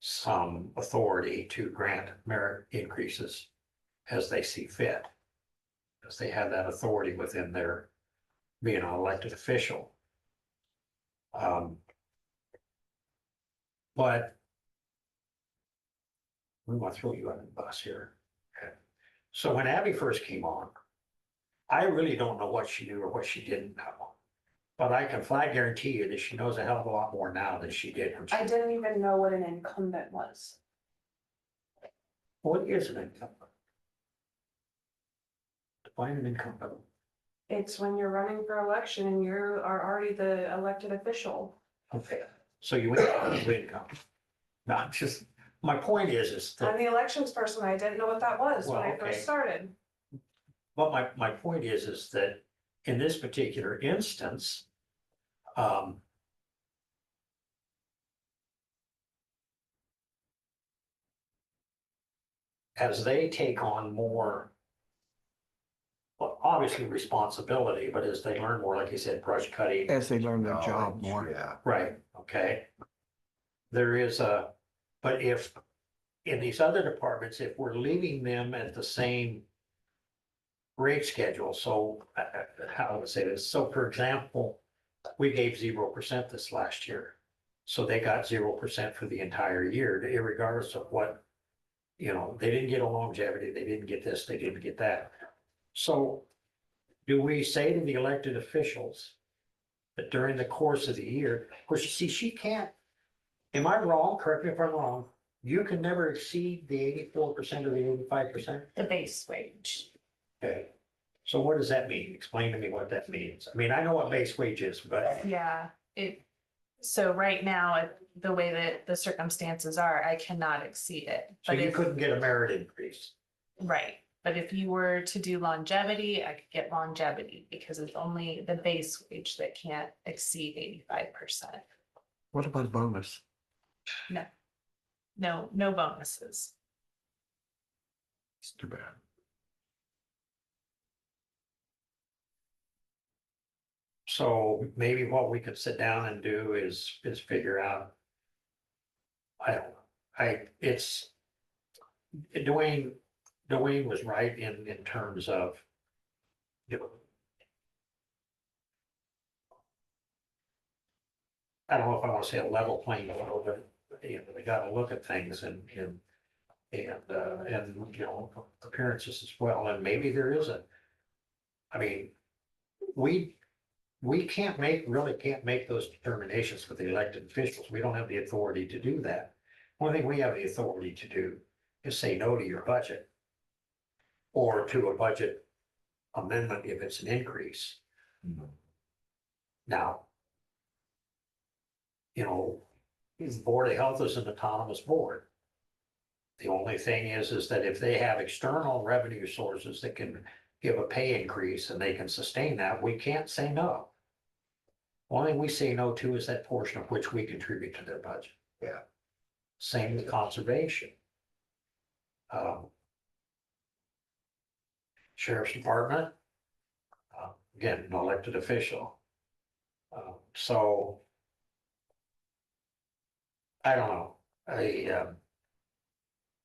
some authority to grant merit increases as they see fit. Because they have that authority within their being an elected official. But we want to throw you under the bus here. Okay. So when Abby first came on, I really don't know what she knew or what she didn't know. But I can flat guarantee you that she knows a hell of a lot more now than she did. When she, I didn't even know what an incumbent was. what is an incumbent? Define an incumbent. It's when you're running for election and you are already the elected official. Okay, so you win. No, I'm just, my point is I'm that, the elections person. I didn't know what that was when Well, I okay. first started. but my point is that in this particular instance, as they take on more, well, obviously responsibility, but as they learn more, like you said, brush cutting, As they learn their job Knowledge, more. Yeah. right, okay? There is but if, in these other departments, if we're leaving them at the same rate schedule, so how would I say this? So for example, we gave 0% this last year. So they got 0% for the entire year, regardless of what, you know, they didn't get a longevity, they didn't get this, they didn't get that. So do we say to the elected officials that during the course of the year, of course, you see, she can't, am I wrong? Correct me if I'm wrong. You can never exceed the 84% or the 85%? The base wage. Okay. So what does that mean? Explain to me what that means. I mean, I know what base wage is, but Yeah, so right now, the way that the circumstances are, I cannot exceed it. so But you if, couldn't get a merit increase. right, but if you were to do longevity, I could get longevity because it's only the base wage that can't exceed 85%. What about a bonus? No bonuses. It's too bad. So maybe what we could sit down and do is figure out. I don't know, it's, Dwayne was right in terms of, you know, I don't know if I want to say a level playing field, but you know, we gotta look at things and, you know, appearances as well, and maybe there isn't. I mean, we really can't make those determinations for the elected officials. We don't have the authority to do that. One thing we have the authority to do is say no to your budget. Or to a budget amendment if it's an increase. Now, you know, the Board of Health is an autonomous board. The only thing is that if they have external revenue sources that can give a pay increase and they can sustain that, we can't say no. Only thing we say no to is that portion of which we contribute to their budget. Yeah. Same with conservation. Sheriff's Department, again, an elected official. So I don't know.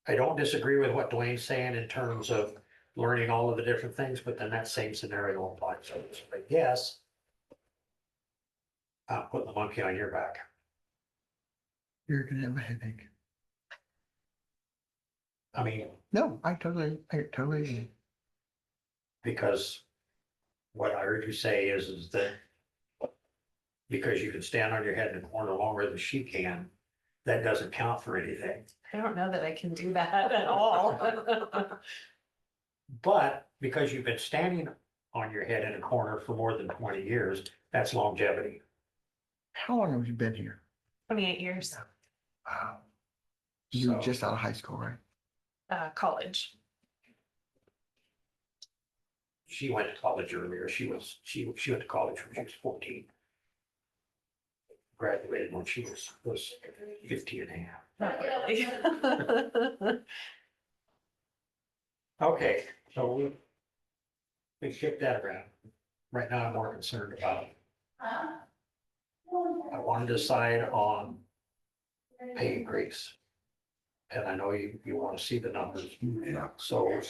I don't disagree with what Dwayne's saying in terms of learning all of the different things, but then that same scenario applies. So I guess I'm putting the monkey on your back. You're gonna have a headache. I mean, No, I totally, because what I heard you say is that because you can stand on your head in a corner longer than she can, that doesn't count for anything. I don't know that I can do that at all. But because you've been standing on your head in a corner for more than 20 years, that's longevity. how long have you been here? 28 years, Wow. You were So- just out of high school, right? college. She went to college earlier. She went to college when she was 14. Graduated when she was 15 and a half. Not really. Okay, so we shift that around. Right now, I'm more concerned about. I want to decide on pay increase. And I know you want to see the numbers. Yeah. So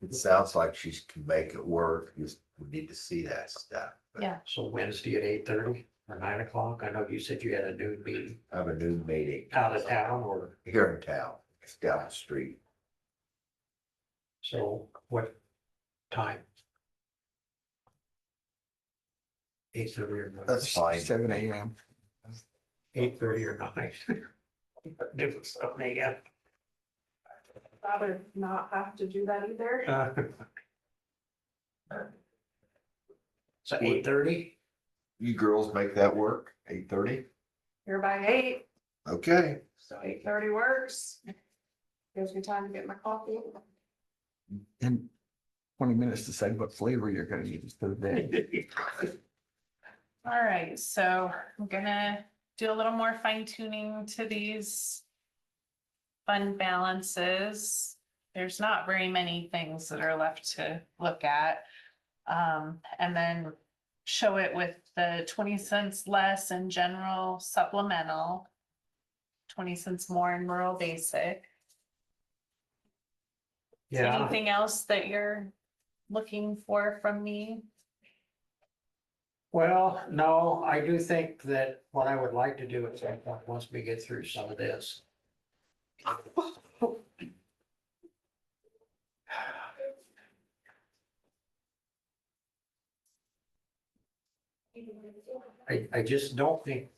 It sounds like she can make it work. We need to see that stuff. But Yeah. So Wednesday at 8:30 or 9 o'clock. I know you said you had a noon meeting I have a new meeting. out of town or, Here in town. It's down the street. so what time? 8:30 or 9? That's fine. 7 a.m. 8:30 or 9? Different stuff, yeah. Rather not have to do that either. So 8:30? You girls make that work? 8:30? Here by 8, Okay. so 8:30 works. Gives me time to get my coffee. And 20 minutes to decide what flavor you're gonna use for the day. All right, so I'm gonna do a little more fine tuning to these fund balances. There's not very many things that are left to look at. And then show it with the 20 cents less in general supplemental, 20 cents more in rural basic. Is there Yeah, anything else that you're looking for from me? well, no, I do think that what I would like to do at some point, once we get through some of this. I just don't think,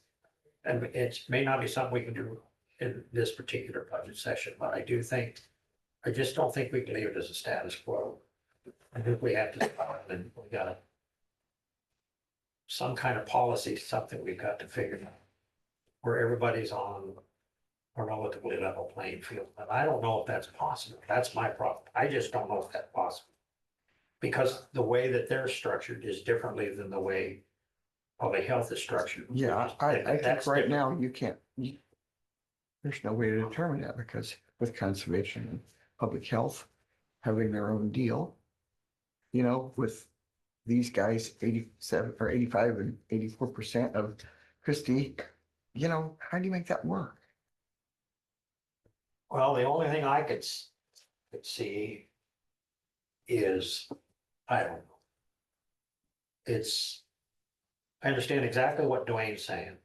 and it may not be something we can do in this particular budget session, but I do think, I just don't think we can leave it as a status quo. I think we have to, and we gotta some kind of policy, something we've got to figure out where everybody's on a relatively level playing field. And I don't know if that's possible. That's my problem. I just don't know if that's possible. Because the way that they're structured is differently than the way public health is structured. Yeah, I think That's right different. now you can't, there's no way to determine that because with conservation and public health having their own deal, you know, with these guys, 87 or 85 and 84% of Christie, you know, how do you make that work? Well, the only thing I could see is, I don't know. I understand exactly what Dwayne's saying,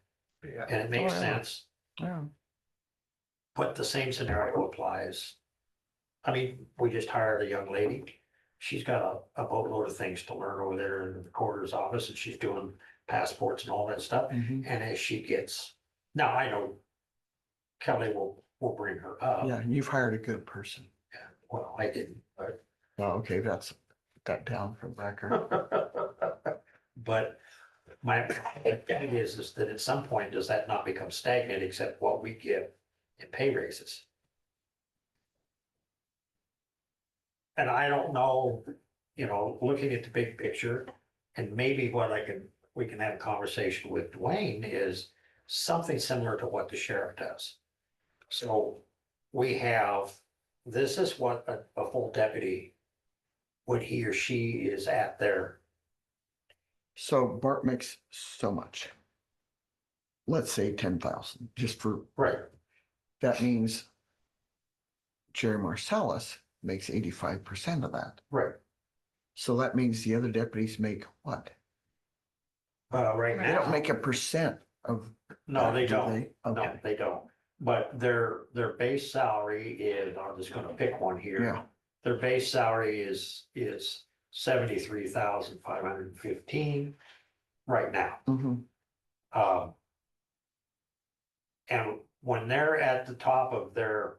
and it makes Oh, yeah. sense, Yeah. but the same scenario applies. I mean, we just hired a young lady. She's got a boatload of things to learn over there in the recorder's office, and she's doing passports and all that stuff. Mhm. And as she gets, now I know Kelly will bring her up. Yeah, you've hired a good person. Well, I didn't, but. Oh, okay, that's got down from record. But my opinion is that at some point, does that not become stagnant except what we give in pay raises? And I don't know, looking at the big picture, and maybe we can have a conversation with Dwayne is something similar to what the sheriff does. So this is what a full deputy, when he or she is at their. So Bart makes so much. Let's say 10,000, just for, Right. that means Jerry Marcellus makes 85% of that. Right. So that means the other deputies make what? Right They don't now, make a percent of. no, that, they do don't. No, Okay, they don't. But their base salary is, I'm just gonna pick one here. yeah, Their base salary is 73,515 right now. mhm, Um. And when they're at the top of their.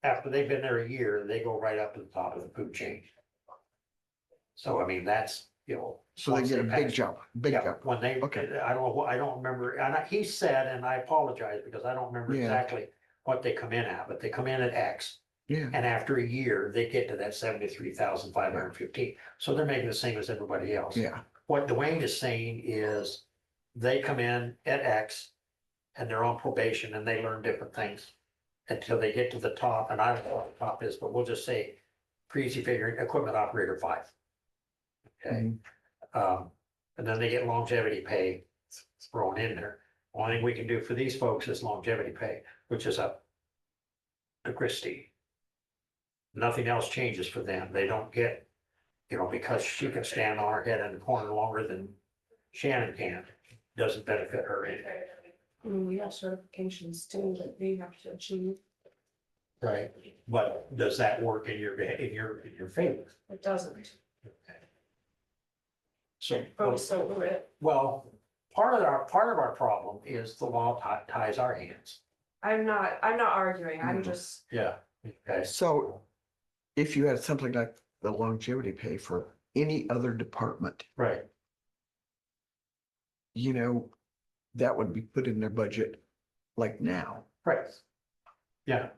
After they've been there a year, they go right up to the top of the food chain. So I mean, that's, you know. so they once get a big pass- jump, big Yeah, jump. when they, Okay. I don't know, I don't remember, and he said, and I apologize because I don't remember Yeah. exactly what they come in at, but they come in at X. Yeah, And after a year, they get to that 73,515. So they're making the same as everybody else. yeah, What Dwayne is saying is they come in at X and they're on probation and they learn different things until they get to the top. And I don't know what the top is, but we'll just say crazy figuring equipment operator 5. Okay. mhm, And then they get longevity pay thrown in there. Only thing we can do for these folks is longevity pay, which is up to Christie. Nothing else changes for them. They don't get, you know, because she can stand on her head in the corner longer than Shannon can, doesn't benefit her any. I mean, we have certifications too that we have to achieve. Right. But does that work in your favor? It doesn't. So, Folks over it. well, part of our problem is the law ties our hands. I'm not arguing. I'm Mhm. just, Yeah. Okay. so if you had something like the longevity pay for any other department, Right. you know, that would be put in their budget like now. Right. Yeah.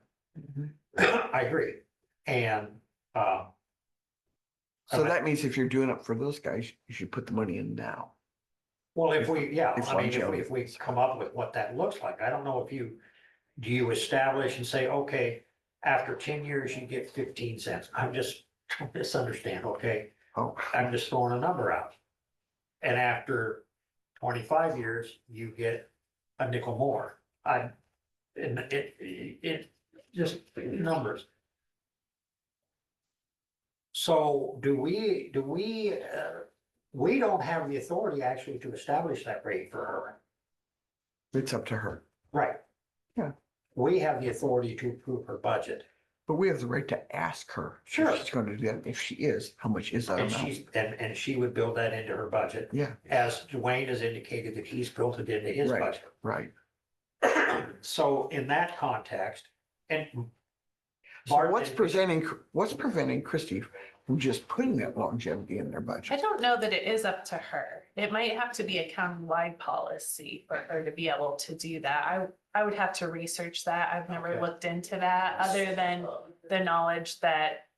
I agree. And, So that means if you're doing it for those guys, you should put the money in now. well, if we, yeah, If I mean, longevity. if we come up with what that looks like, I don't know if do you establish and say, okay, after 10 years, you get 15 cents. I'm just, misunderstand, okay? Oh, I'm just throwing a number out. And after 25 years, you get a nickel more. And it just numbers. So we don't have the authority actually to establish that rate for her. it's up to her. Right. Yeah. We have the authority to approve her budget. But we have the right to ask her. if Sure. She's going to do that. If she is, how much is that And amount? and she would build that into her budget, Yeah, as Dwayne has indicated that he's built it into his Right. budget. right. So in that context, and. So what's preventing Christie from just putting that longevity in their I budget? don't know that it is up to her. It might have to be a county-wide policy for her to be able to do that. I would have to research that. I've never Okay. looked into that, other than the knowledge that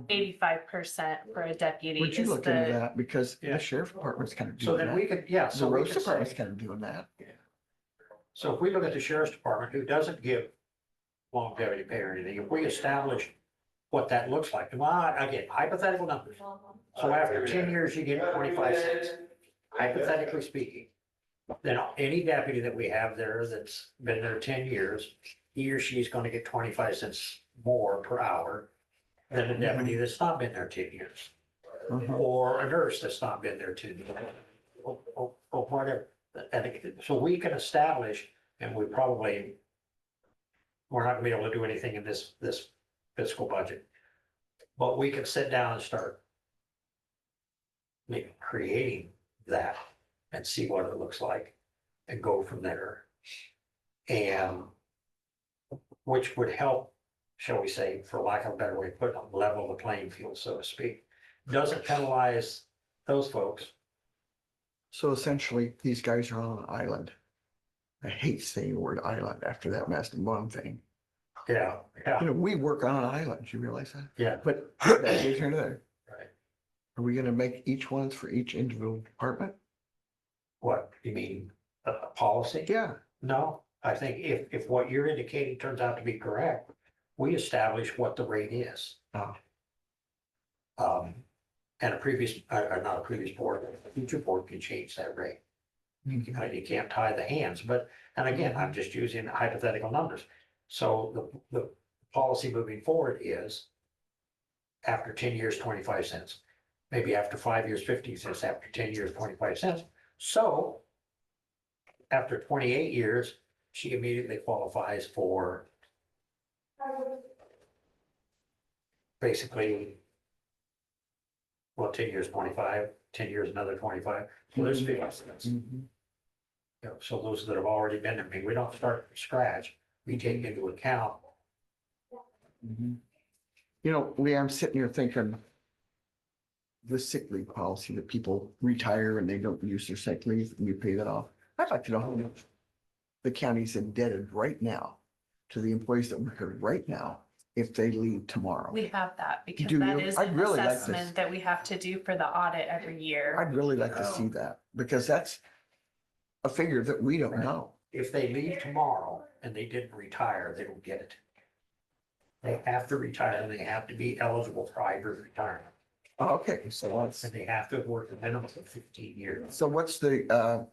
85% for a deputy Would you is look into the, that? Because Yeah. the sheriff department's kind of So doing then we that. could, yeah, The so we road could department's say, kind of doing that. so if we look at the sheriff's department, who doesn't give longevity pay or anything, if we establish what that looks like, well, again, hypothetical numbers. So after 10 years, you get 25 cents, hypothetically speaking. Then any deputy that we have there that's been there 10 years, he or she's gonna get 25 cents more per hour than a deputy that's not been there 10 years. Mhm. Or a nurse that's not been there 10 years, or whatever. And so we can establish, and we're not gonna be able to do anything in this fiscal budget. But we can sit down and start maybe creating that and see what it looks like and go from there. And which would help, shall we say, for lack of a better way of putting it, level the playing field, so to speak. Doesn't penalize those folks. So essentially, these guys are on an island. I hate saying the word island after that Master Bond thing. Yeah, yeah, You know, we work on an island. You realize that? yeah, But that goes here and there. right. Are we gonna make each ones for each individual department? What, you mean, a policy? Yeah, No, I think if what you're indicating turns out to be correct, we establish what the rate is. Oh. And a previous, not a previous board, a future board can change that rate. You can't tie the hands, but, and again, I'm just using hypothetical numbers. So the policy moving forward is after 10 years, 25 cents. Maybe after 5 years, 50 cents, after 10 years, 25 cents. So after 28 years, she immediately qualifies for basically, well, 10 years, 25, 10 years, another 25. So there's 50 cents. Mhm. You know, so those that have already been, I mean, we don't start from scratch. We take into account. Mhm. You know, Lee, I'm sitting here thinking the sick leave policy that people retire and they don't use their sick leave and you pay that off. I'd like to know how much the county's indebted right now to the employees that work here right now if they leave tomorrow. We have that because Do that you? is I'd an really like to assessment that we have to do for the audit every year. I'd really like to see that because that's a figure that we don't Right. know. If they leave tomorrow and they didn't retire, they don't get it. They have to retire and they have to be eligible for hybrid retirement. Okay, so what's, And they have to have worked a minimum of 15 years. so what's the, So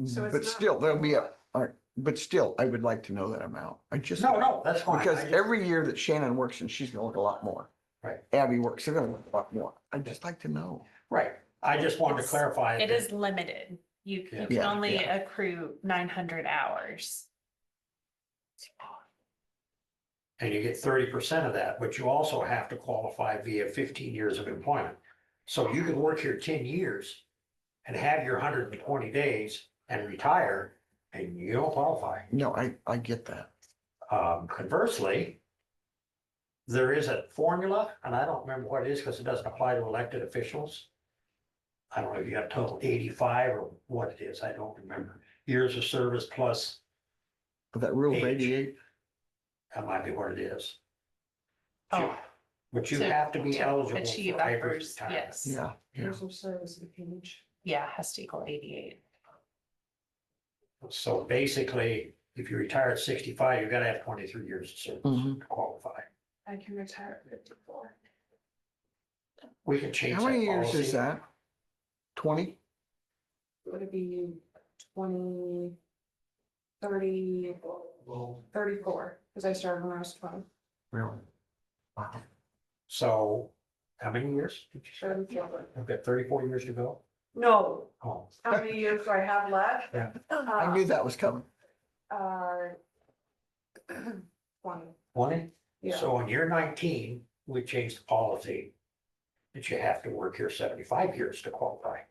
it's but not- still, there'll be a, all right, but still, I would like to know that amount. I just. No, that's fine. Because I just- every year that Shannon works and she's gonna work a lot more. Right. Abby works, they're gonna work a lot more. I'd just like to know. Right, I just wanted to It's- clarify. It that- is limited. You Yeah. can Yeah, only yeah. accrue 900 hours. And you get 30% of that, but you also have to qualify via 15 years of employment. So you can work here 10 years and have your 120 days and retire, and you don't qualify. No, I get that. Conversely, there is a formula, and I don't remember what it is because it doesn't apply to elected officials. I don't know if you got a total 85 or what it is, I don't remember. Years of service plus, But that rule of Age. 88, that might be what it is. Oh, But you to- have to be to eligible achieve for hybrid uppers, retirement. yes. yeah, yeah. Years of service and page. Yeah, it has to equal 88. So basically, if you retire at 65, you gotta have 23 years of service Mhm. to qualify. I can retire at 54. We can change How that many years is policy. that? 20? Would it be 20, 30, 34, because I started when I was 20. Really? Wow. So how many years? did you say? 34. I've got 34 years to go. No, Oh, how many years do I have left? Yeah. I knew that was coming. Uh, 20, 20? yeah. So in year 19, we changed the policy that you have to work here 75 years to qualify.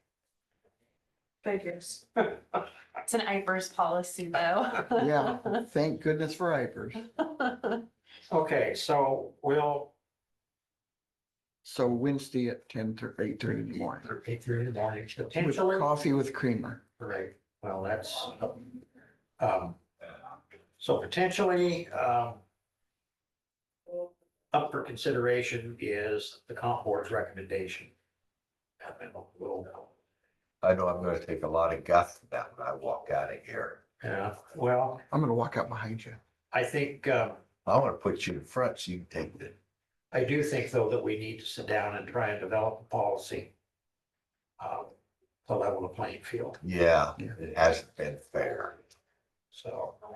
Figures. It's an IPERS policy though. Yeah, thank goodness for IPERS. Okay, so we'll, So Wednesday at 8:30 in the morning. 8:30 in the morning, With potentially. coffee with creamer. Right, well, that's, so potentially, up for consideration is the comp board's recommendation. And then we'll, I know I'm gonna take a lot of guff from that when I walk out of here. yeah, well, I'm gonna walk out behind you. I think, I wanna put you in front so you can take the, I do think though that we need to sit down and try and develop a policy. To level the playing field, yeah, Yeah. it hasn't been fair. so. All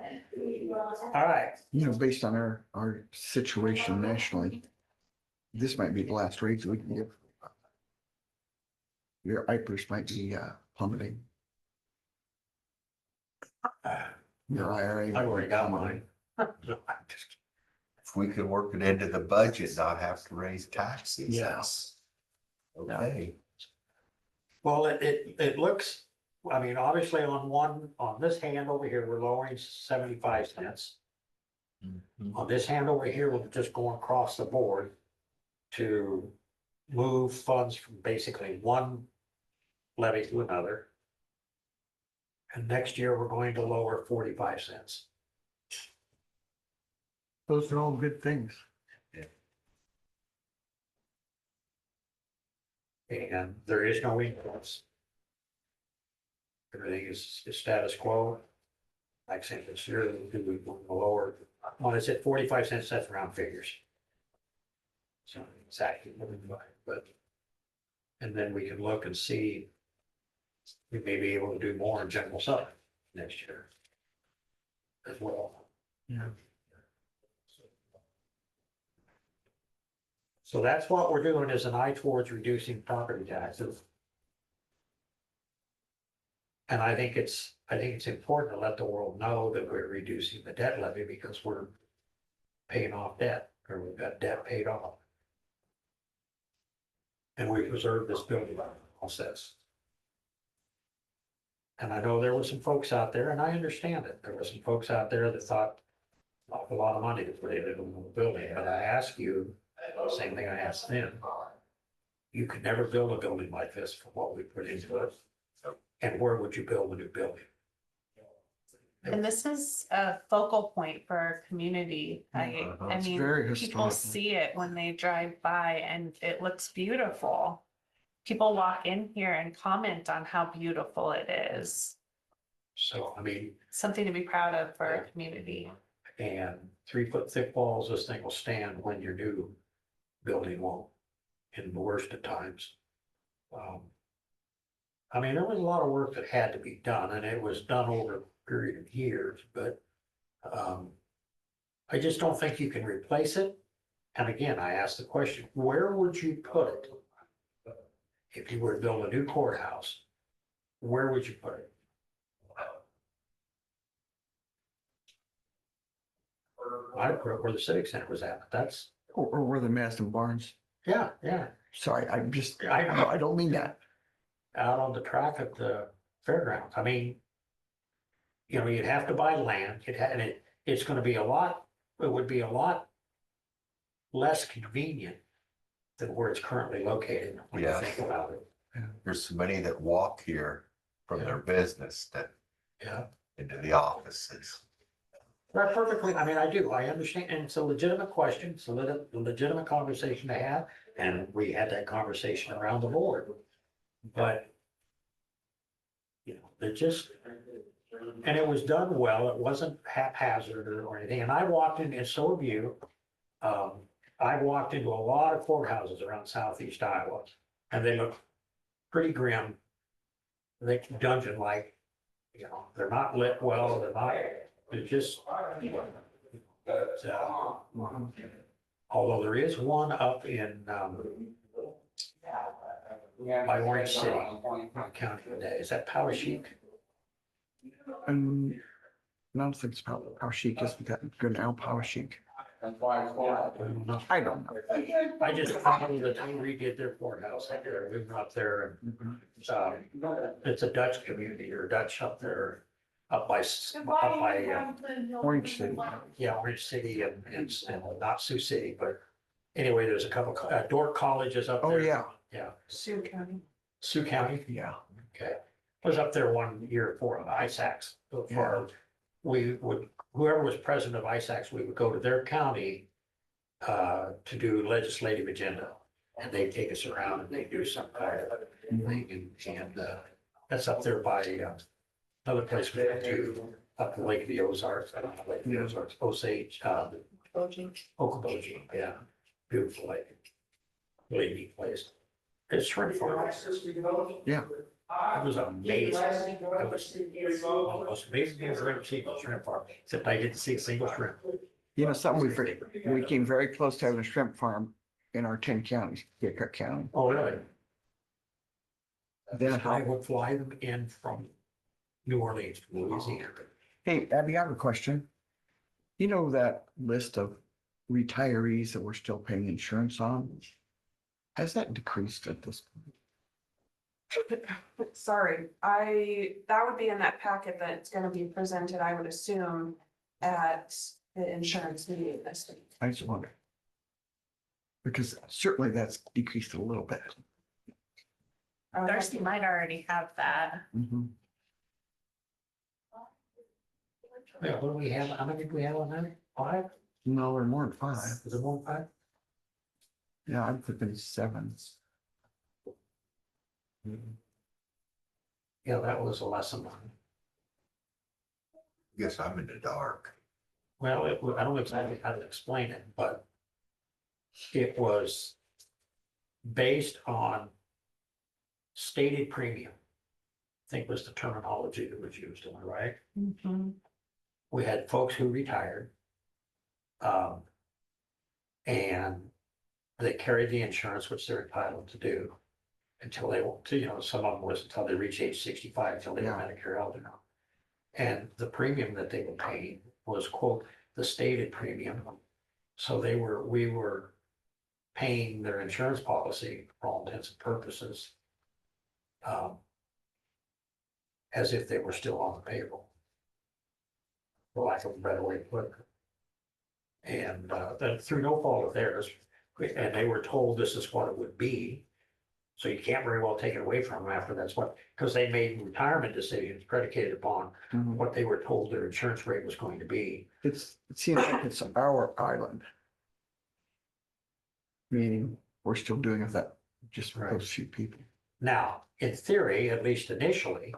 right, You know, based on our situation nationally, this might be the last raise we can give. Your IPERS might be plummeting. Your IRA. I already got mine. If we can work it into the budget, not have to raise taxes. Yes. Okay, Well, it looks, I mean, obviously on this hand over here, we're lowering 75 cents. Mhm. On this hand over here, we're just going across the board to move funds from basically one levy to another. And next year, we're going to lower 45 cents. Those are all good things. And there is no increase. Everything is status quo. Like I said, this year, we will lower, when I said 45 cents, that's round figures. So exactly, but, and then we can look and see. We may be able to do more in general sub next year. As well. Yeah. So that's what we're doing is an eye towards reducing property taxes. And I think it's important to let the world know that we're reducing the debt levy because we're paying off debt, or we've got debt paid off. And we preserve this building process. And I know there were some folks out there, and I understand it, there were some folks out there that thought an awful lot of money to put into the building, but I ask you, the same thing I asked them. You could never build a building like this for what we put into it. And where would you build a new building? And this is a focal point for our community. I It's mean, very people historical. see it when they drive by and it looks beautiful. People walk in here and comment on how beautiful it is. So, I mean, Something to be proud of for our community. and 3 foot thick walls, this thing will stand when your new building won't, in the worst of times. I mean, there was a lot of work that had to be done, and it was done over a period of years, but I just don't think you can replace it. And again, I asked the question, where would you put it? If you were to build a new courthouse, where would you put it? I put it where the civic center was at, but that's, Or where the Madison Barnes. yeah, Sorry, I'm just, I know. I don't mean that. Out on the track of the fairgrounds. I mean, you know, you'd have to buy land, it's gonna be it would be a lot less convenient than where it's currently located, when you Yeah. think about it. There's so many that walk here from their business that Yeah. into the offices. Right, perfectly, I mean, I do, I understand, and it's a legitimate question, it's a legitimate conversation to have, and we had that conversation around the board. But, you know, it just, and it was done well, it wasn't haphazard or anything, and I walked in, and so have you. I walked into a lot of courthouses around southeast Iowa, and they look pretty grim. They dungeon-like, you know, they're not lit well, they're just. But, although there is one up in, by Orange City, County today, is that Power Chic? And I don't think it's Power Chic, isn't that good now, Power Chic? I don't know. I just found that they redid their courthouse up there, we went up there and, it's a Dutch community or Dutch up there, up by, Orange City. yeah, Orange City and not Sioux City, but anyway, there's a couple, Dork colleges up Oh, there. yeah. Yeah, Sioux County. Sioux County, Yeah. okay. I was up there one year for ISACs, we would, whoever was president of ISACs, we would go to their county to do legislative agenda. And they'd take us around and they do some kind of thing, and that's up there by another place we went to, up the Lake of the Ozarks, I don't know, Lake of the Ozarks, Osage, Okoboji, yeah, beautiful lake. Really neat place. It's shrimp farm. Yeah. It was amazing. It was one of the most amazing things I've ever seen on a shrimp farm, except I didn't see a single shrimp. You know, something we came very close to having a shrimp farm in our 10 counties, Cook County. Oh, really? Then I would fly them in from New Orleans, Louisiana. Hey, Abby, I have a question. You know that list of retirees that we're still paying insurance on? Has that decreased at this point? Sorry, that would be in that packet that's gonna be presented, I would assume, at the insurance meeting this week. I just wonder. Because certainly that's decreased a little bit. Darcy might already have that. Mhm. Yeah, what do we have? How many do we have on that? 5? No, we're more than 5. Is it more than 5? Yeah, I'm thinking 7. Yeah, that was a lesson. Guess I'm in the dark. Well, I don't know exactly how to explain it, but it was based on stated premium. I think was the terminology that was used, am I right? We had folks who retired. And they carry the insurance, which they're entitled to do. Until they want to, some of them was until they reach age 65, until they were Yeah. Medicare eligible. And the premium that they were paying was quote, the stated premium. So we were paying their insurance policy for all intents and purposes. As if they were still on the payroll. For lack of a better way to put it. And that through no fault of theirs, and they were told this is what it would be. So you can't very well take it away from them after that's what, because they made retirement decisions predicated upon Mhm. what they were told their insurance rate was going to be. It seems like it's our island. Meaning, we're still doing it that, just for Right. those few people. Now, in theory, at least initially,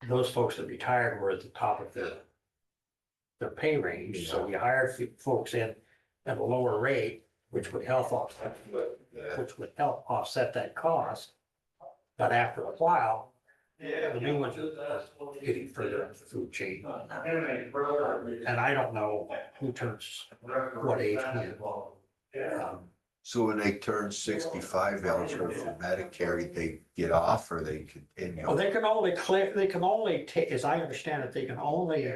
those folks that retired were at the top of their pay range, so you hired folks in at a lower rate, which would help offset that cost. But after a while, the new ones are getting further up the food chain. And I don't know who turns what age when. So when they turn 65 eligible for Medicare, they get off or they continue? Oh, they can only take, as I understand it, they can only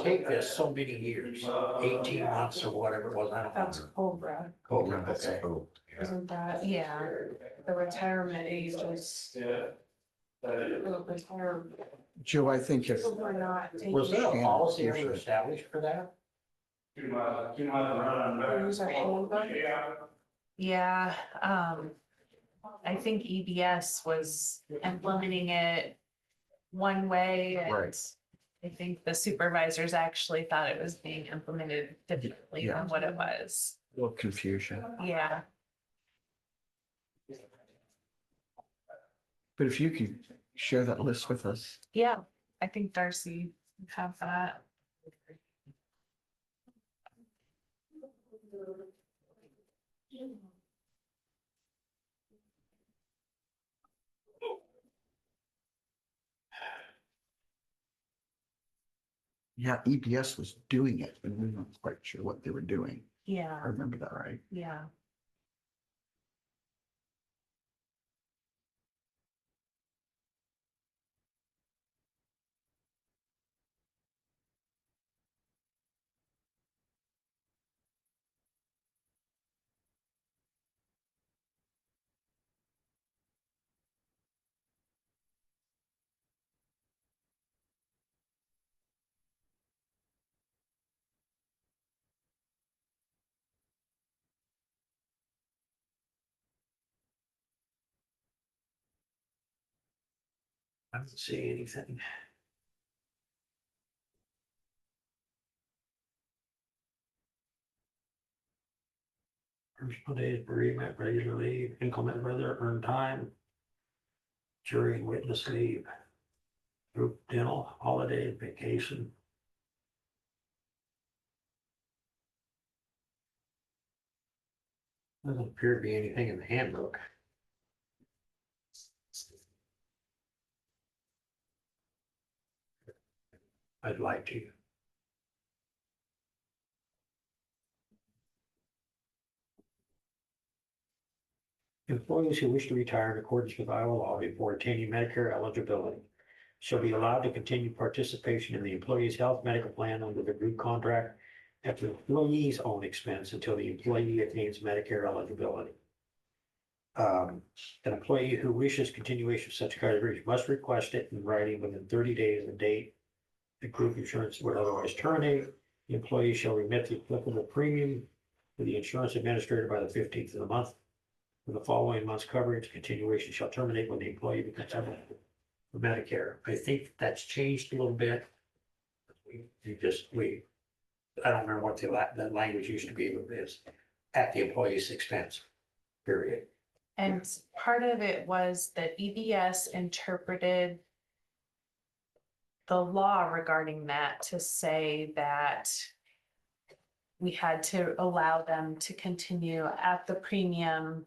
take this so many years, 18 months or whatever it was, I don't That's know. Cobra, Cobra, That's okay. cool. Yeah. isn't that? Yeah. The retirement age is. Retire, Joe, I think if, people who are not taking. Was there a Scan, policy usually. ever established for that? Use our handbook. Yeah, I think EBS was implementing it one way and Right. I think the supervisors actually thought it was being implemented differently Yeah. than what it was. a little confusion, Yeah, but if you could share that list with us. yeah, I think Darcy would have that. Yeah, EBS was doing it, and we weren't quite sure what they were doing. I Yeah, remember that, right? yeah. I don't see anything. Personal days, bereavement, regular leave, inclement weather, earned time. Jury and witness leave. Group dental, holiday, vacation. Doesn't appear to be anything in the handbook. I'd like to. Employees who wish to retire in accordance with Iowa law before attaining Medicare eligibility shall be allowed to continue participation in the employee's health medical plan under the group contract at the employee's own expense until the employee attains Medicare eligibility. An employee who wishes continuation of such coverage must request it in writing within 30 days of the date the group insurance would otherwise terminate. The employee shall remit the applicable premium to the insurance administrator by the 15th of the month. For the following month's coverage, continuation shall terminate when the employee becomes eligible for Medicare. I think that's changed a little bit. I don't remember what the language used to be with this, at the employee's expense, period. And part of it was that EBS interpreted the law regarding that to say that we had to allow them to continue at the premium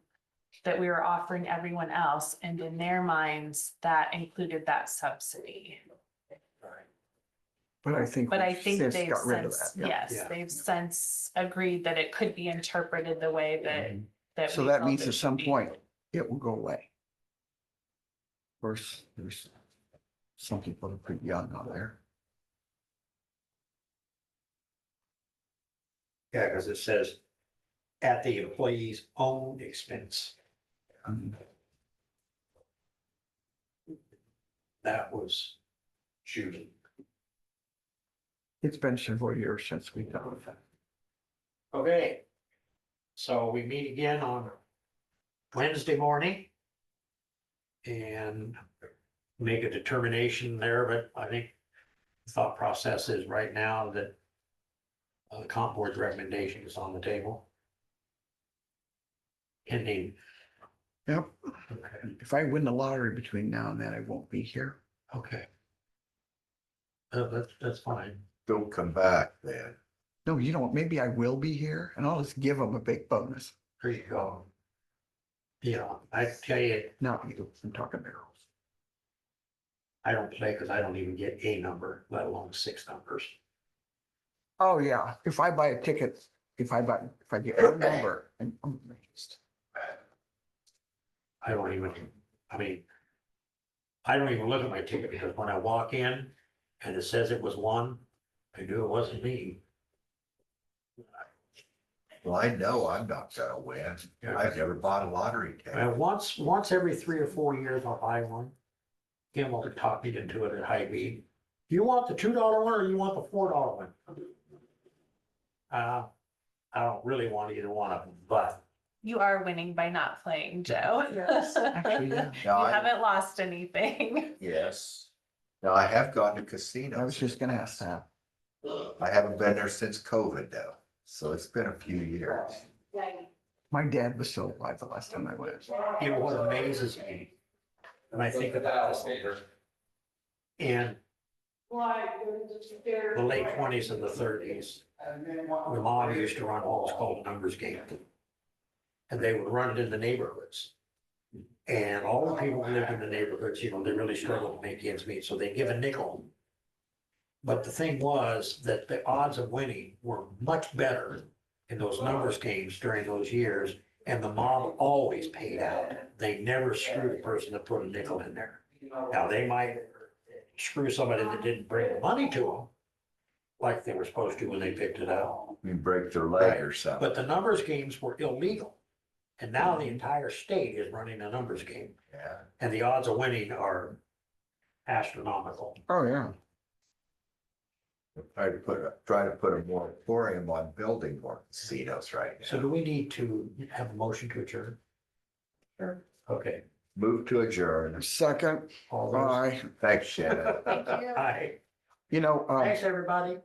that we were offering everyone else, and in their minds, that included that subsidy. But I think. But I we've think since they've got rid of since, that, yeah. yes, Yeah. they've since agreed that it could be interpreted the way that So we that felt means it at should some be. point it will go away. Of course, there's some people are pretty young out there. Yeah, because it says at the employee's own expense. That was June. It's been several years since we've done that. Okay. So we meet again on Wednesday morning. And make a determination there, but I think the thought process is right now that the comp board's recommendation is on the table. Pending. Yep. Okay. If I win the lottery between now and then, I won't be here. Okay. That's fine. Don't come back then. No, you know what? Maybe I will be here and I'll just give them a big bonus. There you go. You know, I tell you, No, I'm talking barrels. I don't play because I don't even get a number, let alone 6 numbers. Oh, yeah. If I buy a ticket, if I get one number, I'm amazed. I don't even, I mean, I don't even look at my ticket because when I walk in and it says it was 1, I knew it wasn't me. Well, I know I'm not gonna win. I've never bought a lottery ticket. And once every 3 or 4 years, I'll buy one. Kim will talk me into it at Hy-Vee. Do you want the $2 one or you want the $4 one? I don't really want either one of them, but You are winning by not playing, Joe. Actually, yeah. You No, I- haven't lost anything. Yes. Now, I have gone to I was casinos. just gonna ask that. I haven't been there since COVID though, so it's been a few years. My dad was still alive the last time I went. you know what amazes me? And I think about this over. In the late 20s and the 30s, my mom used to run what was called a numbers game. And they would run it in the neighborhoods. And all the people who lived in the neighborhoods, you know, they really struggled to make ends meet, so they give a nickel. But the thing was that the odds of winning were much better in those numbers games during those years. And the mob always paid out. They never screwed the person that put a nickel in there. Now, they might screw somebody that didn't bring the money to them like they were supposed to when they picked it up. You break their leg or something. But the numbers games were illegal. And now the entire state is running a numbers game. Yeah. And the odds of winning are astronomical. Oh, yeah. Try to put a moratorium on building more casinos right So now. do we need to have a motion to adjourn? Sure. Okay. Move to adjourn. Second, All those. bye. Thanks, Shannon. Aye. You know, Thanks, everybody.